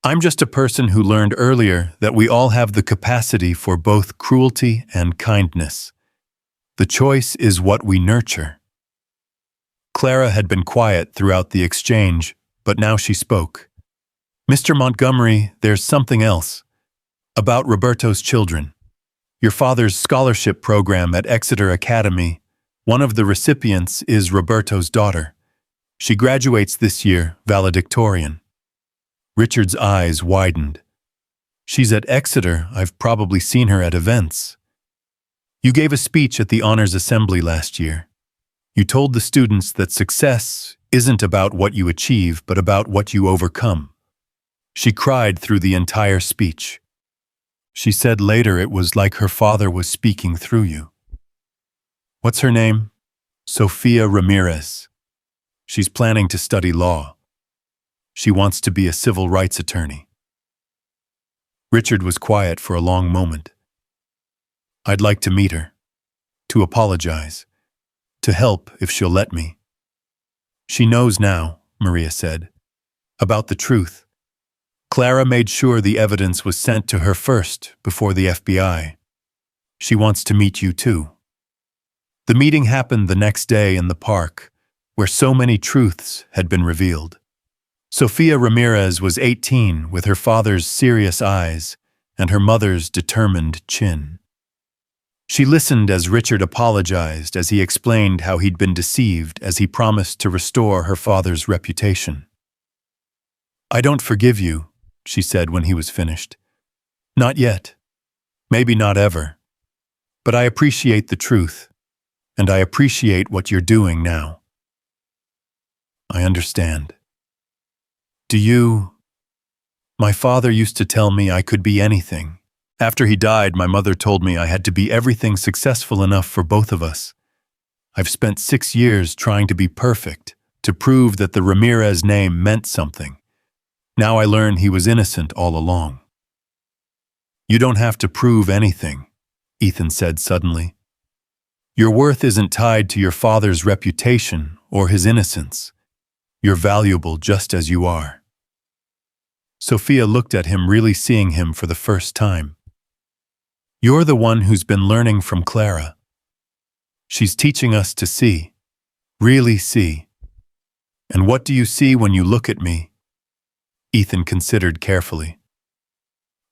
"I'm just a person who learned earlier that we all have the capacity for both cruelty and kindness. The choice is what we nurture." Clara had been quiet throughout the exchange, but now she spoke. "Mr. Montgomery, there's something else. About Roberto's children. Your father's scholarship program at Exeter Academy, one of the recipients is Roberto's daughter. She graduates this year, valedictorian." Richard's eyes widened. "She's at Exeter. I've probably seen her at events." "You gave a speech at the Honors Assembly last year. You told the students that success isn't about what you achieve, but about what you overcome." She cried through the entire speech. She said later it was like her father was speaking through you. "What's her name?" "Sofia Ramirez. She's planning to study law. She wants to be a civil rights attorney." Richard was quiet for a long moment. "I'd like to meet her, to apologize, to help if she'll let me." "She knows now," Maria said, "about the truth. Clara made sure the evidence was sent to her first, before the FBI. She wants to meet you too." The meeting happened the next day in the park, where so many truths had been revealed. Sofia Ramirez was 18 with her father's serious eyes and her mother's determined chin. She listened as Richard apologized as he explained how he'd been deceived as he promised to restore her father's reputation. "I don't forgive you," she said when he was finished. "Not yet. Maybe not ever. But I appreciate the truth, and I appreciate what you're doing now." "I understand. Do you?" "My father used to tell me I could be anything. After he died, my mother told me I had to be everything successful enough for both of us. I've spent 6 years trying to be perfect, to prove that the Ramirez name meant something. Now I learn he was innocent all along." "You don't have to prove anything," Ethan said suddenly. "Your worth isn't tied to your father's reputation or his innocence. You're valuable just as you are." Sophia looked at him, really seeing him for the first time. "You're the one who's been learning from Clara. She's teaching us to see, really see. And what do you see when you look at me?" Ethan considered carefully.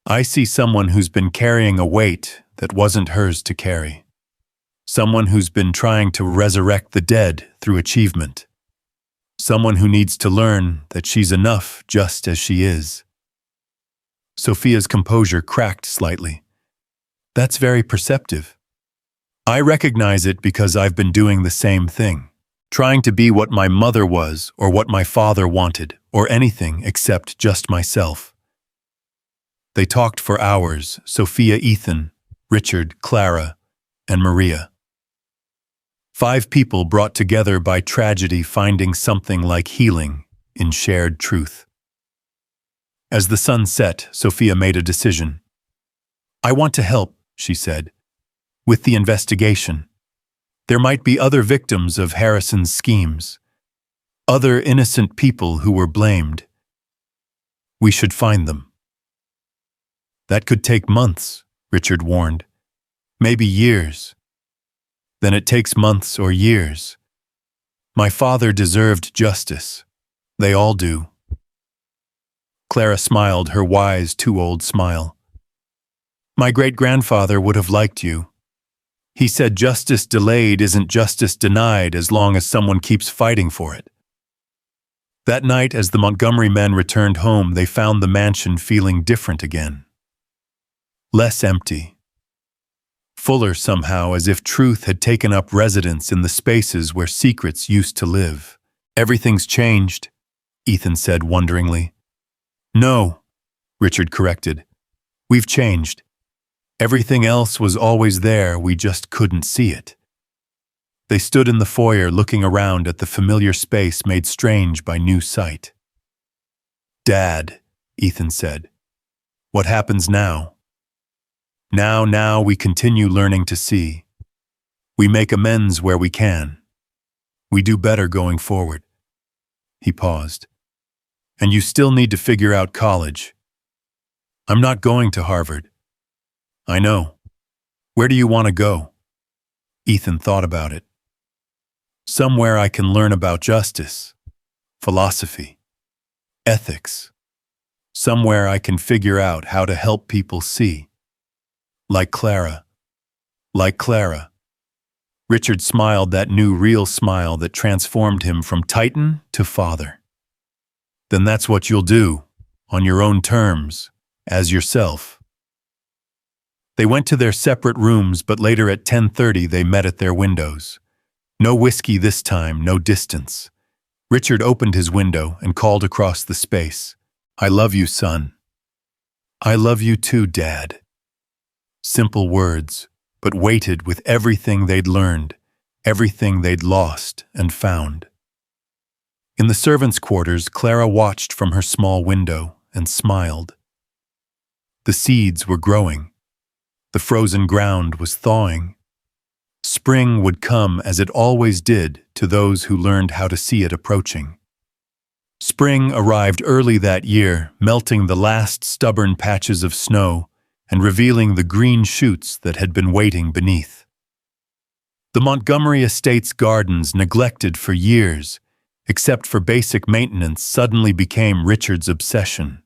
"I see someone who's been carrying a weight that wasn't hers to carry. Someone who's been trying to resurrect the dead through achievement. Someone who needs to learn that she's enough just as she is." Sophia's composure cracked slightly. "That's very perceptive. I recognize it because I've been doing the same thing, trying to be what my mother was or what my father wanted, or anything except just myself." They talked for hours, Sophia, Ethan, Richard, Clara, and Maria. 5 people brought together by tragedy, finding something like healing in shared truth. As the sun set, Sophia made a decision. "I want to help," she said, "with the investigation. There might be other victims of Harrison's schemes, other innocent people who were blamed. We should find them. That could take months, Richard warned. Maybe years. Then it takes months or years. My father deserved justice. They all do. Clara smiled her wise, too-old smile. My great-grandfather would have liked you. He said justice delayed isn't justice denied as long as someone keeps fighting for it. That night, as the Montgomery men returned home, they found the mansion feeling different again. Less empty. Fuller somehow, as if truth had taken up residence in the spaces where secrets used to live. Everything's changed, Ethan said wonderingly. No, Richard corrected. We've changed. Everything else was always there, we just couldn't see it. They stood in the foyer looking around at the familiar space made strange by new sight. Dad, Ethan said. What happens now? Now we continue learning to see. We make amends where we can. We do better going forward. He paused. And you still need to figure out college. I'm not going to Harvard. I know. Where do you want to go? Ethan thought about it. Somewhere I can learn about justice, philosophy, ethics. Somewhere I can figure out how to help people see. Like Clara. Like Clara. Richard smiled that new real smile that transformed him from Titan to father. Then that's what you'll do, on your own terms, as yourself. They went to their separate rooms, but later at 10:30 they met at their windows. No whiskey this time, no distance. Richard opened his window and called across the space. I love you, son. I love you too, Dad. Simple words, but weighted with everything they'd learned, everything they'd lost and found. In the servants' quarters, Clara watched from her small window and smiled. The seeds were growing. The frozen ground was thawing. Spring would come as it always did to those who learned how to see it approaching. Spring arrived early that year, melting the last stubborn patches of snow and revealing the green shoots that had been waiting beneath. The Montgomery estate's gardens, neglected for years, except for basic maintenance, suddenly became Richard's obsession.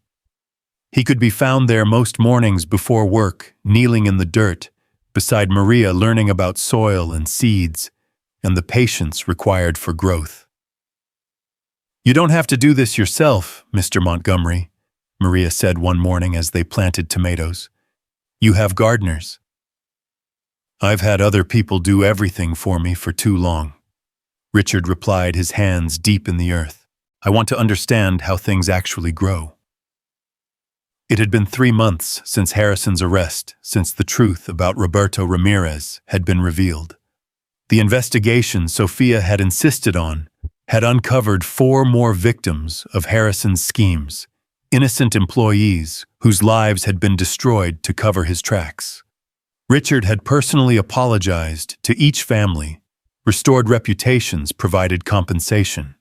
He could be found there most mornings before work, kneeling in the dirt, beside Maria learning about soil and seeds, and the patience required for growth. You don't have to do this yourself, Mr. Montgomery, Maria said one morning as they planted tomatoes. You have gardeners. I've had other people do everything for me for too long, Richard replied, his hands deep in the earth. I want to understand how things actually grow. It had been 3 months since Harrison's arrest, since the truth about Roberto Ramirez had been revealed. The investigation Sophia had insisted on had uncovered 4 more victims of Harrison's schemes, innocent employees whose lives had been destroyed to cover his tracks. Richard had personally apologized to each family, restored reputations, provided compensation.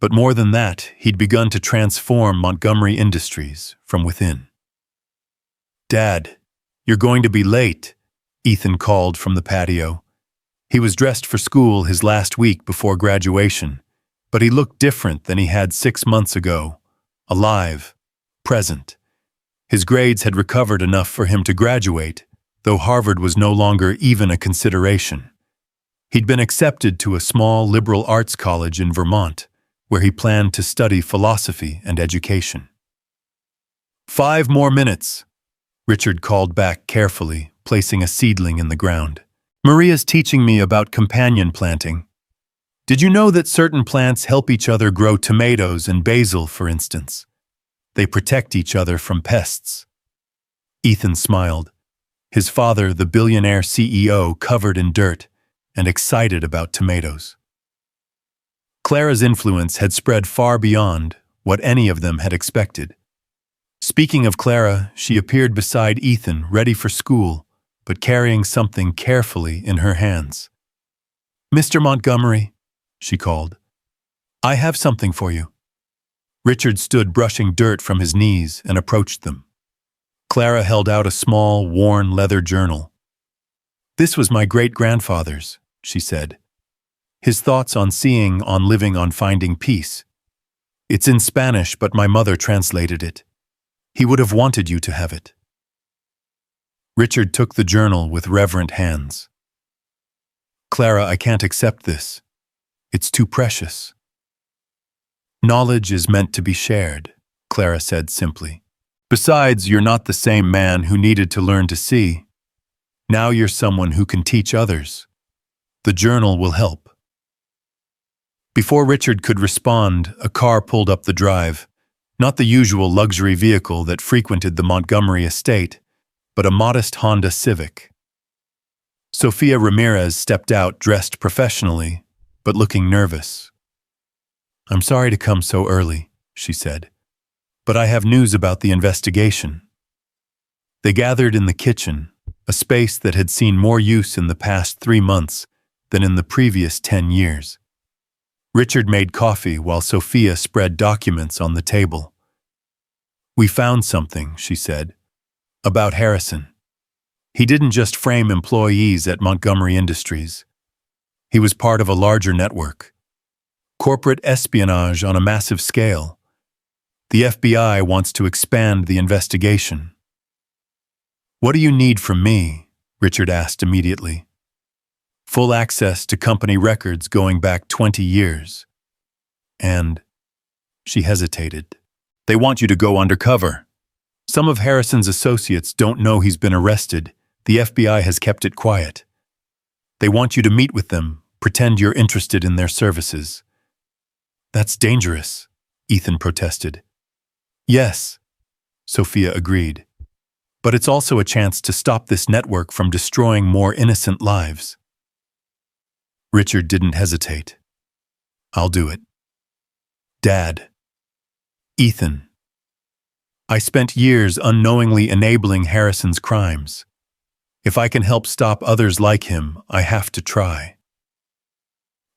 But more than that, he'd begun to transform Montgomery Industries from within. Dad, you're going to be late, Ethan called from the patio. He was dressed for school his last week before graduation, but he looked different than he had 6 months ago, alive, present. His grades had recovered enough for him to graduate, though Harvard was no longer even a consideration. He'd been accepted to a small liberal arts college in Vermont, where he planned to study philosophy and education. 5 more minutes, Richard called back carefully, placing a seedling in the ground. Maria's teaching me about companion planting. Did you know that certain plants help each other grow? Tomatoes and basil, for instance? They protect each other from pests. Ethan smiled, his father, the billionaire CEO, covered in dirt and excited about tomatoes. Clara's influence had spread far beyond what any of them had expected. Speaking of Clara, she appeared beside Ethan, ready for school, but carrying something carefully in her hands. Mr. Montgomery, she called. I have something for you. Richard stood brushing dirt from his knees and approached them. Clara held out a small, worn leather journal. This was my great-grandfather's, she said. His thoughts on seeing, on living, on finding peace. It's in Spanish, but my mother translated it. He would have wanted you to have it. Richard took the journal with reverent hands. Clara, I can't accept this. It's too precious. Knowledge is meant to be shared, Clara said simply. Besides, you're not the same man who needed to learn to see. Now you're someone who can teach others. The journal will help. Before Richard could respond, a car pulled up the drive, not the usual luxury vehicle that frequented the Montgomery estate, but a modest Honda Civic. Sofia Ramirez stepped out dressed professionally, but looking nervous. I'm sorry to come so early, she said, but I have news about the investigation. They gathered in the kitchen, a space that had seen more use in the past 3 months than in the previous 10 years. Richard made coffee while Sofia spread documents on the table. We found something, she said, about Harrison. He didn't just frame employees at Montgomery Industries. He was part of a larger network. Corporate espionage on a massive scale. The FBI wants to expand the investigation. What do you need from me? Richard asked immediately. Full access to company records going back 20 years. And she hesitated. They want you to go undercover. Some of Harrison's associates don't know he's been arrested. The FBI has kept it quiet. They want you to meet with them, pretend you're interested in their services. That's dangerous, Ethan protested. Yes, Sofia agreed. But it's also a chance to stop this network from destroying more innocent lives. Richard didn't hesitate. I'll do it. Dad. Ethan. I spent years unknowingly enabling Harrison's crimes. If I can help stop others like him, I have to try.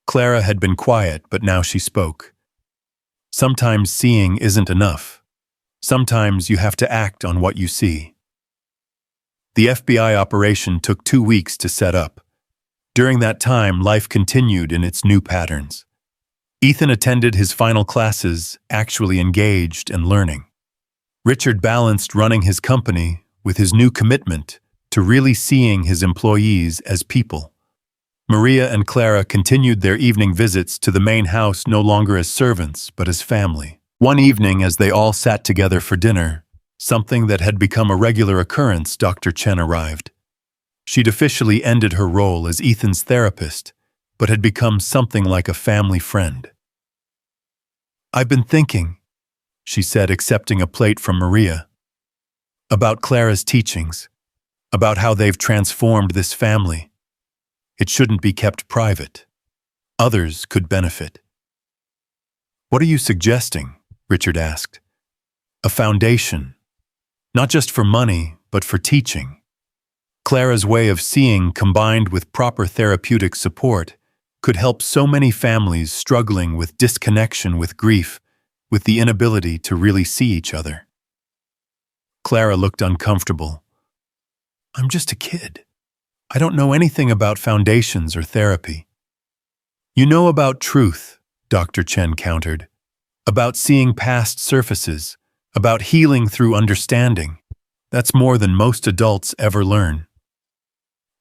Clara had been quiet, but now she spoke. Sometimes seeing isn't enough. Sometimes you have to act on what you see. The FBI operation took 2 weeks to set up. During that time, life continued in its new patterns. Ethan attended his final classes, actually engaged and learning. Richard balanced running his company with his new commitment to really seeing his employees as people. Maria and Clara continued their evening visits to the main house no longer as servants, but as family. One evening, as they all sat together for dinner, something that had become a regular occurrence, Dr. Chen arrived. She'd officially ended her role as Ethan's therapist, but had become something like a family friend. I've been thinking, she said, accepting a plate from Maria, about Clara's teachings, about how they've transformed this family. It shouldn't be kept private. Others could benefit. What are you suggesting? Richard asked. A foundation, not just for money, but for teaching. Clara's way of seeing, combined with proper therapeutic support, could help so many families struggling with disconnection, with grief, with the inability to really see each other. Clara looked uncomfortable. I'm just a kid. I don't know anything about foundations or therapy. You know about truth, Dr. Chen countered. About seeing past surfaces, about healing through understanding. That's more than most adults ever learn.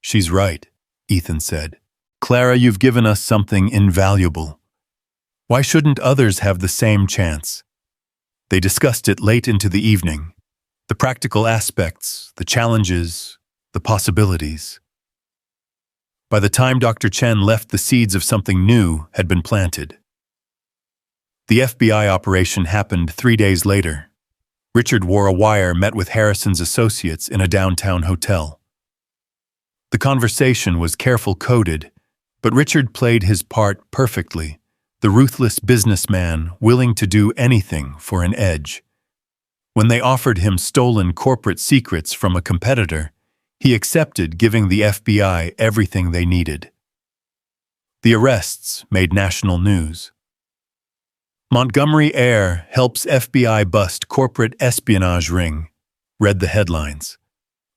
She's right, Ethan said. Clara, you've given us something invaluable. Why shouldn't others have the same chance? They discussed it late into the evening. The practical aspects, the challenges, the possibilities. By the time Dr. Chen left, the seeds of something new had been planted. The FBI operation happened 3 days later. Richard wore a wire, met with Harrison's associates in a downtown hotel. The conversation was careful coded, but Richard played his part perfectly, the ruthless businessman willing to do anything for an edge. When they offered him stolen corporate secrets from a competitor, he accepted, giving the FBI everything they needed. The arrests made national news. Montgomery heir helps FBI bust corporate espionage ring, read the headlines.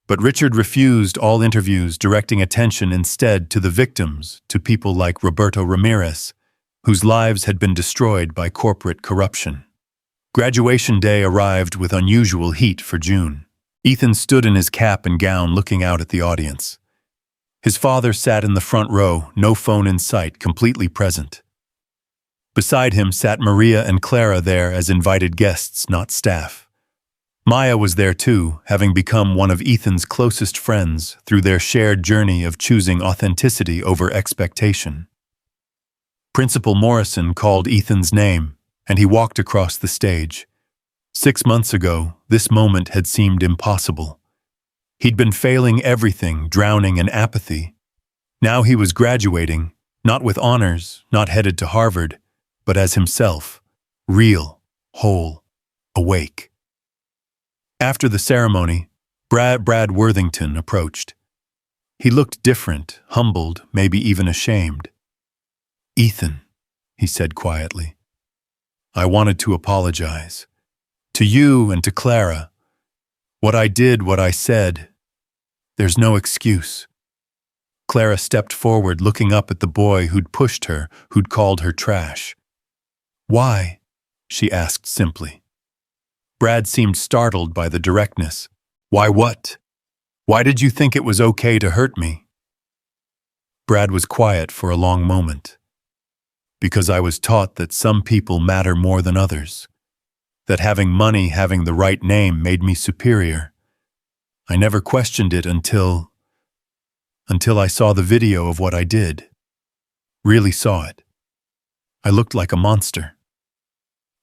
But Richard refused all interviews, directing attention instead to the victims, to people like Roberto Ramirez, whose lives had been destroyed by corporate corruption. Graduation day arrived with unusual heat for June. Ethan stood in his cap and gown looking out at the audience. His father sat in the front row, no phone in sight, completely present. Beside him sat Maria and Clara there as invited guests, not staff. Maya was there too, having become one of Ethan's closest friends through their shared journey of choosing authenticity over expectation. Principal Morrison called Ethan's name, and he walked across the stage. 6 months ago, this moment had seemed impossible. He'd been failing everything, drowning in apathy. Now he was graduating, not with honors, not headed to Harvard, but as himself, real, whole, awake. After the ceremony, Brad Worthington approached. He looked different, humbled, maybe even ashamed. "Ethan," he said quietly, "I wanted to apologize. To you and to Clara. What I did, what I said. There's no excuse." Clara stepped forward, looking up at the boy who'd pushed her, who'd called her trash. "Why?" she asked simply. Brad seemed startled by the directness. "Why what? Why did you think it was okay to hurt me?" Brad was quiet for a long moment. "Because I was taught that some people matter more than others. That having money, having the right name made me superior. I never questioned it until I saw the video of what I did. Really saw it. I looked like a monster."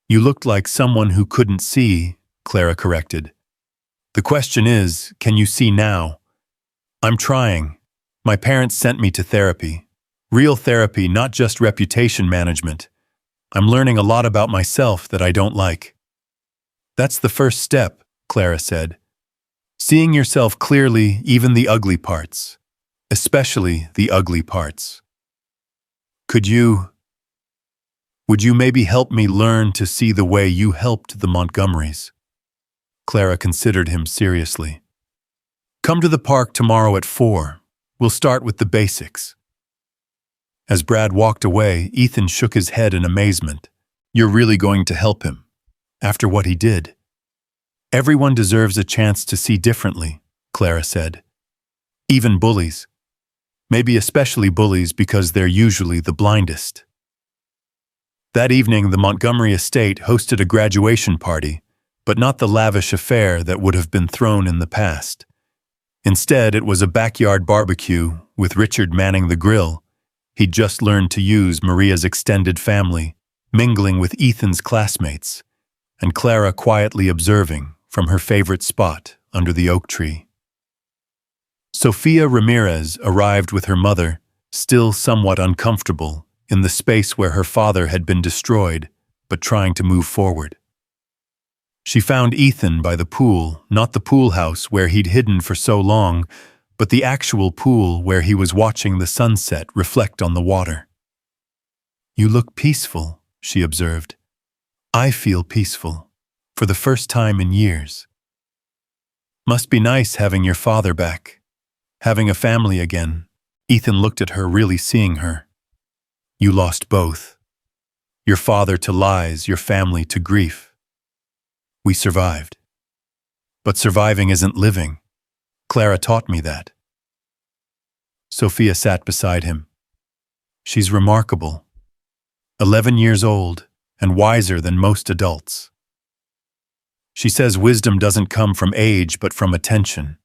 "You looked like someone who couldn't see," Clara corrected. "The question is, can you see now? I'm trying. My parents sent me to therapy. Real therapy, not just reputation management. I'm learning a lot about myself that I don't like." "That's the first step," Clara said. "Seeing yourself clearly, even the ugly parts. Especially the ugly parts. Would you maybe help me learn to see the way you helped the Montgomerys?" Clara considered him seriously. "Come to the park tomorrow at 4. We'll start with the basics." As Brad walked away, Ethan shook his head in amazement. "You're really going to help him? After what he did?" "Everyone deserves a chance to see differently," Clara said. "Even bullies. Maybe especially bullies because they're usually the blindest." That evening, the Montgomery estate hosted a graduation party, but not the lavish affair that would have been thrown in the past. Instead, it was a backyard barbecue, with Richard manning the grill. He'd just learned to use Maria's extended family, mingling with Ethan's classmates, and Clara quietly observing from her favorite spot under the oak tree. Sofia Ramirez arrived with her mother, still somewhat uncomfortable, in the space where her father had been destroyed, but trying to move forward. She found Ethan by the pool, not the pool house where he'd hidden for so long, but the actual pool where he was watching the sunset reflect on the water. "You look peaceful," she observed. "I feel peaceful, for the first time in years." "Must be nice having your father back, having a family again." Ethan looked at her, really seeing her. "You lost both. Your father to lies, your family to grief. We survived. But surviving isn't living. Clara taught me that." Sofia sat beside him. "She's remarkable. 11 years old and wiser than most adults. She says wisdom doesn't come from age but from attention,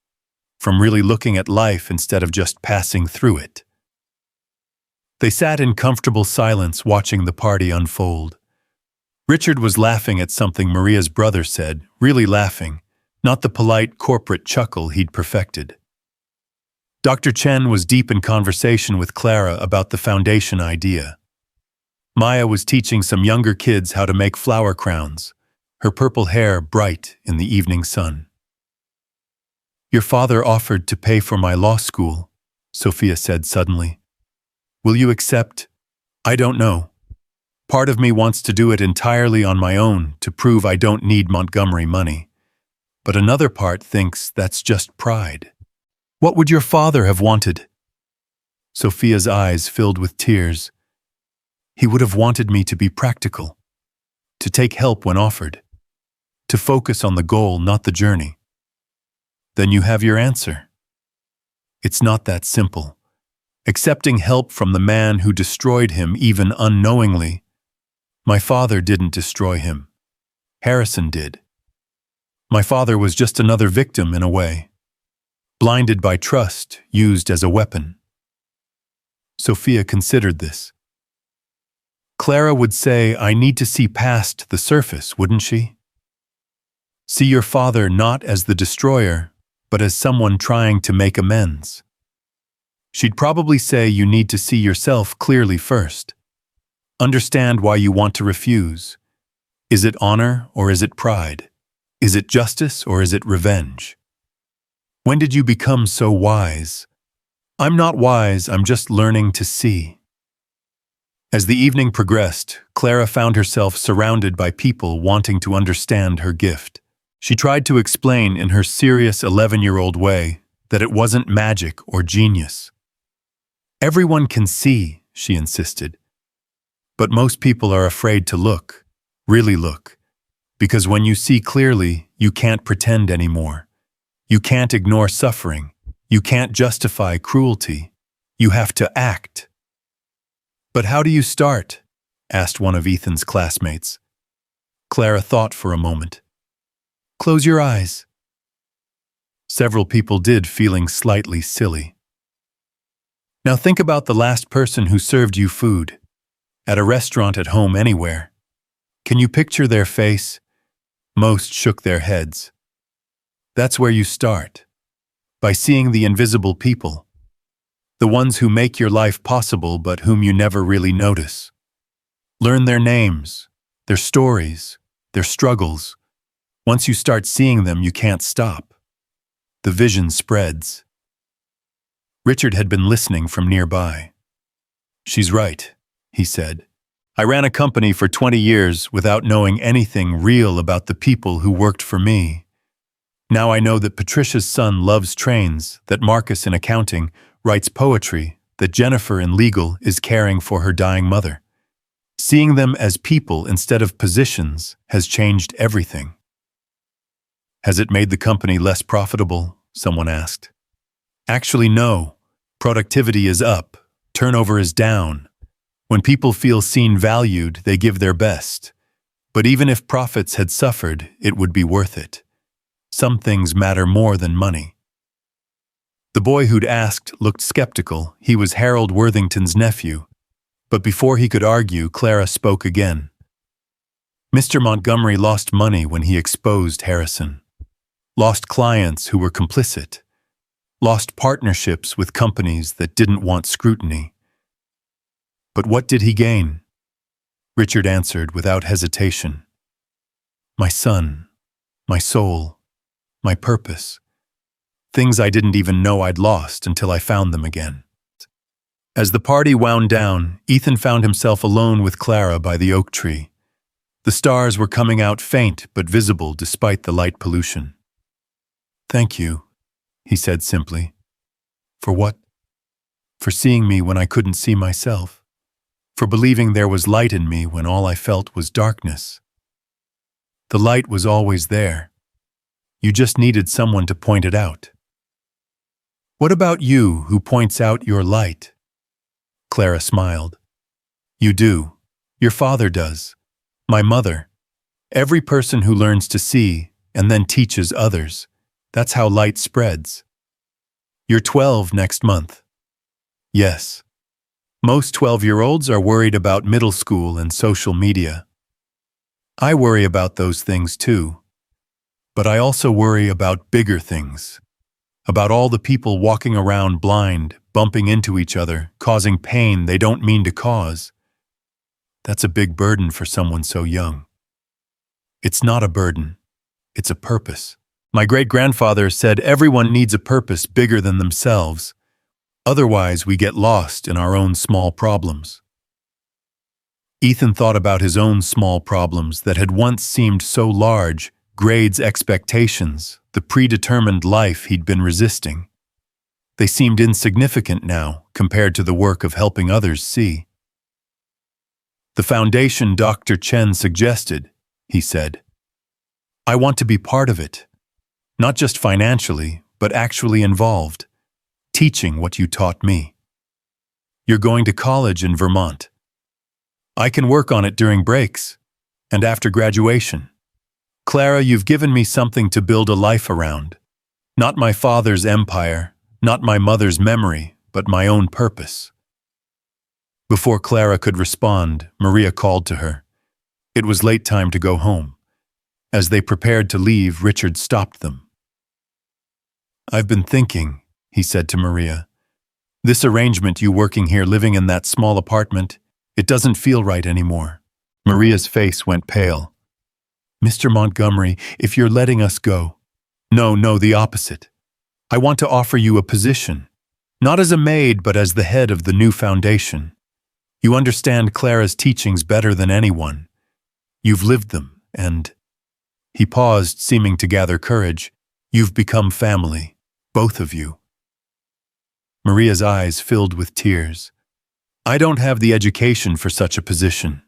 from really looking at life instead of just passing through it." They sat in comfortable silence watching the party unfold. Richard was laughing at something Maria's brother said, really laughing, not the polite corporate chuckle he'd perfected. Dr. Chen was deep in conversation with Clara about the foundation idea. Maya was teaching some younger kids how to make flower crowns, her purple hair bright in the evening sun. "Your father offered to pay for my law school," Sofia said suddenly. Will you accept? I don't know. Part of me wants to do it entirely on my own to prove I don't need Montgomery money. But another part thinks that's just pride. What would your father have wanted? Sophia's eyes filled with tears. He would have wanted me to be practical, to take help when offered, to focus on the goal, not the journey. Then you have your answer. It's not that simple. Accepting help from the man who destroyed him even unknowingly. My father didn't destroy him. Harrison did. My father was just another victim in a way. Blinded by trust, used as a weapon. Sophia considered this. Clara would say, I need to see past the surface, wouldn't she? See your father not as the destroyer, but as someone trying to make amends. She'd probably say you need to see yourself clearly first. Understand why you want to refuse. Is it honor or is it pride? Is it justice or is it revenge? When did you become so wise? I'm not wise, I'm just learning to see. As the evening progressed, Clara found herself surrounded by people wanting to understand her gift. She tried to explain in her serious 11-year-old way that it wasn't magic or genius. Everyone can see, she insisted. But most people are afraid to look, really look, because when you see clearly, you can't pretend anymore. You can't ignore suffering. You can't justify cruelty. You have to act. But how do you start? Asked one of Ethan's classmates. Clara thought for a moment. Close your eyes. Several people did, feeling slightly silly. Now think about the last person who served you food. At a restaurant, at home, anywhere. Can you picture their face? Most shook their heads. That's where you start. By seeing the invisible people. The ones who make your life possible but whom you never really notice. Learn their names, their stories, their struggles. Once you start seeing them, you can't stop. The vision spreads. Richard had been listening from nearby. She's right, he said. I ran a company for 20 years without knowing anything real about the people who worked for me. Now I know that Patricia's son loves trains, that Marcus in accounting writes poetry, that Jennifer in legal is caring for her dying mother. Seeing them as people instead of positions has changed everything. Has it made the company less profitable? Someone asked. Actually, no. Productivity is up. Turnover is down. When people feel seen, valued, they give their best. But even if profits had suffered, it would be worth it. Some things matter more than money. The boy who'd asked looked skeptical. He was Harold Worthington's nephew. But before he could argue, Clara spoke again. Mr. Montgomery lost money when he exposed Harrison. Lost clients who were complicit. Lost partnerships with companies that didn't want scrutiny. But what did he gain? Richard answered without hesitation. My son, my soul, my purpose. Things I didn't even know I'd lost until I found them again. As the party wound down, Ethan found himself alone with Clara by the oak tree. The stars were coming out faint but visible despite the light pollution. Thank you, he said simply. For what? For seeing me when I couldn't see myself. For believing there was light in me when all I felt was darkness. The light was always there. You just needed someone to point it out. What about you who points out your light? Clara smiled. You do. Your father does. My mother. Every person who learns to see and then teaches others. That's how light spreads. You're 12 next month. Yes. Most 12-year-olds are worried about middle school and social media. I worry about those things too. But I also worry about bigger things. About all the people walking around blind, bumping into each other, causing pain they don't mean to cause. That's a big burden for someone so young. It's not a burden. It's a purpose. My great-grandfather said everyone needs a purpose bigger than themselves. Otherwise, we get lost in our own small problems. Ethan thought about his own small problems that had once seemed so large, grades, expectations, the predetermined life he'd been resisting. They seemed insignificant now compared to the work of helping others see. The foundation Dr. Chen suggested, he said. I want to be part of it. Not just financially, but actually involved, teaching what you taught me. You're going to college in Vermont. I can work on it during breaks and after graduation. Clara, you've given me something to build a life around. Not my father's empire, not my mother's memory, but my own purpose. Before Clara could respond, Maria called to her. It was late time to go home. As they prepared to leave, Richard stopped them. I've been thinking, he said to Maria. This arrangement, you working here, living in that small apartment, it doesn't feel right anymore. Maria's face went pale. Mr. Montgomery, if you're letting us go. No, the opposite. I want to offer you a position, not as a maid, but as the head of the new foundation. You understand Clara's teachings better than anyone. You've lived them, and... He paused, seeming to gather courage. You've become family, both of you. Maria's eyes filled with tears. I don't have the education for such a position.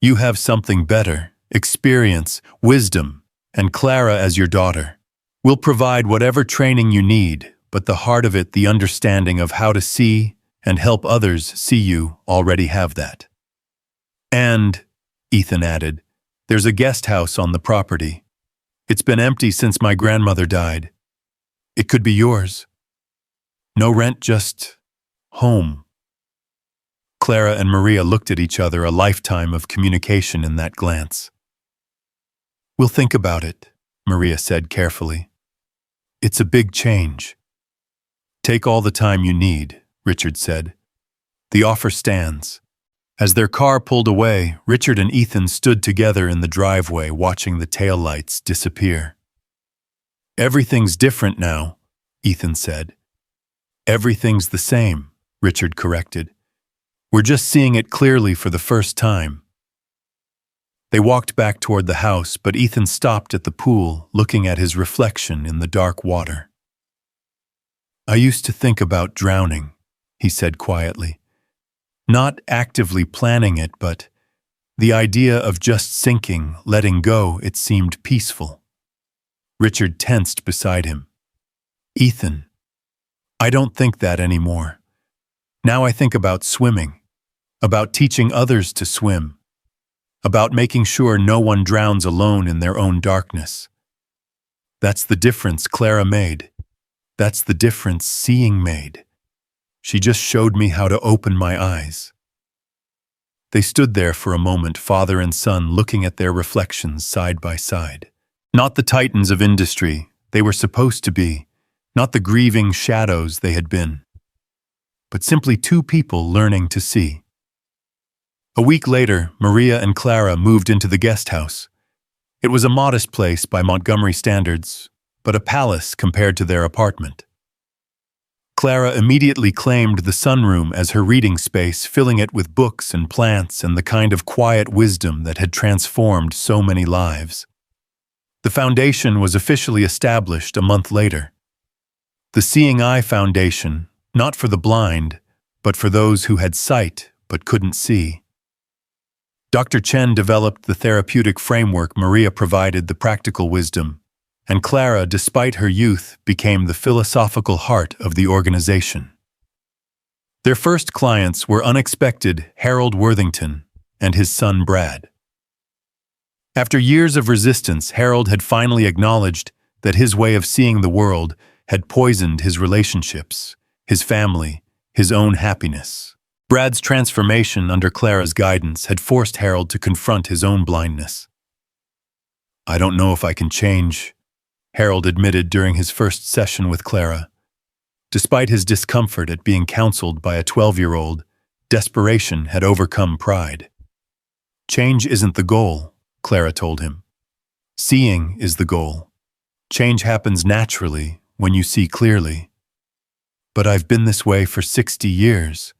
You have something better, experience, wisdom, and Clara as your daughter. We'll provide whatever training you need, but the heart of it, the understanding of how to see and help others see you, already have that. And, Ethan added, there's a guest house on the property. It's been empty since my grandmother died. It could be yours. No rent, just home. Clara and Maria looked at each other, a lifetime of communication in that glance. We'll think about it, Maria said carefully. It's a big change. Take all the time you need, Richard said. The offer stands. As their car pulled away, Richard and Ethan stood together in the driveway, watching the taillights disappear. Everything's different now, Ethan said. Everything's the same, Richard corrected. We're just seeing it clearly for the first time. They walked back toward the house, but Ethan stopped at the pool, looking at his reflection in the dark water. I used to think about drowning, he said quietly. Not actively planning it, but the idea of just sinking, letting go, it seemed peaceful. Richard tensed beside him. Ethan, I don't think that anymore. Now I think about swimming, about teaching others to swim, about making sure no one drowns alone in their own darkness. That's the difference Clara made. That's the difference seeing made. She just showed me how to open my eyes. They stood there for a moment, father and son, looking at their reflections side by side. Not the titans of industry they were supposed to be, not the grieving shadows they had been, but simply two people learning to see. A week later, Maria and Clara moved into the guest house. It was a modest place by Montgomery standards, but a palace compared to their apartment. Clara immediately claimed the sunroom as her reading space, filling it with books and plants and the kind of quiet wisdom that had transformed so many lives. The foundation was officially established a month later. The Seeing Eye Foundation, not for the blind, but for those who had sight but couldn't see. Dr. Chen developed the therapeutic framework, Maria provided the practical wisdom, and Clara, despite her youth, became the philosophical heart of the organization. Their first clients were unexpected Harold Worthington and his son Brad. After years of resistance, Harold had finally acknowledged that his way of seeing the world had poisoned his relationships, his family, his own happiness. Brad's transformation under Clara's guidance had forced Harold to confront his own blindness. I don't know if I can change, Harold admitted during his first session with Clara. Despite his discomfort at being counseled by a 12-year-old, desperation had overcome pride. Change isn't the goal, Clara told him. Seeing is the goal. Change happens naturally when you see clearly. But I've been this way for 60 years.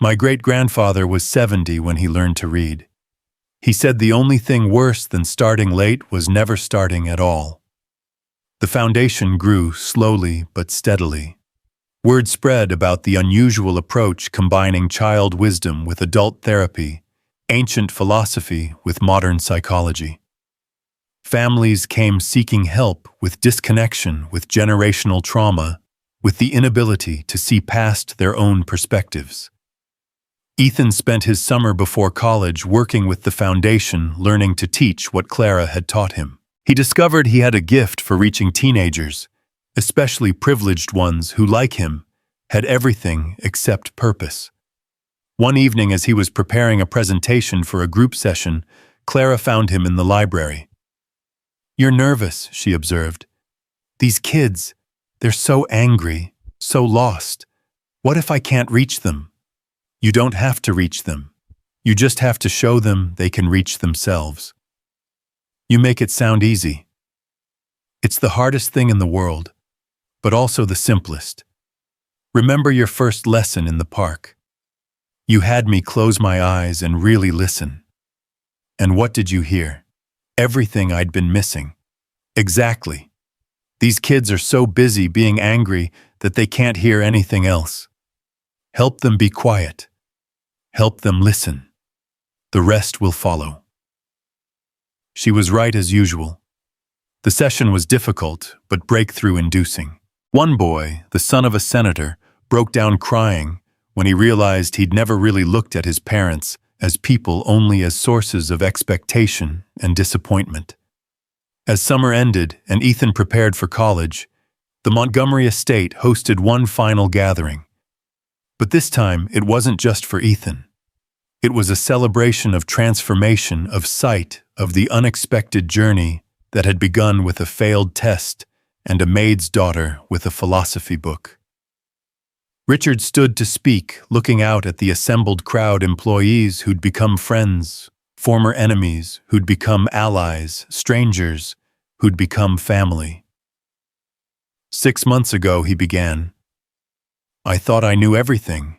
My great-grandfather was 70 when he learned to read. He said the only thing worse than starting late was never starting at all. The foundation grew slowly but steadily. Word spread about the unusual approach combining child wisdom with adult therapy, ancient philosophy with modern psychology. Families came seeking help with disconnection, with generational trauma, with the inability to see past their own perspectives. Ethan spent his summer before college working with the foundation, learning to teach what Clara had taught him. He discovered he had a gift for reaching teenagers, especially privileged ones who, like him, had everything except purpose. One evening, as he was preparing a presentation for a group session, Clara found him in the library. "You're nervous," she observed. "These kids, they're so angry, so lost. What if I can't reach them?" "You don't have to reach them. You just have to show them they can reach themselves." "You make it sound easy." "It's the hardest thing in the world, but also the simplest. Remember your first lesson in the park. You had me close my eyes and really listen. And what did you hear? Everything I'd been missing. Exactly. These kids are so busy being angry that they can't hear anything else. Help them be quiet. Help them listen. The rest will follow." She was right as usual. The session was difficult, but breakthrough-inducing. One boy, the son of a senator, broke down crying when he realized he'd never really looked at his parents as people, only as sources of expectation and disappointment. As summer ended and Ethan prepared for college, the Montgomery estate hosted one final gathering. But this time, it wasn't just for Ethan. It was a celebration of transformation, of sight, of the unexpected journey that had begun with a failed test and a maid's daughter with a philosophy book. Richard stood to speak, looking out at the assembled crowd, employees who'd become friends, former enemies who'd become allies, strangers who'd become family. 6 months ago, he began. "I thought I knew everything.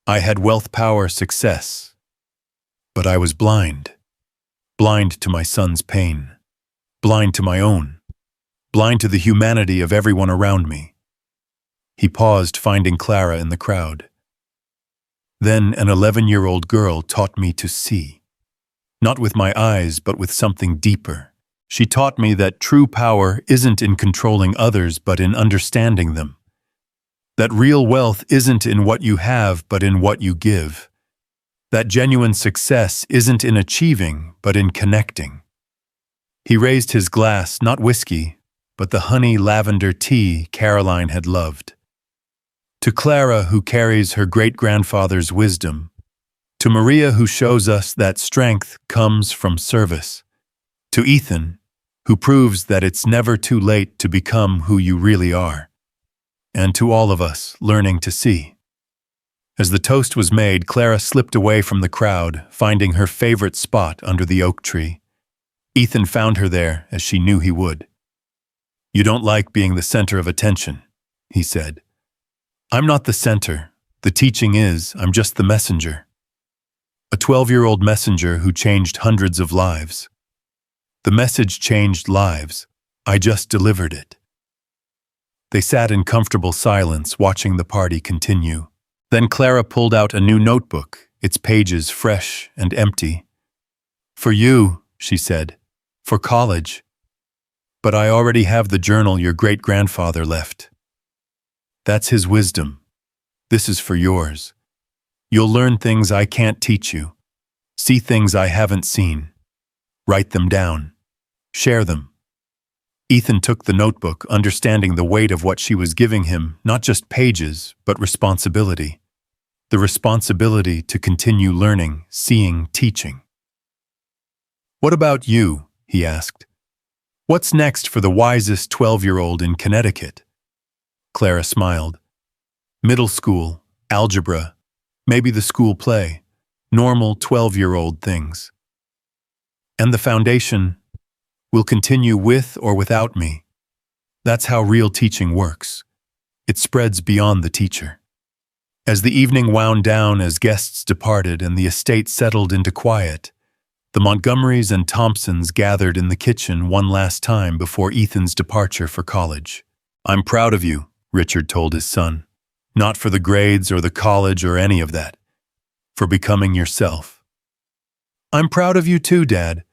I had wealth, power, success. But I was blind. Blind to my son's pain. Blind to my own. Blind to the humanity of everyone around me." He paused, finding Clara in the crowd. "Then an 11-year-old girl taught me to see. Not with my eyes, but with something deeper. She taught me that true power isn't in controlling others, but in understanding them. That real wealth isn't in what you have, but in what you give. That genuine success isn't in achieving, but in connecting." He raised his glass, not whiskey, but the honey lavender tea Caroline had loved. "To Clara, who carries her great-grandfather's wisdom. To Maria, who shows us that strength comes from service. To Ethan, who proves that it's never too late to become who you really are. And to all of us learning to see." As the toast was made, Clara slipped away from the crowd, finding her favorite spot under the oak tree. Ethan found her there, as she knew he would. "You don't like being the center of attention," he said. "I'm not the center. The teaching is, I'm just the messenger. A 12-year-old messenger who changed hundreds of lives. The message changed lives. I just delivered it." They sat in comfortable silence, watching the party continue. Then Clara pulled out a new notebook, its pages fresh and empty. "For you," she said, "for college. But I already have the journal your great-grandfather left. That's his wisdom. This is for yours. You'll learn things I can't teach you. See things I haven't seen. Write them down. Share them." Ethan took the notebook, understanding the weight of what she was giving him, not just pages, but responsibility. The responsibility to continue learning, seeing, teaching. "What about you?" he asked. "What's next for the wisest 12-year-old in Connecticut?" Clara smiled. "Middle school, algebra, maybe the school play, normal 12-year-old things. And the foundation will continue with or without me. That's how real teaching works. It spreads beyond the teacher. As the evening wound down, as guests departed and the estate settled into quiet, the Montgomerys and Thompsons gathered in the kitchen one last time before Ethan's departure for college. "I'm proud of you," Richard told his son. "Not for the grades or the college or any of that. For becoming yourself." "I'm proud of you too, Dad,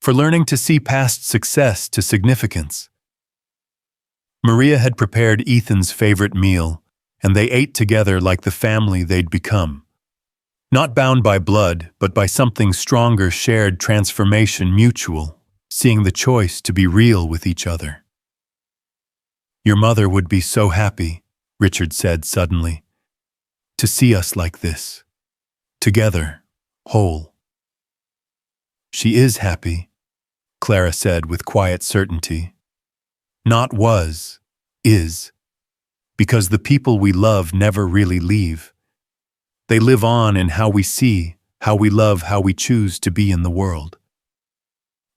for learning to see past success to significance." Maria had prepared Ethan's favorite meal, and they ate together like the family they'd become. Not bound by blood, but by something stronger, shared transformation, mutual, seeing the choice to be real with each other. "Your mother would be so happy," Richard said suddenly, "to see us like this, together, whole." "She is happy," Clara said with quiet certainty. "Not was, is. Because the people we love never really leave. They live on in how we see, how we love, how we choose to be in the world."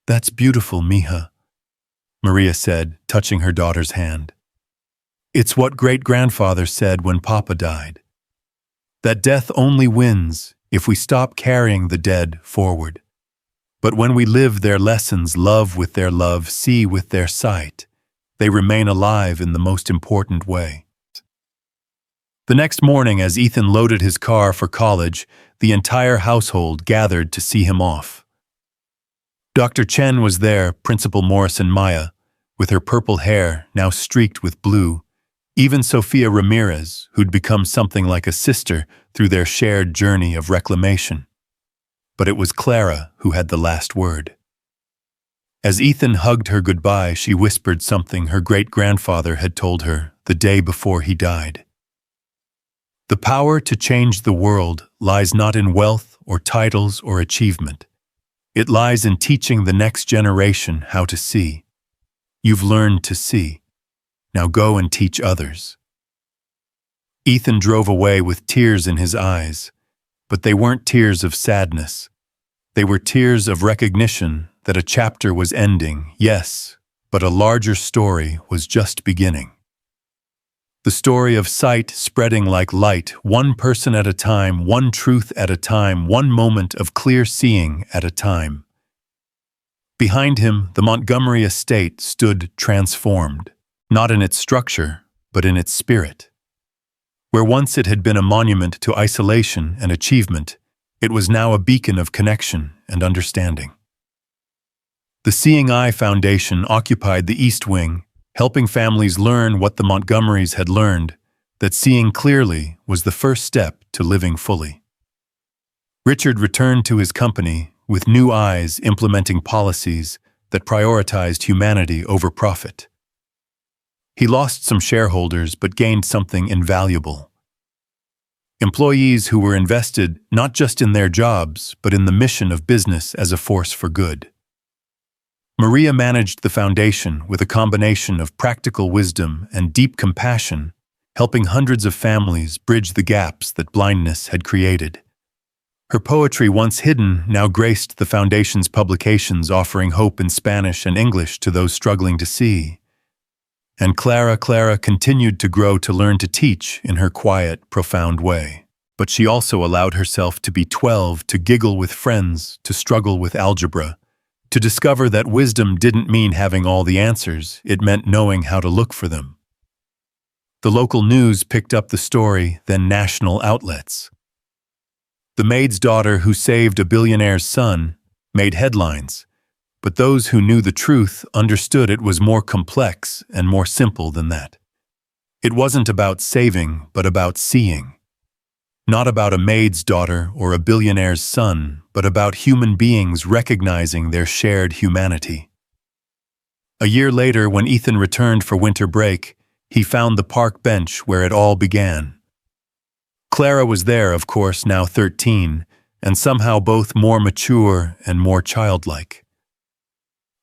"That's beautiful, Mija," Maria said, touching her daughter's hand. "It's what great-grandfather said when Papa died. That death only wins if we stop carrying the dead forward. But when we live their lessons, love with their love, see with their sight, they remain alive in the most important way." The next morning, as Ethan loaded his car for college, the entire household gathered to see him off. Dr. Chen was there, Principal Morrison Maya, with her purple hair now streaked with blue, even Sophia Ramirez, who'd become something like a sister through their shared journey of reclamation. But it was Clara who had the last word. As Ethan hugged her goodbye, she whispered something her great-grandfather had told her the day before he died. "The power to change the world lies not in wealth or titles or achievement. It lies in teaching the next generation how to see. You've learned to see. Now go and teach others." Ethan drove away with tears in his eyes, but they weren't tears of sadness. They were tears of recognition that a chapter was ending, yes, but a larger story was just beginning. The story of sight spreading like light, one person at a time, one truth at a time, one moment of clear seeing at a time. Behind him, the Montgomery estate stood transformed, not in its structure, but in its spirit. Where once it had been a monument to isolation and achievement, it was now a beacon of connection and understanding. The Seeing Eye Foundation occupied the East Wing, helping families learn what the Montgomerys had learned, that seeing clearly was the first step to living fully. Richard returned to his company with new eyes, implementing policies that prioritized humanity over profit. He lost some shareholders but gained something invaluable. Employees who were invested not just in their jobs but in the mission of business as a force for good. Maria managed the foundation with a combination of practical wisdom and deep compassion, helping hundreds of families bridge the gaps that blindness had created. Her poetry, once hidden, now graced the foundation's publications, offering hope in Spanish and English to those struggling to see. And Clara continued to grow, to learn to teach in her quiet, profound way. But she also allowed herself to be 12, to giggle with friends, to struggle with algebra, to discover that wisdom didn't mean having all the answers, it meant knowing how to look for them. The local news picked up the story, then national outlets. The maid's daughter who saved a billionaire's son made headlines, but those who knew the truth understood it was more complex and more simple than that. It wasn't about saving, but about seeing. Not about a maid's daughter or a billionaire's son, but about human beings recognizing their shared humanity. A year later, when Ethan returned for winter break, he found the park bench where it all began. Clara was there, of course, now 13, and somehow both more mature and more childlike.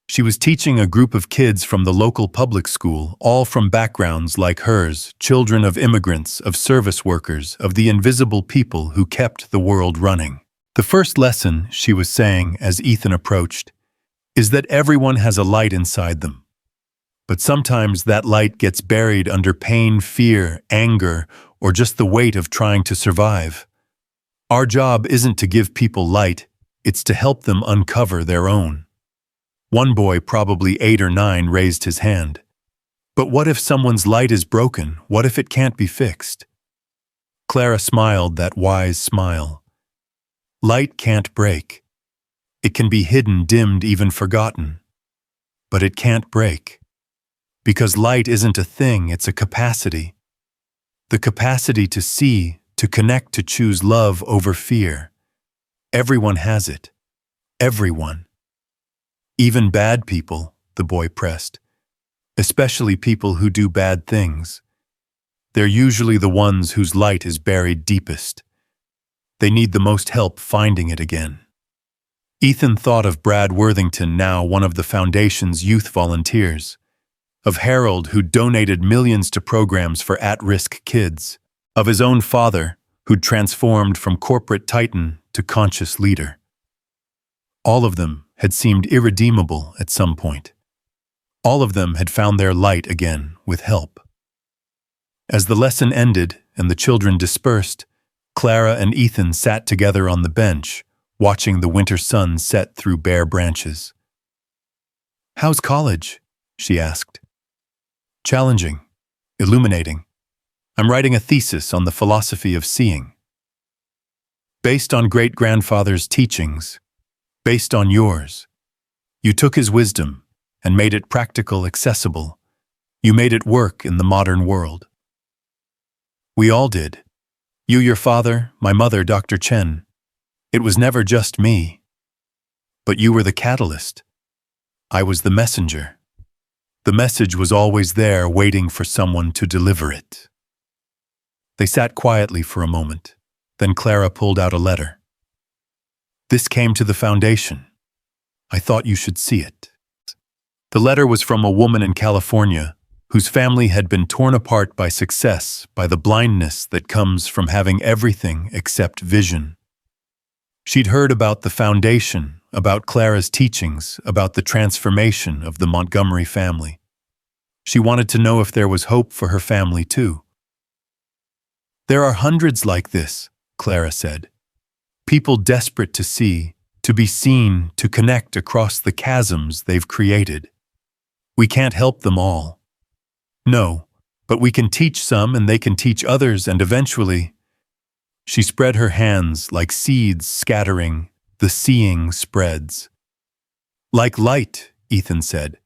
She was teaching a group of kids from the local public school, all from backgrounds like hers, children of immigrants, of service workers, of the invisible people who kept the world running. The first lesson, she was saying as Ethan approached, is that everyone has a light inside them. But sometimes that light gets buried under pain, fear, anger, or just the weight of trying to survive. Our job isn't to give people light, it's to help them uncover their own. One boy, probably 8 or 9, raised his hand. But what if someone's light is broken? What if it can't be fixed? Clara smiled that wise smile. Light can't break. It can be hidden, dimmed, even forgotten. But it can't break. Because light isn't a thing, it's a capacity. The capacity to see, to connect, to choose love over fear. Everyone has it. Everyone. Even bad people, the boy pressed. Especially people who do bad things. They're usually the ones whose light is buried deepest. They need the most help finding it again. Ethan thought of Brad Worthington, now one of the Foundation's youth volunteers. Of Harold, who donated millions to programs for at-risk kids. Of his own father, who'd transformed from corporate titan to conscious leader. All of them had seemed irredeemable at some point. All of them had found their light again with help. As the lesson ended and the children dispersed, Clara and Ethan sat together on the bench, watching the winter sun set through bare branches. "How's college?" she asked. "Challenging. Illuminating. I'm writing a thesis on the philosophy of seeing. Based on great-grandfather's teachings. Based on yours. You took his wisdom and made it practical, accessible. You made it work in the modern world. We all did. You, your father, my mother, Dr. Chen. It was never just me. But you were the catalyst. I was the messenger. The message was always there, waiting for someone to deliver it." They sat quietly for a moment. Then Clara pulled out a letter. "This came to the Foundation. I thought you should see it." The letter was from a woman in California whose family had been torn apart by success, by the blindness that comes from having everything except vision. She'd heard about the Foundation, about Clara's teachings, about the transformation of the Montgomery family. She wanted to know if there was hope for her family too. "There are hundreds like this," Clara said. "People desperate to see, to be seen, to connect across the chasms they've created. We can't help them all. No, but we can teach some and they can teach others, and eventually—" She spread her hands like seeds scattering, the seeing spreads. "Like light," Ethan said.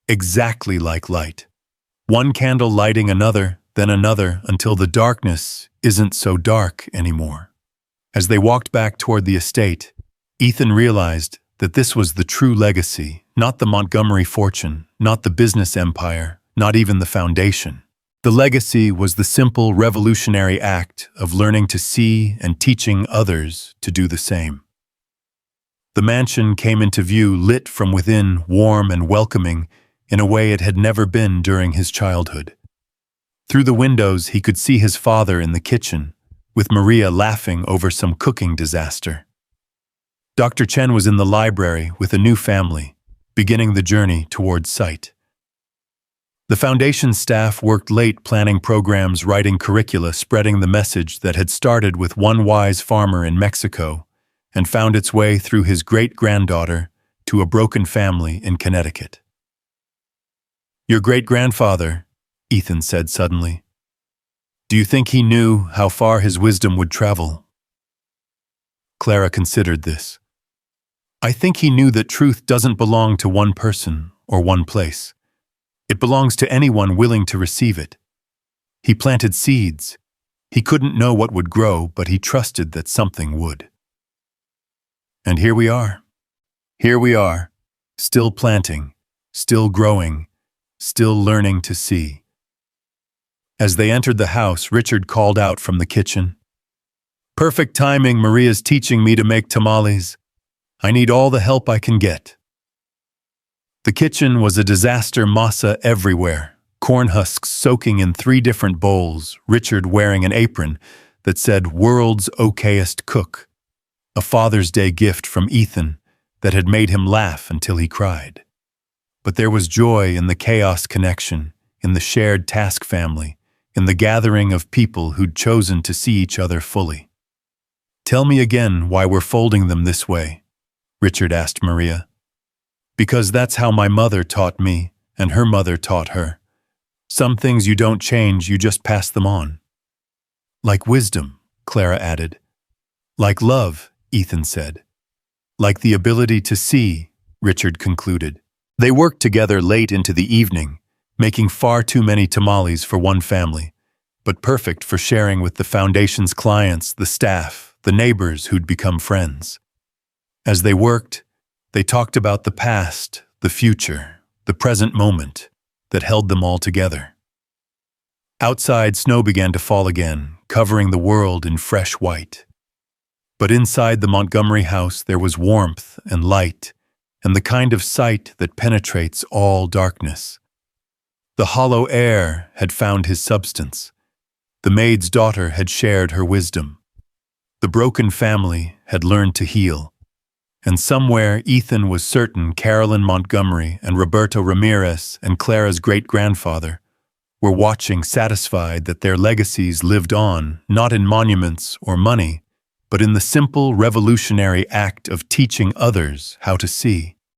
"Exactly like light. One candle lighting another, then another, until the darkness isn't so dark anymore." As they walked back toward the estate, Ethan realized that this was the true legacy, not the Montgomery fortune, not the business empire, not even the Foundation. The legacy was the simple, revolutionary act of learning to see and teaching others to do the same. The mansion came into view, lit from within, warm and welcoming in a way it had never been during his childhood. Through the windows, he could see his father in the kitchen, with Maria laughing over some cooking disaster. Dr. Chen was in the library with a new family, beginning the journey towards sight. The Foundation staff worked late planning programs, writing curricula, spreading the message that had started with one wise farmer in Mexico and found its way through his great-granddaughter to a broken family in Connecticut. "Your great-grandfather," Ethan said suddenly. "Do you think he knew how far his wisdom would travel?" Clara considered this. "I think he knew that truth doesn't belong to one person or one place. It belongs to anyone willing to receive it. He planted seeds. He couldn't know what would grow, but he trusted that something would. And here we are. Here we are, still planting, still growing, still learning to see." As they entered the house, Richard called out from the kitchen, "Perfect timing, Maria's teaching me to make tamales. I need all the help I can get." The kitchen was a disaster, masa everywhere, corn husks soaking in 3 different bowls, Richard wearing an apron that said "World's Okayest Cook," a Father's Day gift from Ethan that had made him laugh until he cried. But there was joy in the chaos connection, in the shared task family, in the gathering of people who'd chosen to see each other fully. "Tell me again why we're folding them this way," Richard asked Maria. "Because that's how my mother taught me, and her mother taught her. Some things you don't change, you just pass them on." "Like wisdom," Clara added. "Like love," Ethan said. "Like the ability to see," Richard concluded. They worked together late into the evening, making far too many tamales for one family, but perfect for sharing with the foundation's clients, the staff, the neighbors who'd become friends. As they worked, they talked about the past, the future, the present moment that held them all together. Outside, snow began to fall again, covering the world in fresh white. But inside the Montgomery house there was warmth and light, and the kind of sight that penetrates all darkness. The hollow air had found his substance. The maid's daughter had shared her wisdom. The broken family had learned to heal. And somewhere Ethan was certain Carolyn Montgomery and Roberto Ramirez and Clara's great-grandfather were watching, satisfied that their legacies lived on, not in monuments or money, but in the simple revolutionary act of teaching others how to see.